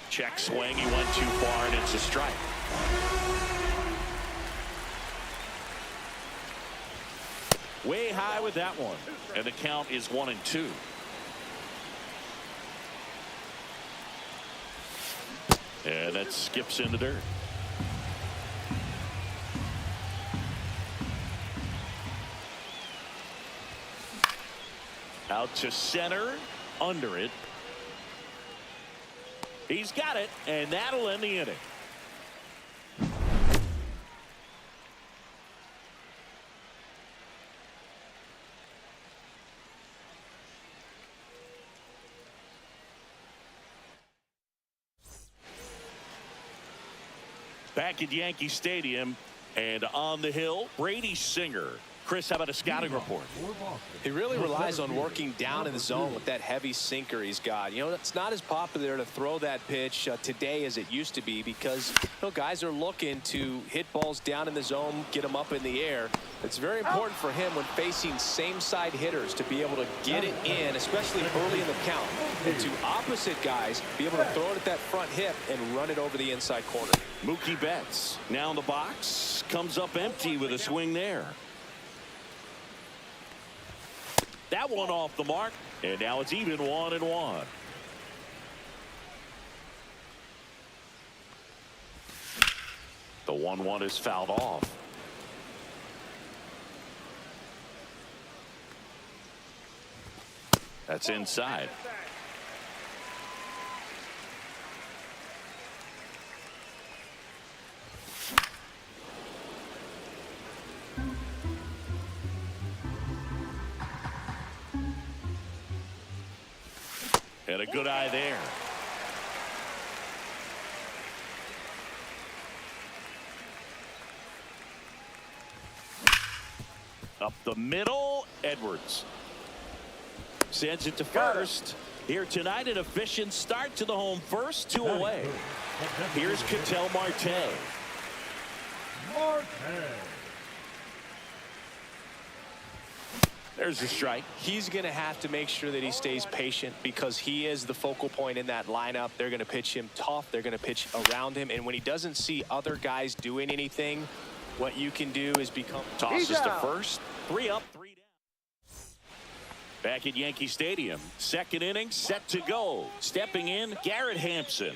Check swing, he went too far, and it's a strike. Way high with that one, and the count is 1-2. And that skips in the dirt. Out to center, under it. He's got it, and that'll end the inning. Back at Yankee Stadium and on the hill, Brady Singer. Chris, how about a scouting report? He really relies on working down in the zone with that heavy sinker he's got. You know, it's not as popular to throw that pitch today as it used to be because, you know, guys are looking to hit balls down in the zone, get them up in the air. It's very important for him when facing same-side hitters to be able to get it in, especially early in the count. And to opposite guys, be able to throw it at that front hip and run it over the inside corner. Mookie Betts now in the box, comes up empty with a swing there. That one off the mark, and now it's even 1-1. The 1-1 is fouled off. That's inside. And a good eye there. Up the middle, Edwards sends it to first. Here tonight, an efficient start to the home first, 2 away. Here's Ketel Marte. There's the strike. He's going to have to make sure that he stays patient because he is the focal point in that lineup. They're going to pitch him tough. They're going to pitch around him. And when he doesn't see other guys doing anything, what you can do is become tosses to first. 3 up, 3 down. Back at Yankee Stadium. Second inning set to go. Stepping in, Garrett Hampson.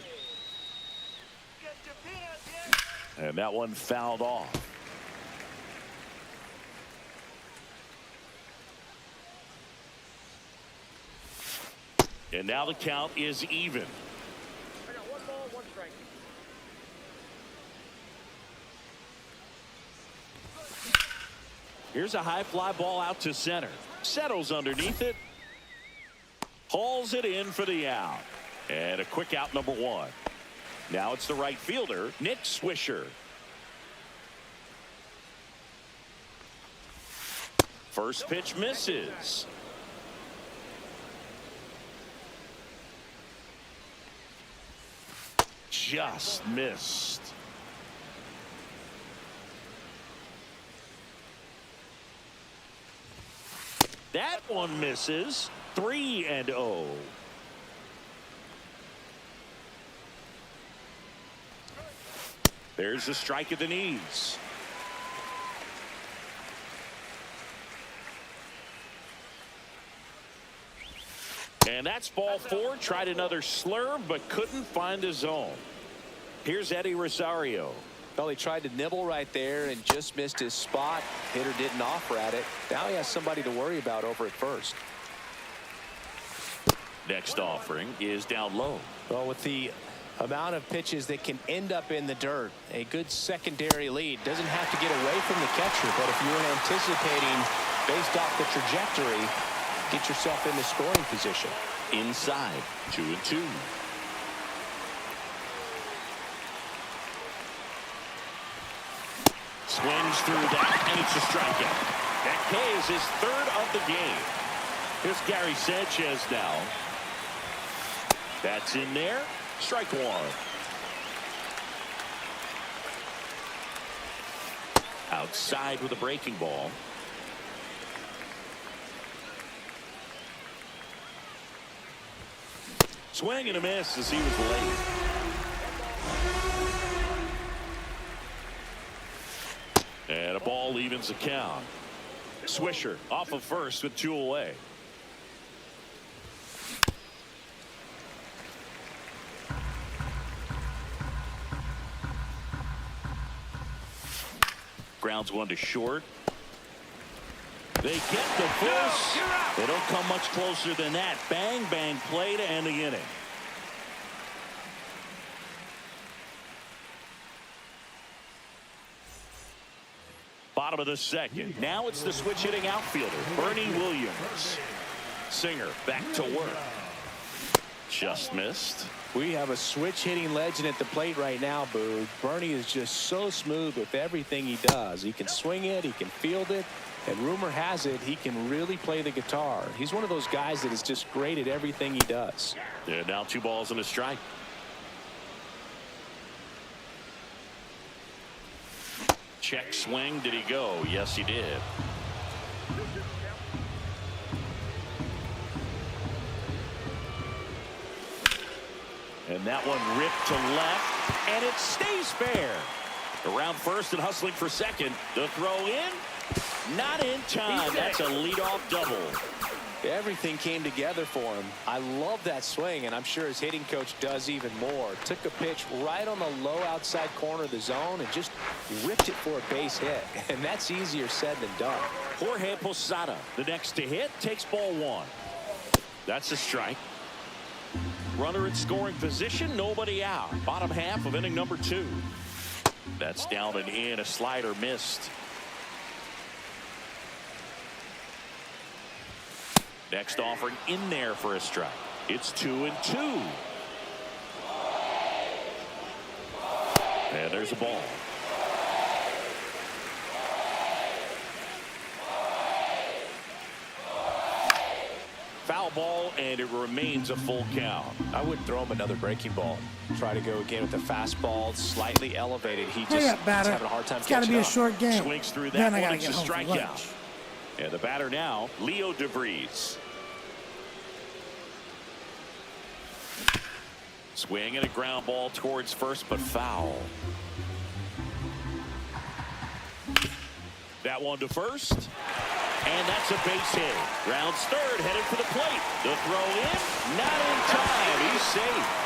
And that one fouled off. And now the count is even. I got 1 ball, 1 strike. Here's a high fly ball out to center. Settles underneath it. Hauls it in for the out. And a quick out, number 1. Now it's the right fielder, Nick Swisher. First pitch misses. Just missed. That one misses. 3-0. There's the strike at the knees. And that's ball 4. Tried another slurve, but couldn't find a zone. Here's Eddie Rosario. Well, he tried to nibble right there and just missed his spot. Hitter didn't offer at it. Now he has somebody to worry about over at first. Next offering is down low. Well, with the amount of pitches that can end up in the dirt, a good secondary lead. Doesn't have to get away from the catcher, but if you're anticipating based off the trajectory, get yourself in the scoring position. Inside, 2-2. Swings through that, and it's a strikeout. That K is his 3rd of the game. Here's Gary Sanchez now. That's in there. Strike 1. Outside with a breaking ball. Swing and a miss as he was late. And a ball evens the count. Swisher off of first with 2 away. Grounds 1 to short. They get the force. They don't come much closer than that. Bang, bang play to end the inning. bottom of the second. Now it's the switch hitting outfielder, Bernie Williams. Singer back to work. Just missed. We have a switch hitting legend at the plate right now, Boo. Bernie is just so smooth with everything he does. He can swing it, he can field it, and rumor has it he can really play the guitar. He's one of those guys that is just great at everything he does. And now 2 balls and a strike. Check swing. Did he go? Yes, he did. And that one ripped to left, and it stays fair. Around first and hustling for second. The throw in, not in time. That's a leadoff double. Everything came together for him. I love that swing, and I'm sure his hitting coach does even more. Took a pitch right on the low outside corner of the zone and just ripped it for a base hit. And that's easier said than done. Jorge Posada, the next to hit, takes ball 1. That's a strike. Runner in scoring position, nobody out. Bottom half of inning number 2. That's down and in. A slider missed. Next offering in there for a strike. It's 2-2. And there's a ball. Foul ball, and it remains a full count. I wouldn't throw him another breaking ball. Try to go again with the fastball, slightly elevated. He just Hurry up, batter. having a hard time It's got to catching be a up. short game. Swings through Then that I one. gotta It's get a home for strikeout. lunch. And the batter now, Leo DeVries. Swing and a ground ball towards first, but foul. That one to first. And that's a base hit. Rounds third, headed for the plate. The throw in, not in time. He's safe.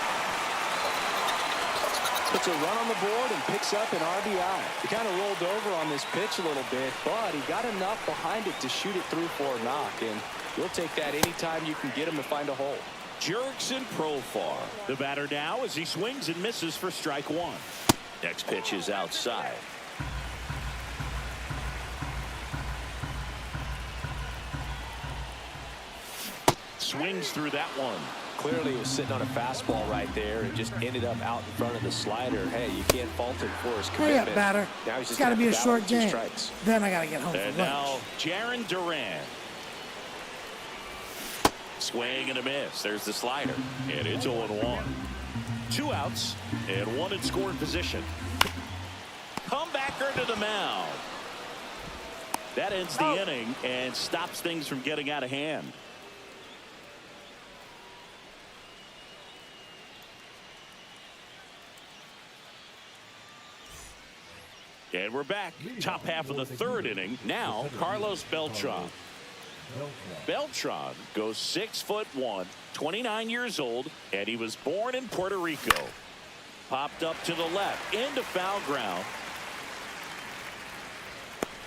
Puts a run on the board and picks up an RBI. He kind of rolled over on this pitch a little bit, but he got enough behind it to shoot it through for a knock. And you'll take that anytime you can get him to find a hole. Jurickson Profar, the batter now as he swings and misses for strike 1. Next pitch is outside. Swings through that one. Clearly he was sitting on a fastball right there and just ended up out in front of the slider. Hey, you can't fault him for his Hurry commitment. up, batter. Now he's It's just got to gonna be a have to short battle 2 game. strikes. Then I got to get home And for now lunch. Jaron Duran. Swing and a miss. There's the slider. And it's 0-1. 2 outs and 1 in scoring position. Comebacker to the mound. That ends the inning and stops things from getting out of hand. And we're back. Top half of the 3rd inning. Now, Carlos Beltran. Beltran goes 6'1", 29 years old, and he was born in Puerto Rico. Popped up to the left, into foul ground.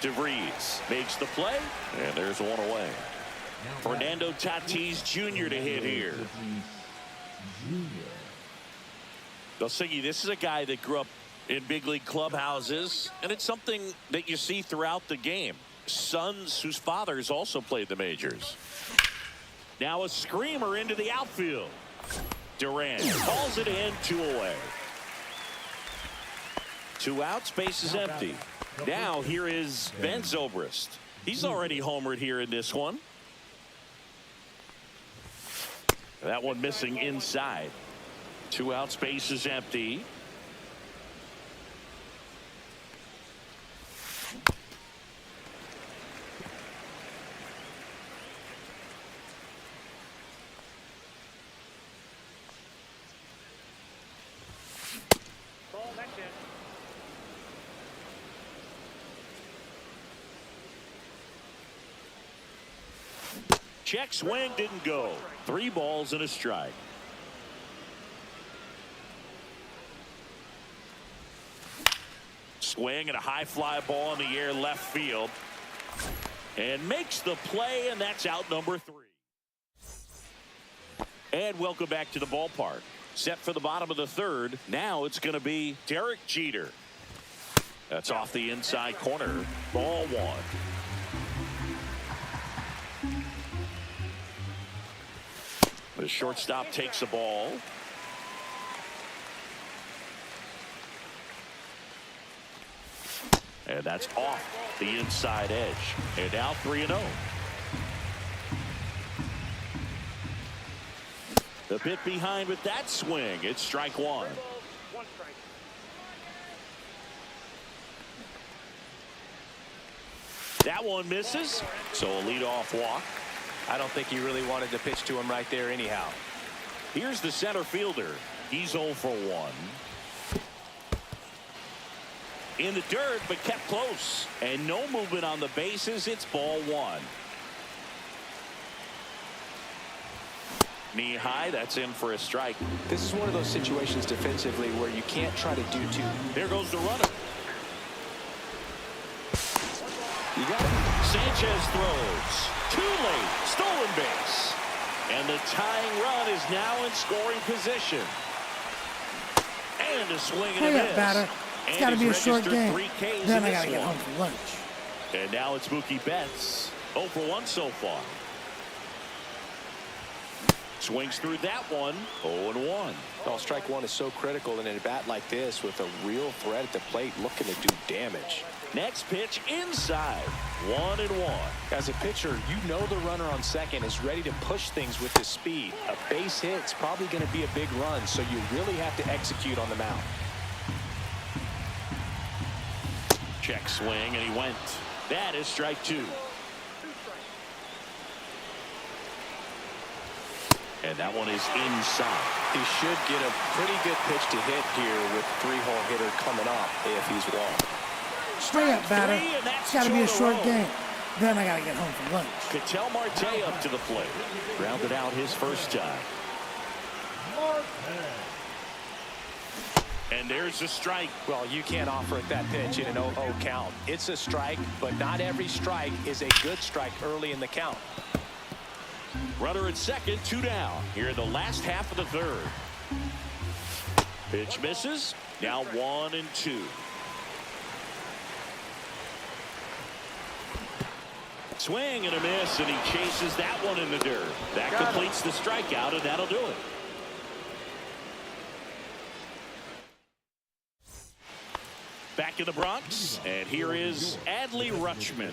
DeVries makes the play, and there's one away. Fernando Tatis Jr. to hit here. Dulcighi, this is a guy that grew up in big league clubhouses, and it's something that you see throughout the game. Sons whose fathers also played the majors. Now a screamer into the outfield. Duran calls it in, 2 away. 2 outs, base is empty. Now here is Ben Zobrist. He's already homered here in this one. That one missing inside. 2 outs, base is empty. Ball next in. Check swing, didn't go. 3 balls and a strike. Swing and a high fly ball in the air left field. And makes the play, and that's out number 3. And welcome back to the ballpark. Set for the bottom of the 3rd. Now it's going to be Derek Jeter. That's off the inside corner. Ball one. The shortstop takes the ball. And that's off the inside edge. And now 3-0. The bit behind with that swing. It's strike one. One strike. That one misses. So a leadoff walk. I don't think he really wanted to pitch to him right there anyhow. Here's the center fielder. He's 0 for 1. In the dirt, but kept close. And no movement on the bases. It's ball one. Knee high. That's in for a strike. This is one of those situations defensively where you can't try to do too. There goes the runner. You got it. Sanchez throws. Too late. Stolen base. And the tying run is now in scoring position. And a swing and a miss. Batter. It's got to be a short game. Then I got to get home for lunch. And now it's Mookie Betts. 0 for 1 so far. Swings through that one. 0-1. Oh, strike one is so critical in a bat like this with a real threat at the plate looking to do damage. Next pitch inside. 1-1. As a pitcher, you know the runner on second is ready to push things with his speed. A base hit's probably going to be a big run, so you really have to execute on the mound. Check swing, and he went. That is strike two. And that one is inside. He should get a pretty good pitch to hit here with three-hole hitter coming up if he's wrong. Straight up, batter. It's got to be a short game. Then I got to get home for lunch. Ketel Marte up to the plate. Grounded out his first time. And there's a strike. Well, you can't offer it that pitch in an 0-0 count. It's a strike, but not every strike is a good strike early in the count. Runner at second, 2 down. Here in the last half of the third. Pitch misses. Now 1-2. Swing and a miss, and he chases that one in the dirt. That completes the strikeout, and that'll do it. Back in the Bronx, and here is Adley Rutschman.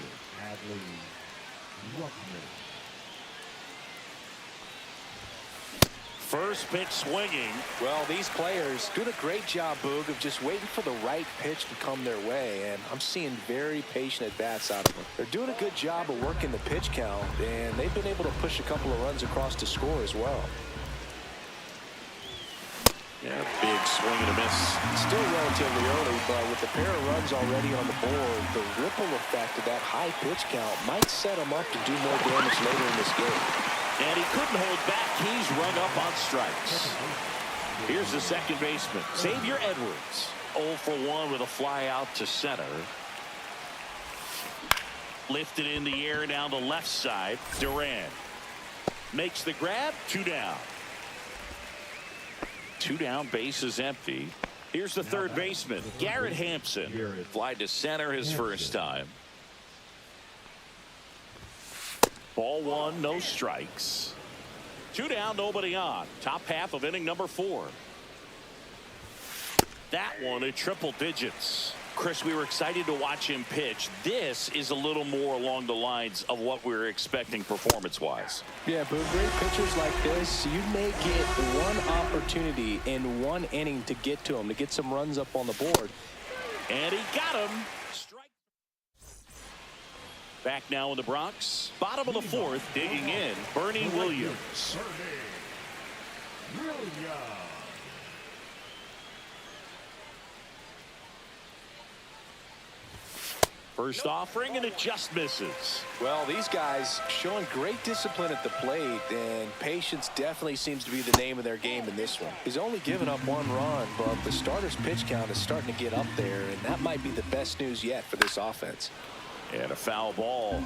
First pitch swinging. Well, these players doing a great job, Boog, of just waiting for the right pitch to come their way, and I'm seeing very patient at-bats out of them. They're doing a good job of working the pitch count, and they've been able to push a couple of runs across to score as well. Yeah, big swing and a miss. Still relatively early, but with a pair of runs already on the board, the ripple effect of that high pitch count might set them up to do more damage later in this game. And he couldn't hold back. He's rung up on strikes. Here's the second baseman, Xavier Edwards. 0 for 1 with a fly out to center. Lifted in the air down the left side. Duran makes the grab. 2 down. 2 down, base is empty. Here's the third baseman, Garrett Hampson. Fly to center his first time. Ball one, no strikes. 2 down, nobody on. Top half of inning number 4. That one at triple digits. Chris, we were excited to watch him pitch. This is a little more along the lines of what we were expecting performance-wise. Yeah, but great pitchers like this, you may get one opportunity in one inning to get to him, to get some runs up on the board. And he got him. Strike. Back now in the Bronx. Bottom of the 4th, digging in, Bernie Williams. First offering, and it just misses. Well, these guys showing great discipline at the plate, and patience definitely seems to be the name of their game in this one. He's only given up 1 run, but the starter's pitch count is starting to get up there, and that might be the best news yet for this offense. And a foul ball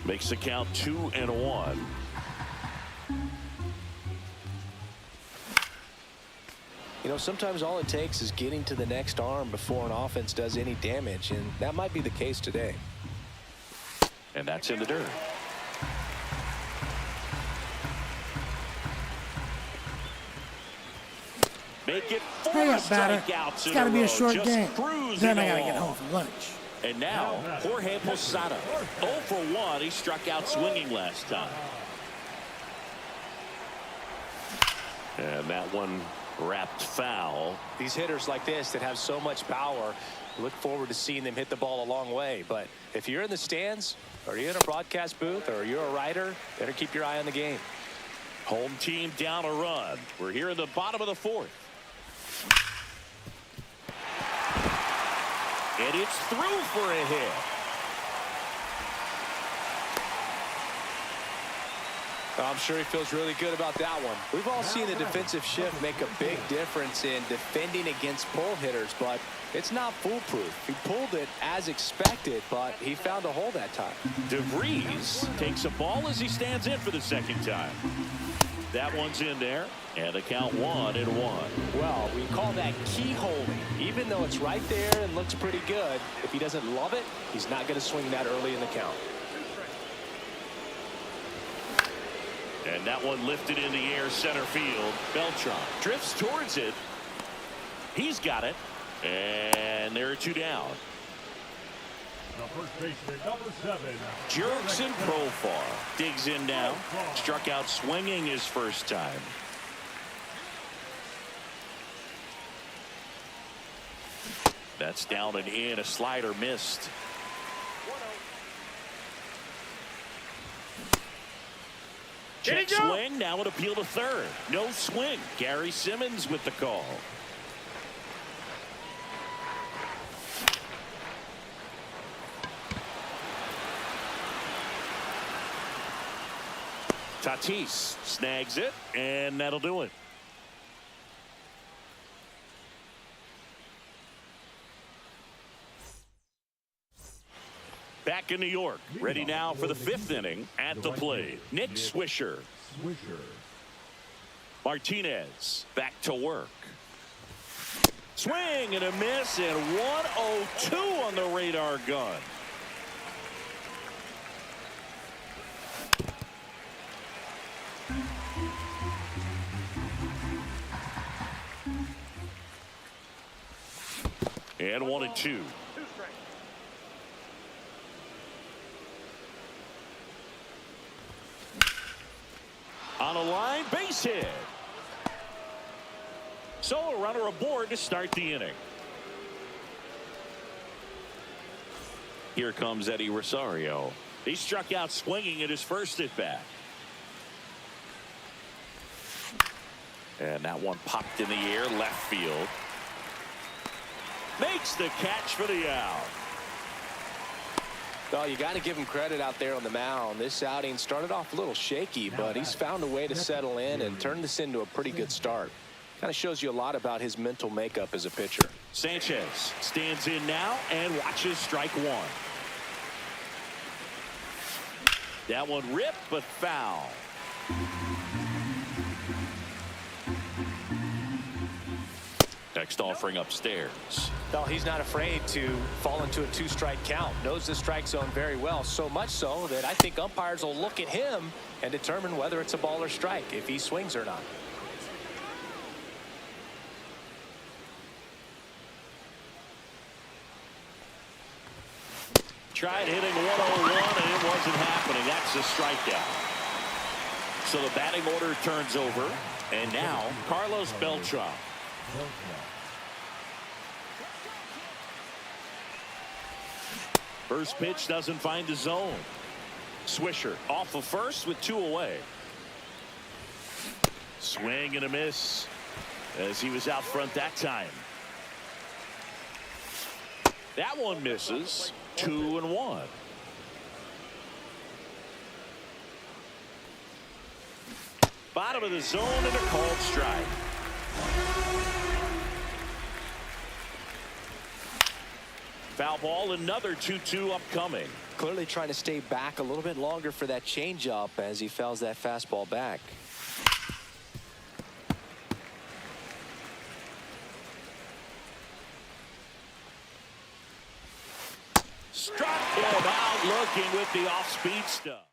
makes the count 2-1. know, sometimes all it takes is getting to the next arm before an offense does any damage, and that might be the case today. And that's in the dirt. Make it 4 Hurry up, batter. strikeouts. It's got to be a short Just game. cruising Then I got to along. get home for lunch. And now, Jorge Posada. 0 for 1. He struck out swinging last time. And that one wrapped foul. These hitters like this that have so much power, look forward to seeing them hit the ball a long way. But if you're in the stands, or you're in a broadcast booth, or you're a writer, better keep your eye on the game. Home team down a run. We're here in the bottom of the 4th. And it's through for a hit. I'm sure he feels really good about that one. We've all seen the defensive shift make a big difference in defending against pull hitters, but it's not foolproof. He pulled it as expected, but he found a hole that time. DeVries takes a ball as he stands in for the second time. That one's in there, and the count 1-1. Well, we call that keyholing. Even though it's right there and looks pretty good, if he doesn't love it, he's not going to swing that early in the count. And that one lifted in the air center field. Beltran drifts towards it. He's got it. And there are 2 down. The first baseman, number 7. Jerks in Profar. Digs in now. Struck out swinging his first time. That's down and in. A slider missed. Check swing. Now an appeal to third. No swing. Gary Simmons with the call. Tatis snags it, and that'll do it. Back in New York, ready now for the 5th inning. At the plate, Nick Swisher. Martinez back to work. Swing and a miss, and 102 on the radar gun. And 1-2. On a line, base hit. So a runner aboard to start the inning. Here comes Eddie Rosario. He struck out swinging at his first at bat. And that one popped in the air, left field. Makes the catch for the out. Well, you got to give him credit out there on the mound. This outing started off a little shaky, but he's found a way to settle in and turn this into a pretty good start. Kind of shows you a lot about his mental makeup as a pitcher. Sanchez stands in now and watches strike 1. That one ripped, but foul. Next offering upstairs. No, he's not afraid to fall into a 2-strike count. Knows the strike zone very well, so much so that I think umpires will look at him and determine whether it's a ball or strike, if he swings or not. Tried hitting 101 and it wasn't happening. That's a strikeout. So the batting order turns over, and now Carlos Beltran. First pitch doesn't find the zone. Swisher off of first with 2 away. Swing and a miss as he was out front that time. That one misses. 2-1. Bottom of the zone and a called strike. Foul ball, another 2-2 upcoming. Clearly trying to stay back a little bit longer for that changeup as he fouls that fastball back. working with the off-speed stuff.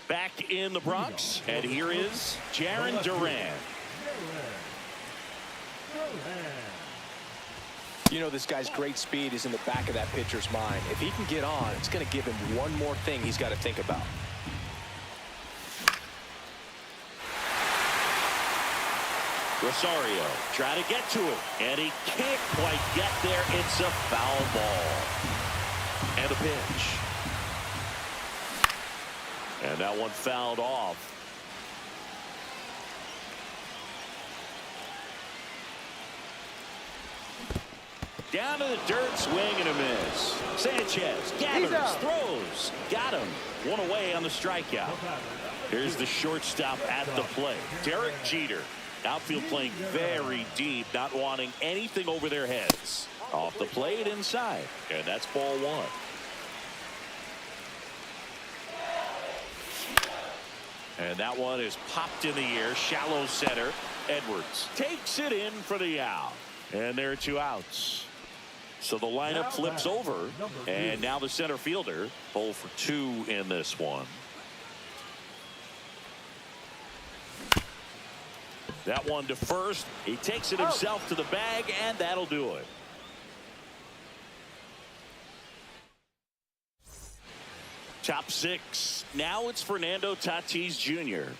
Back in the Bronx, and here is Jaron Duran. You know, this guy's great speed is in the back of that pitcher's mind. If he can get on, it's going to give him one more thing he's got to think about. Rosario try to get to it, and he can't quite get there. It's a foul ball. And a pitch. And that one fouled off. Down to the dirt, swing and a miss. Sanchez gathers, throws, got him. One away on the strikeout. Here's the shortstop at the plate, Derek Jeter. Outfield playing very deep, not wanting anything over their heads. Off the plate inside, and that's ball one. And that one is popped in the air, shallow center. Edwards takes it in for the out. And there are two outs. So the lineup flips over, and now the center fielder 0 for 2 in this one. That one to first. He takes it himself to the bag, and that'll do it. Top 6. Now it's Fernando Tatis Jr.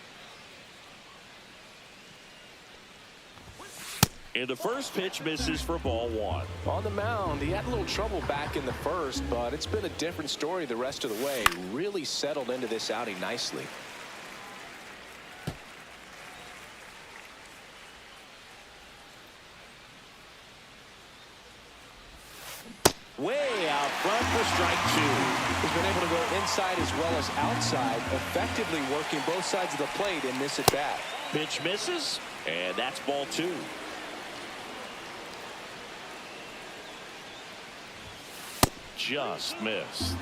And the first pitch misses for ball one. On the mound, he had a little trouble back in the first, but it's been a different story the rest of the way. Really settled into this outing nicely. Way out front for strike 2. He's been able to go inside as well as outside, effectively working both sides of the plate in this at bat. Pitch misses, and that's ball 2. Just missed.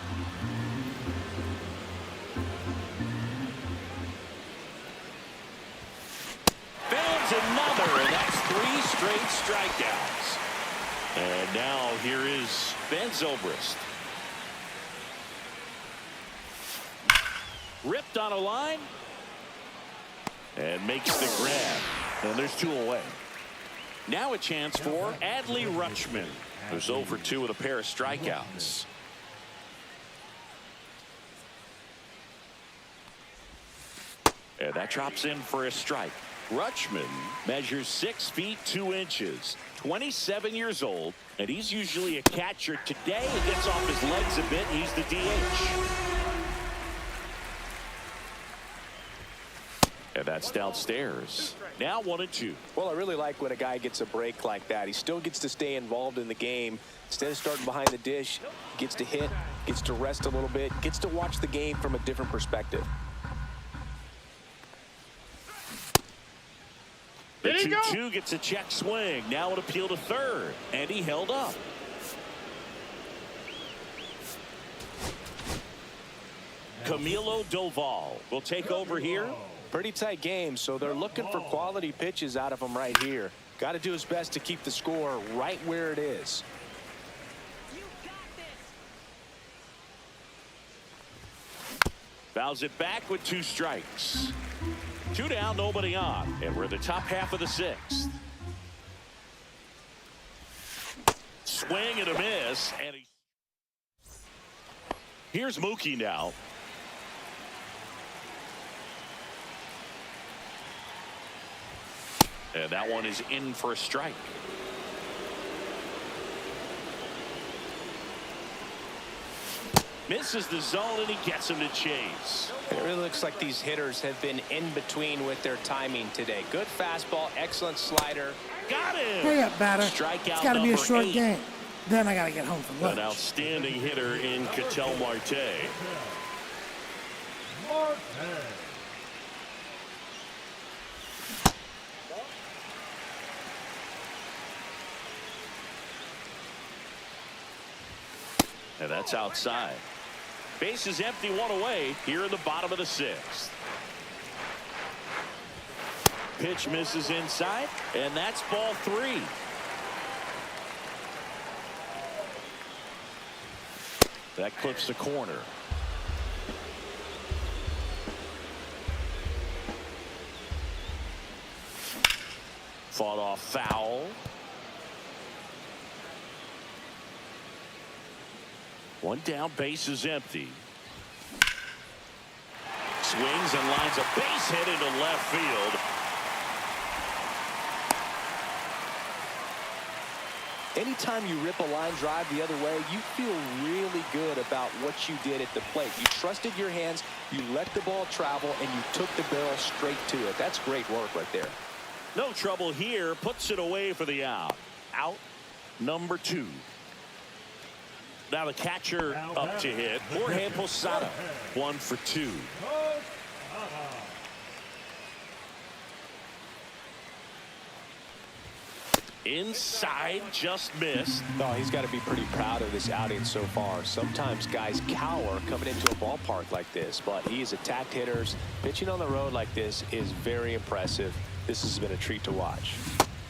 Fans another, and that's 3 straight strikeouts. And now here is Ben Zobrist. Ripped on a line. And makes the grab. And there's 2 away. Now a chance for Adley Rutschman, who's 0 for 2 with a pair of strikeouts. And that drops in for a strike. Rutschman measures 6 feet 2 inches, 27 years old, and he's usually a catcher. Today he gets off his legs a bit. He's the DH. And that's downstairs. Now 1-2. Well, I really like when a guy gets a break like that. He still gets to stay involved in the game. Instead of starting behind the dish, gets to hit, gets to rest a little bit, gets to watch the game from a different perspective. The 2-2 gets a check swing. Now an appeal to third. And he held up. Camilo Doval will take over here. Pretty tight game, so they're looking for quality pitches out of him right here. Got to do his best to keep the score right where it is. Fouls it back with 2 strikes. 2 down, nobody on, and we're in the top half of the 6th. Swing and a miss, and here's Mookie now. And that one is in for a strike. Misses the zone, and he gets him to chase. It really looks like these hitters have been in between with their timing today. Good fastball, excellent slider. Got him. Hurry up, batter. Strikeout It's got to be a short 8. game. Then I got to get home from lunch. An outstanding hitter in Ketel Marte. And that's outside. Base is empty, 1 away here in the bottom of the 6th. Pitch misses inside, and that's ball 3. That clips the corner. Fought off foul. One down, base is empty. Swings and lines a base hit into left field. Anytime you rip a line drive the other way, you feel really good about what you did at the plate. You trusted your hands, you let the ball travel, and you took the barrel straight to it. That's great work right there. No trouble here. Puts it away for the out. Out number 2. Now the catcher up to hit. Jorge Posada. 1 for 2. Inside, just missed. Oh, he's got to be pretty proud of this outing so far. Sometimes guys cower coming into a ballpark like this, but he's attacked hitters. Pitching on the road like this is very impressive. This has been a treat to watch.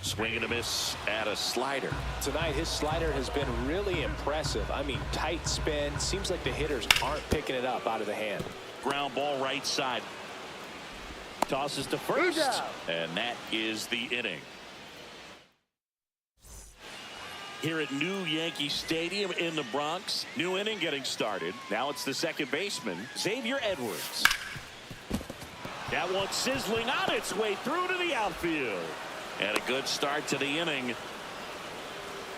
Swing and a miss at a slider. Tonight, his slider has been really impressive. I mean, tight spin. Seems like the hitters aren't picking it up out of the hand. Ground ball right side. Tosses to first. And that is the inning. Here at New Yankee Stadium in the Bronx. New inning getting started. Now it's the second baseman, Xavier Edwards. That one sizzling on its way through to the outfield. And a good start to the inning.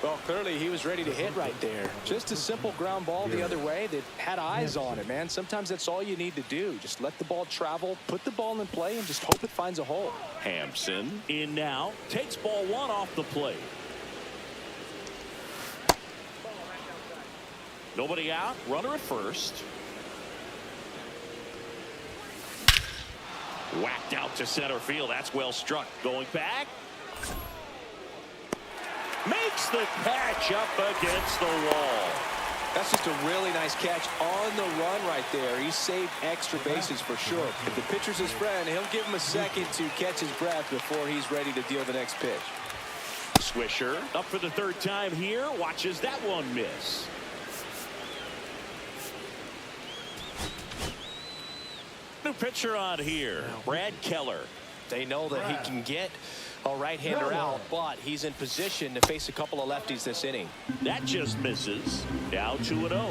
Well, clearly he was ready to hit right there. Just a simple ground ball the other way that had eyes on it, man. Sometimes that's all you need to do. Just let the ball travel, put the ball in play, and just hope it finds a hole. Hampson in now. Takes ball 1 off the plate. Nobody out. Runner at first. Whacked out to center field. That's well struck. Going back. Makes the catch up against the wall. That's just a really nice catch on the run right there. He saved extra bases for sure. If the pitcher's his friend, he'll give him a second to catch his breath before he's ready to deal the next pitch. Swisher up for the 3rd time here. Watches that one miss. New pitcher on here, Brad Keller. They know that he can get a right-hander out, but he's in position to face a couple of lefties this inning. That just misses. Now 2-0.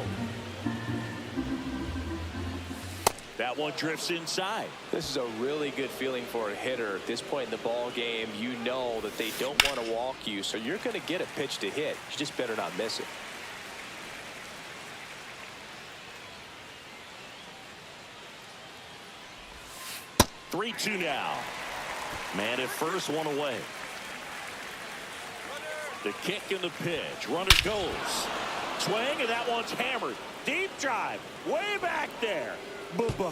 That one drifts inside. This is a really good feeling for a hitter at this point in the ball game. You know that they don't want to walk you, so you're going to get a pitch to hit. You just better not miss it. Three-two now. Man at first, one away. The kick and the pitch. Runner goes. Swing, and that one's hammered. Deep drive. Way back there. Boo-boo.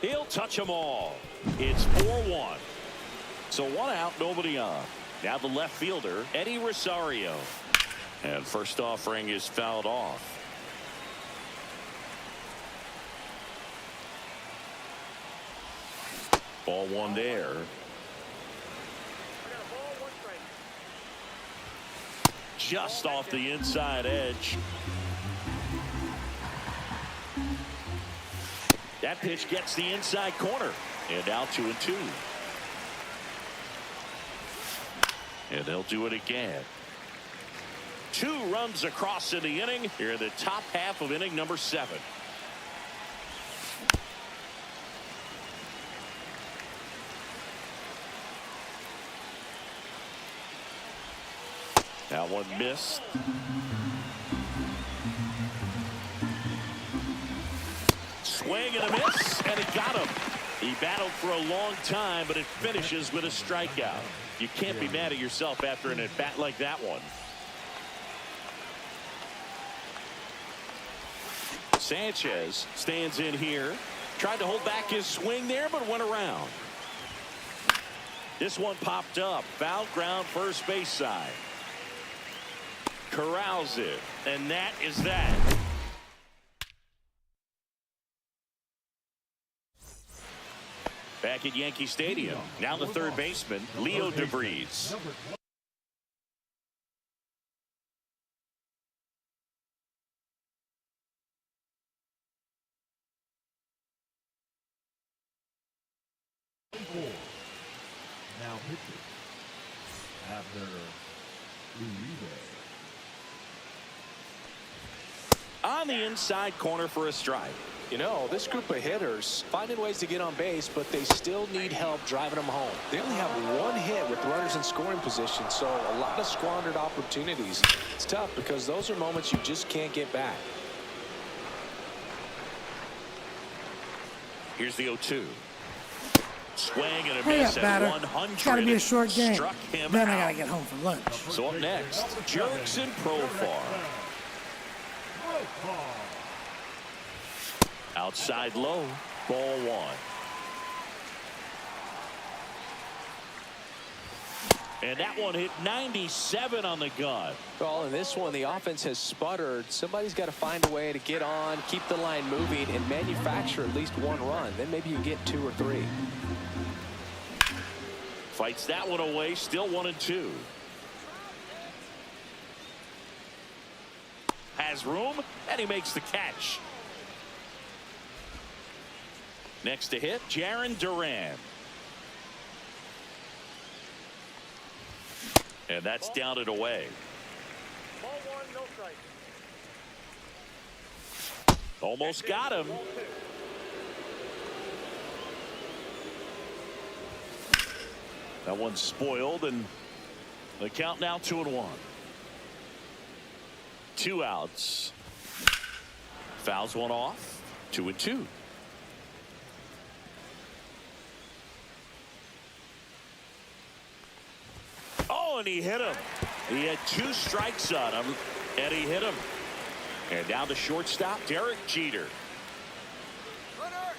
He'll touch them all. It's 4-1. So 1 out, nobody on. Now the left fielder, Eddie Rosario. And first offering is fouled off. Ball 1 there. Just off the inside edge. That pitch gets the inside corner. And now 2-2. And they'll do it again. 2 runs across in the inning. Here in the top half of inning number 7. That one missed. Swing and a miss, and he got him. He battled for a long time, but it finishes with a strikeout. You can't be mad at yourself after an at-bat like that one. Sanchez stands in here. Tried to hold back his swing there, but went around. This one popped up. Foul ground first base side. Corrals it, and that is that. Back at Yankee Stadium, now the 3rd baseman, Leo DeVries. 24. Now pitching. Abner Uribe. On the inside corner for a strike. You know, this group of hitters finding ways to get on base, but they still need help driving them home. They only have one hit with runners in scoring position, so a lot of squandered opportunities. It's tough because those are moments you just can't get back. Here's the 0-2. Swing and a Hurry miss up, at batter. 100. It's gotta be a short game. Struck him Then I out. gotta get home for lunch. So up next, Jerks and Profar. Outside low, ball 1. And that one hit 97 on the gun. Well, in this one, the offense has sputtered. Somebody's got to find a way to get on, keep the line moving, and manufacture at least one run. Then maybe you get 2 or 3. Fights that one away, still 1-2. Has room, and he makes the catch. Next to hit, Jarren Duran. And that's down and away. Ball 1, no strike. Almost got him. Ball 2. That one's spoiled, and the count now 2-1. 2 outs. Fouls one off. 2-2. Oh, and he hit him. He had 2 strikes on him, and he hit him. And down the shortstop, Derek Jeter.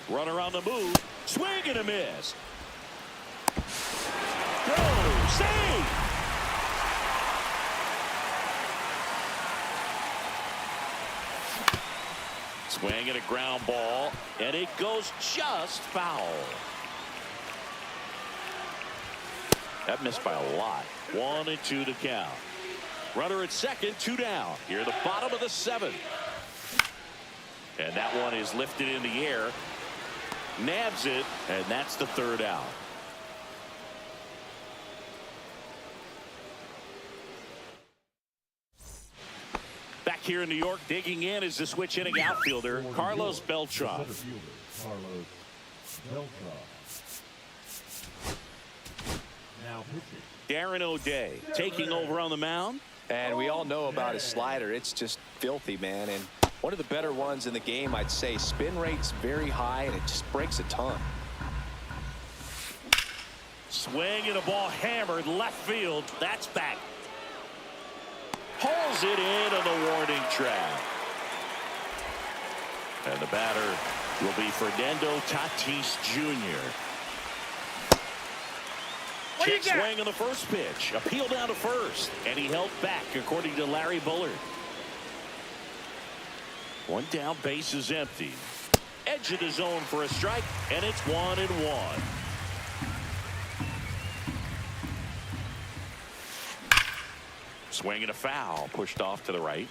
Runner on the move. Swing and a miss. Throw. Save. Swing and a ground ball, and it goes just foul. That missed by a lot. 1-2 to count. Runner at second, 2 down. Here, the bottom of the 7th. And that one is lifted in the air. Nabs it, and that's the 3rd out. Back here in New York, digging in is the switch hitting outfielder, Carlos Beltran. Carlos Beltran. Now pitching. Darren O'Day taking over on the mound. And we all know about his slider. It's just filthy, man. And one of the better ones in the game, I'd say. Spin rate's very high, and it just breaks a ton. Swing and a ball hammered left field. That's back. Pulls it in on the warning track. And the batter will be Fernando Tatis Jr. Check swing on the first pitch. Appeal down to first. And he held back, according to Larry Bullard. 1 down, base is empty. Edge of the zone for a strike, and it's 1-1. Swing and a foul, pushed off to the right.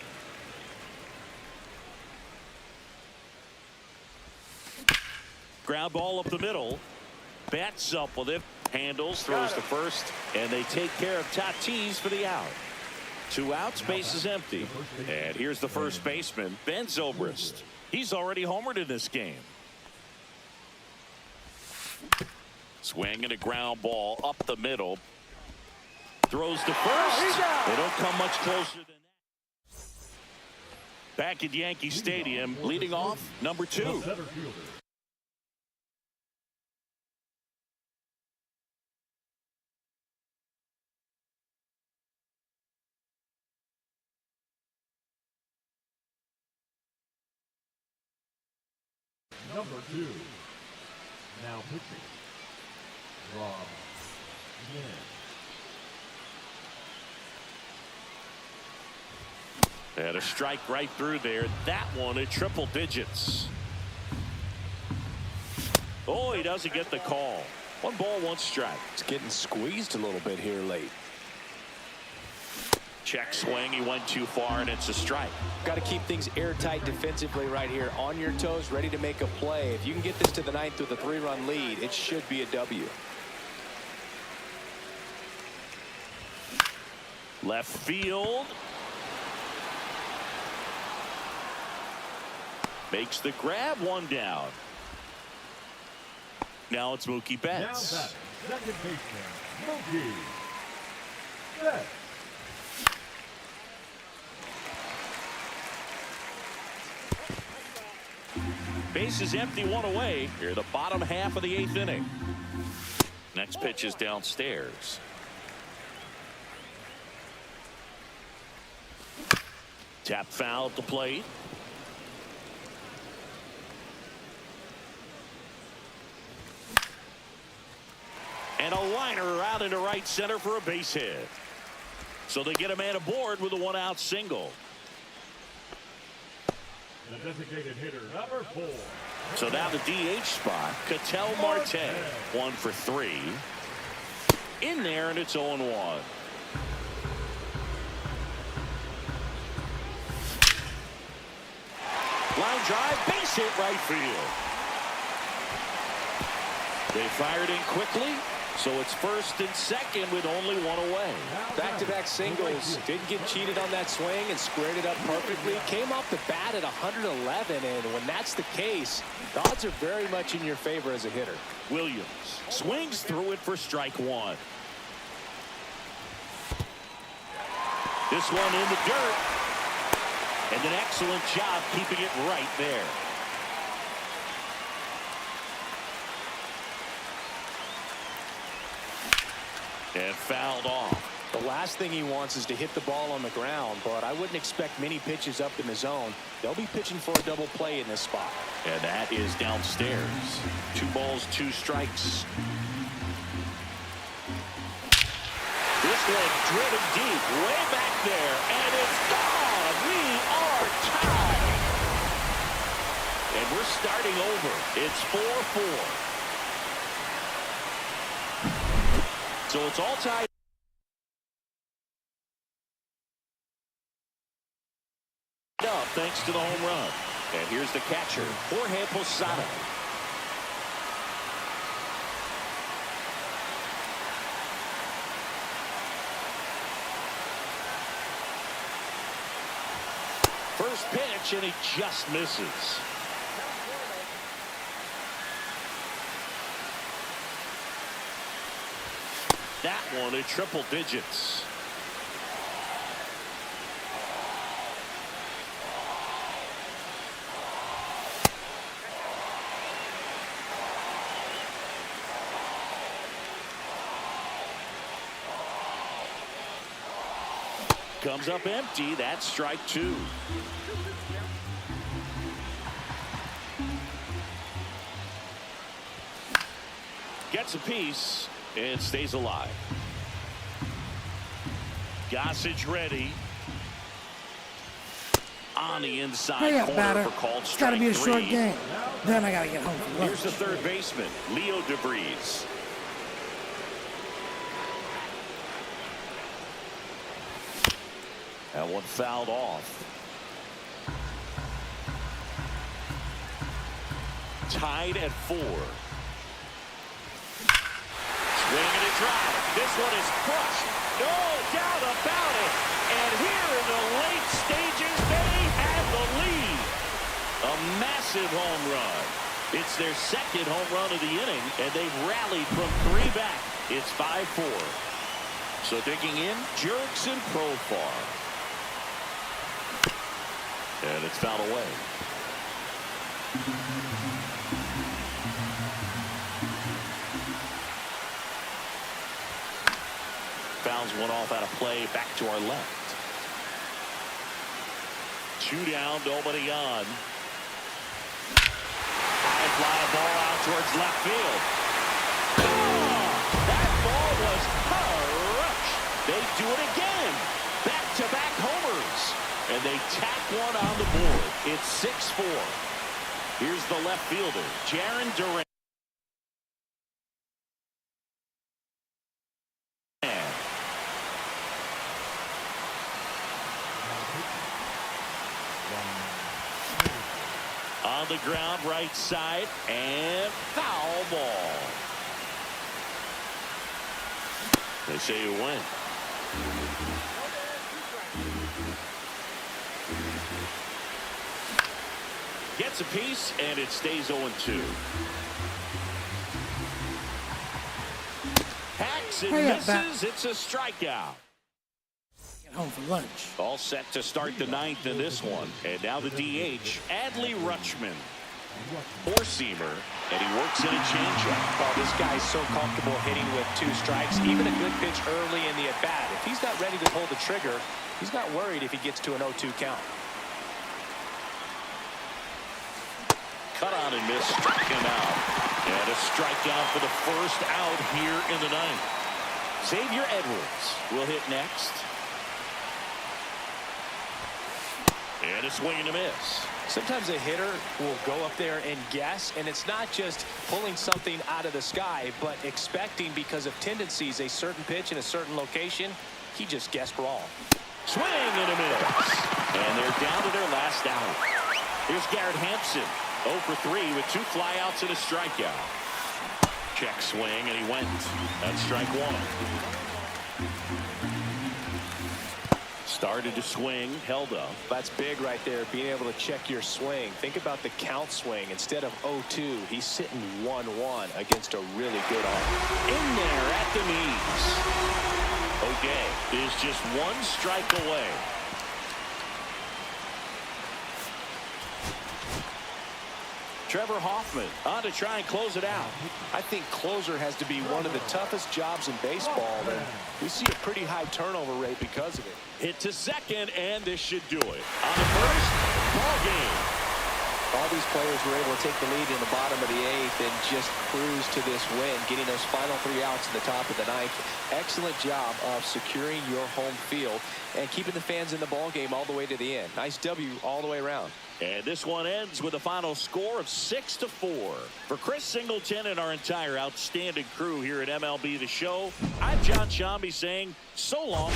Ground ball up the middle. Bats up with it. Handles, throws to first, and they take care of Tatis for the out. 2 outs, base is empty. And here's the first baseman, Ben Zobrist. He's already homered in this game. Swing and a ground ball up the middle. Throws to first. They don't come much closer than that. Back at Yankee Stadium, leading off, number 2. Center fielder. Number 2. Now pitching. Rob Yan. And a strike right through there. That one at triple digits. Oh, he doesn't get the call. 1 ball, 1 strike. It's getting squeezed a little bit here late. Check swing. He went too far, and it's a strike. Got to keep things airtight defensively right here. On your toes, ready to make a play. If you can get this to the 9th with a 3-run lead, it should be a W. Left field. Makes the grab, one down. Now it's Mookie Betts. Now second baseman, Mookie Betts. Base is empty, one away. Here, the bottom half of the 8th inning. Next pitch is downstairs. Tap foul at the plate. And a liner out into right center for a base hit. So they get a man aboard with a 1-out single. The designated hitter, number 4. So now the DH spot, Ketel Marte, 1 for 3. In there, and it's 0-1. Line drive, base hit right field. They fired in quickly, so it's first and second with only 1 away. Back-to-back singles. Didn't get cheated on that swing and squared it up perfectly. Came off the bat at 111, and when that's the case, the odds are very much in your favor as a hitter. Williams swings through it for strike 1. This one in the dirt. And an excellent job keeping it right there. And fouled off. The last thing he wants is to hit the ball on the ground, but I wouldn't expect many pitches up in the zone. They'll be pitching for a double play in this spot. And that is downstairs. 2 balls, 2 strikes. This one driven deep, way back there, and it's gone. We are tied. And we're starting over. It's 4-4. So it's all tied up thanks to the home run. And here's the catcher, Jorge Posada. First pitch, and he just misses. That one in triple digits. Comes up empty. That's strike 2. Gets a piece and stays alive. Gossage ready. On the inside Hurry up, corner batter. for called It's got to strike be a 3. short game. Then I got to get home from lunch. Here's the third baseman, Leo DeBreeze. That one fouled off. Tied at 4. Swing and a drive. This one is crushed. No doubt about it. And here in the late stages, they have the lead. A massive home run. It's their second home run of the inning, and they've rallied from 3 back. It's 5-4. So digging in, Jerks and Profar. And it's fouled away. Fouls one off out of play. Back to our left. 2 down, nobody on. High fly ball out towards left field. Oh, that ball was crushed. They do it again. Back-to-back homers. And they tack one on the board. It's 6-4. Here's the left fielder, Jarren Duran. On the ground, right side, and foul ball. They say you win. Gets a piece, and it stays 0-2. Hacks and Hurry up, misses. It's a strikeout. Get home for lunch. All set to start the ninth in this one. And now the DH, Adley Rutschman. Four-seamer, and he works in a changeup. Oh, this guy's so comfortable hitting with 2 strikes. Even a good pitch early in the at-bat. If he's not ready to pull the trigger, he's not worried if he gets to an 0-2 count. Cut on and miss, struck him out. And a strikeout for the first out here in the ninth. Xavier Edwards will hit next. And a swing and a miss. Sometimes a hitter will go up there and guess, and it's not just pulling something out of the sky, but expecting because of tendencies a certain pitch in a certain location. He just guessed wrong. Swing and a miss. And they're down to their last out. Here's Garrett Hampson, 0 for 3 with 2 flyouts and a strikeout. Check swing, and he went. That's strike 1. Started to swing, held up. That's big right there, being able to check your swing. Think about the count swing. Instead of 0-2, he's sitting 1-1 against a really good arm. In there at the knees. Okay, is just 1 strike away. Trevor Hoffman on to try and close it out. I think closer has to be one of the toughest jobs in baseball, and we see a pretty high turnover rate because of it. Hit to second, and this should do it. On the first, ball game. All these players were able to take the lead in the bottom of the 8th and just cruise to this win, getting those final 3 outs in the top of the 9th. Excellent job of securing your home field and keeping the fans in the ball game all the way to the end. Nice W all the way around. And this one ends with a final score of 6-4. For Chris Singleton and our entire outstanding crew here at MLB The Show, I'm John Shambi saying so long.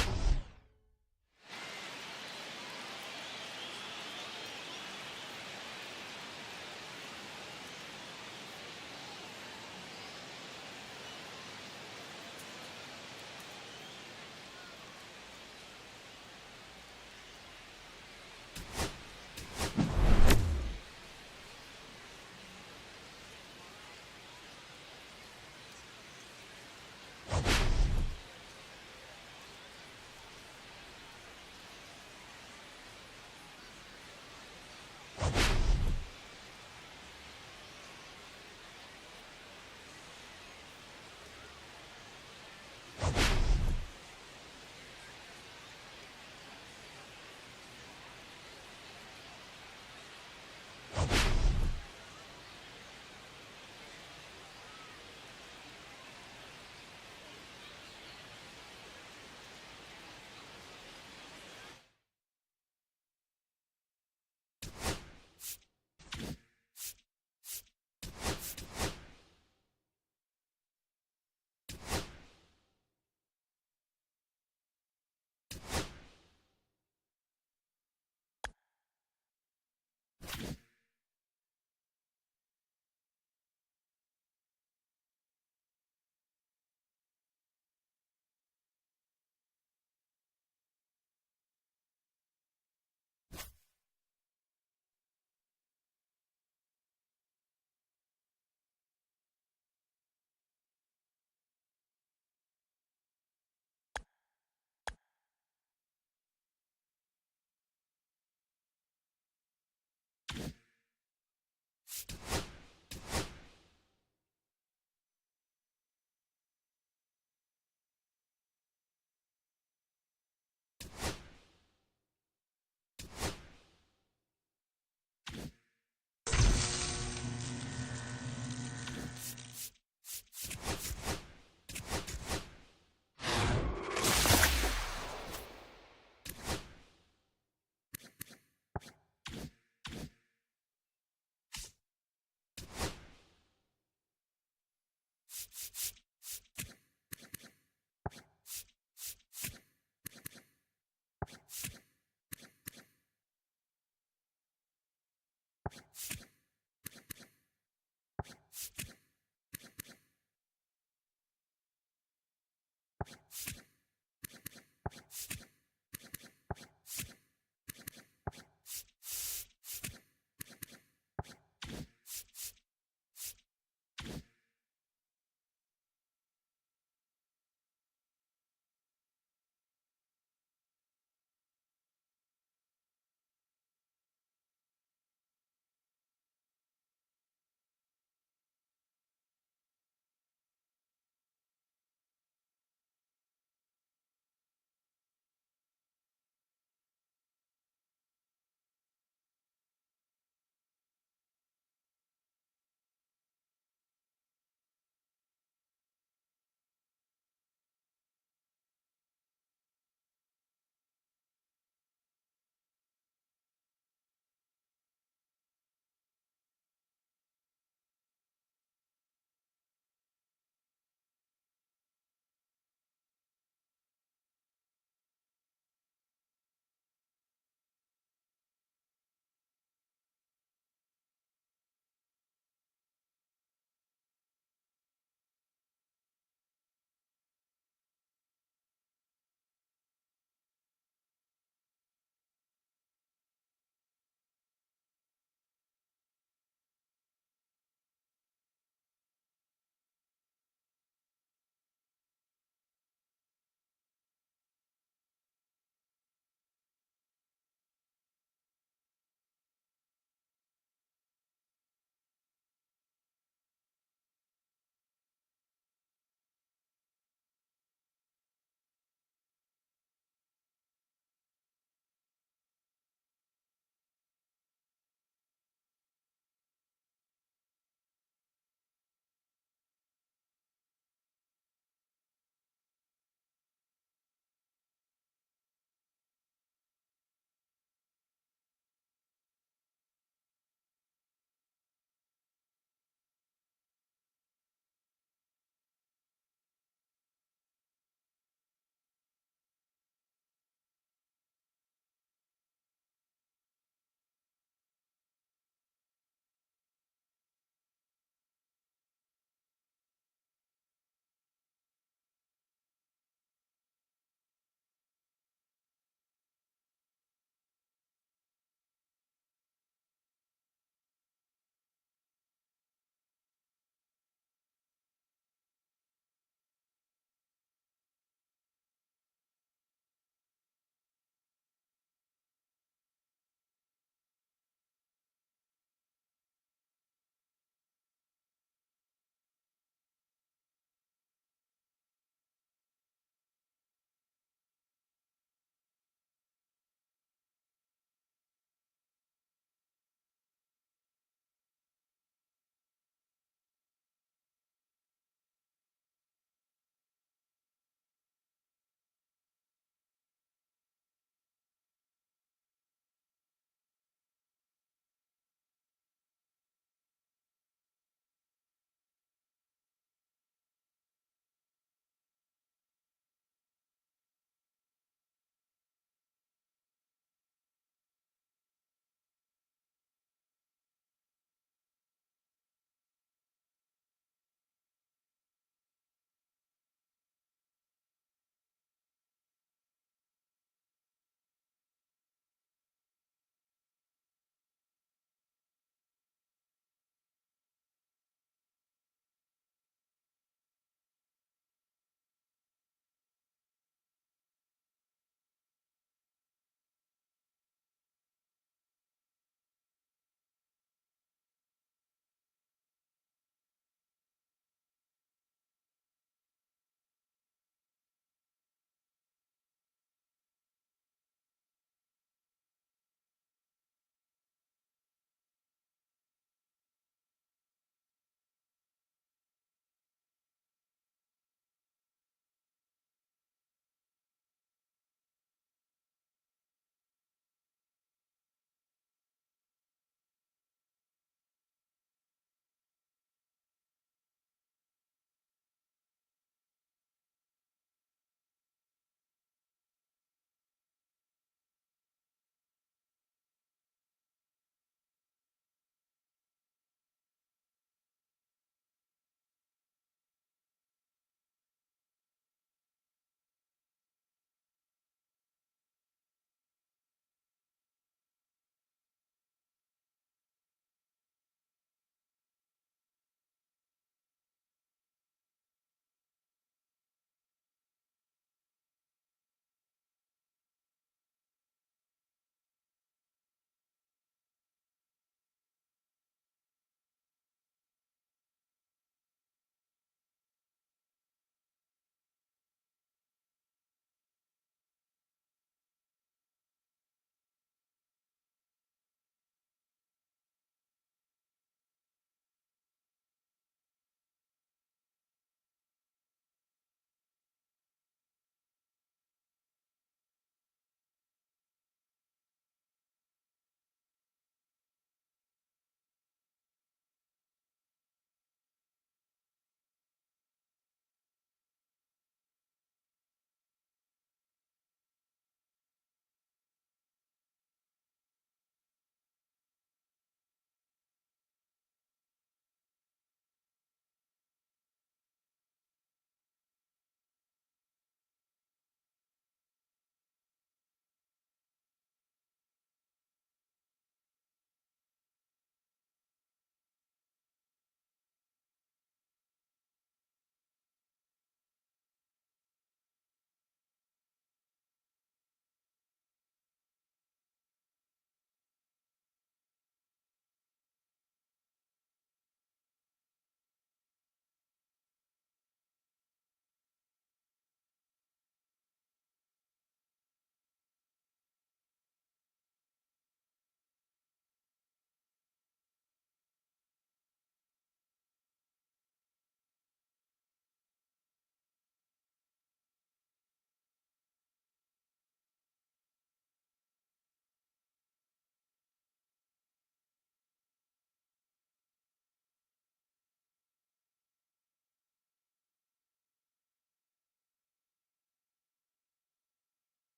You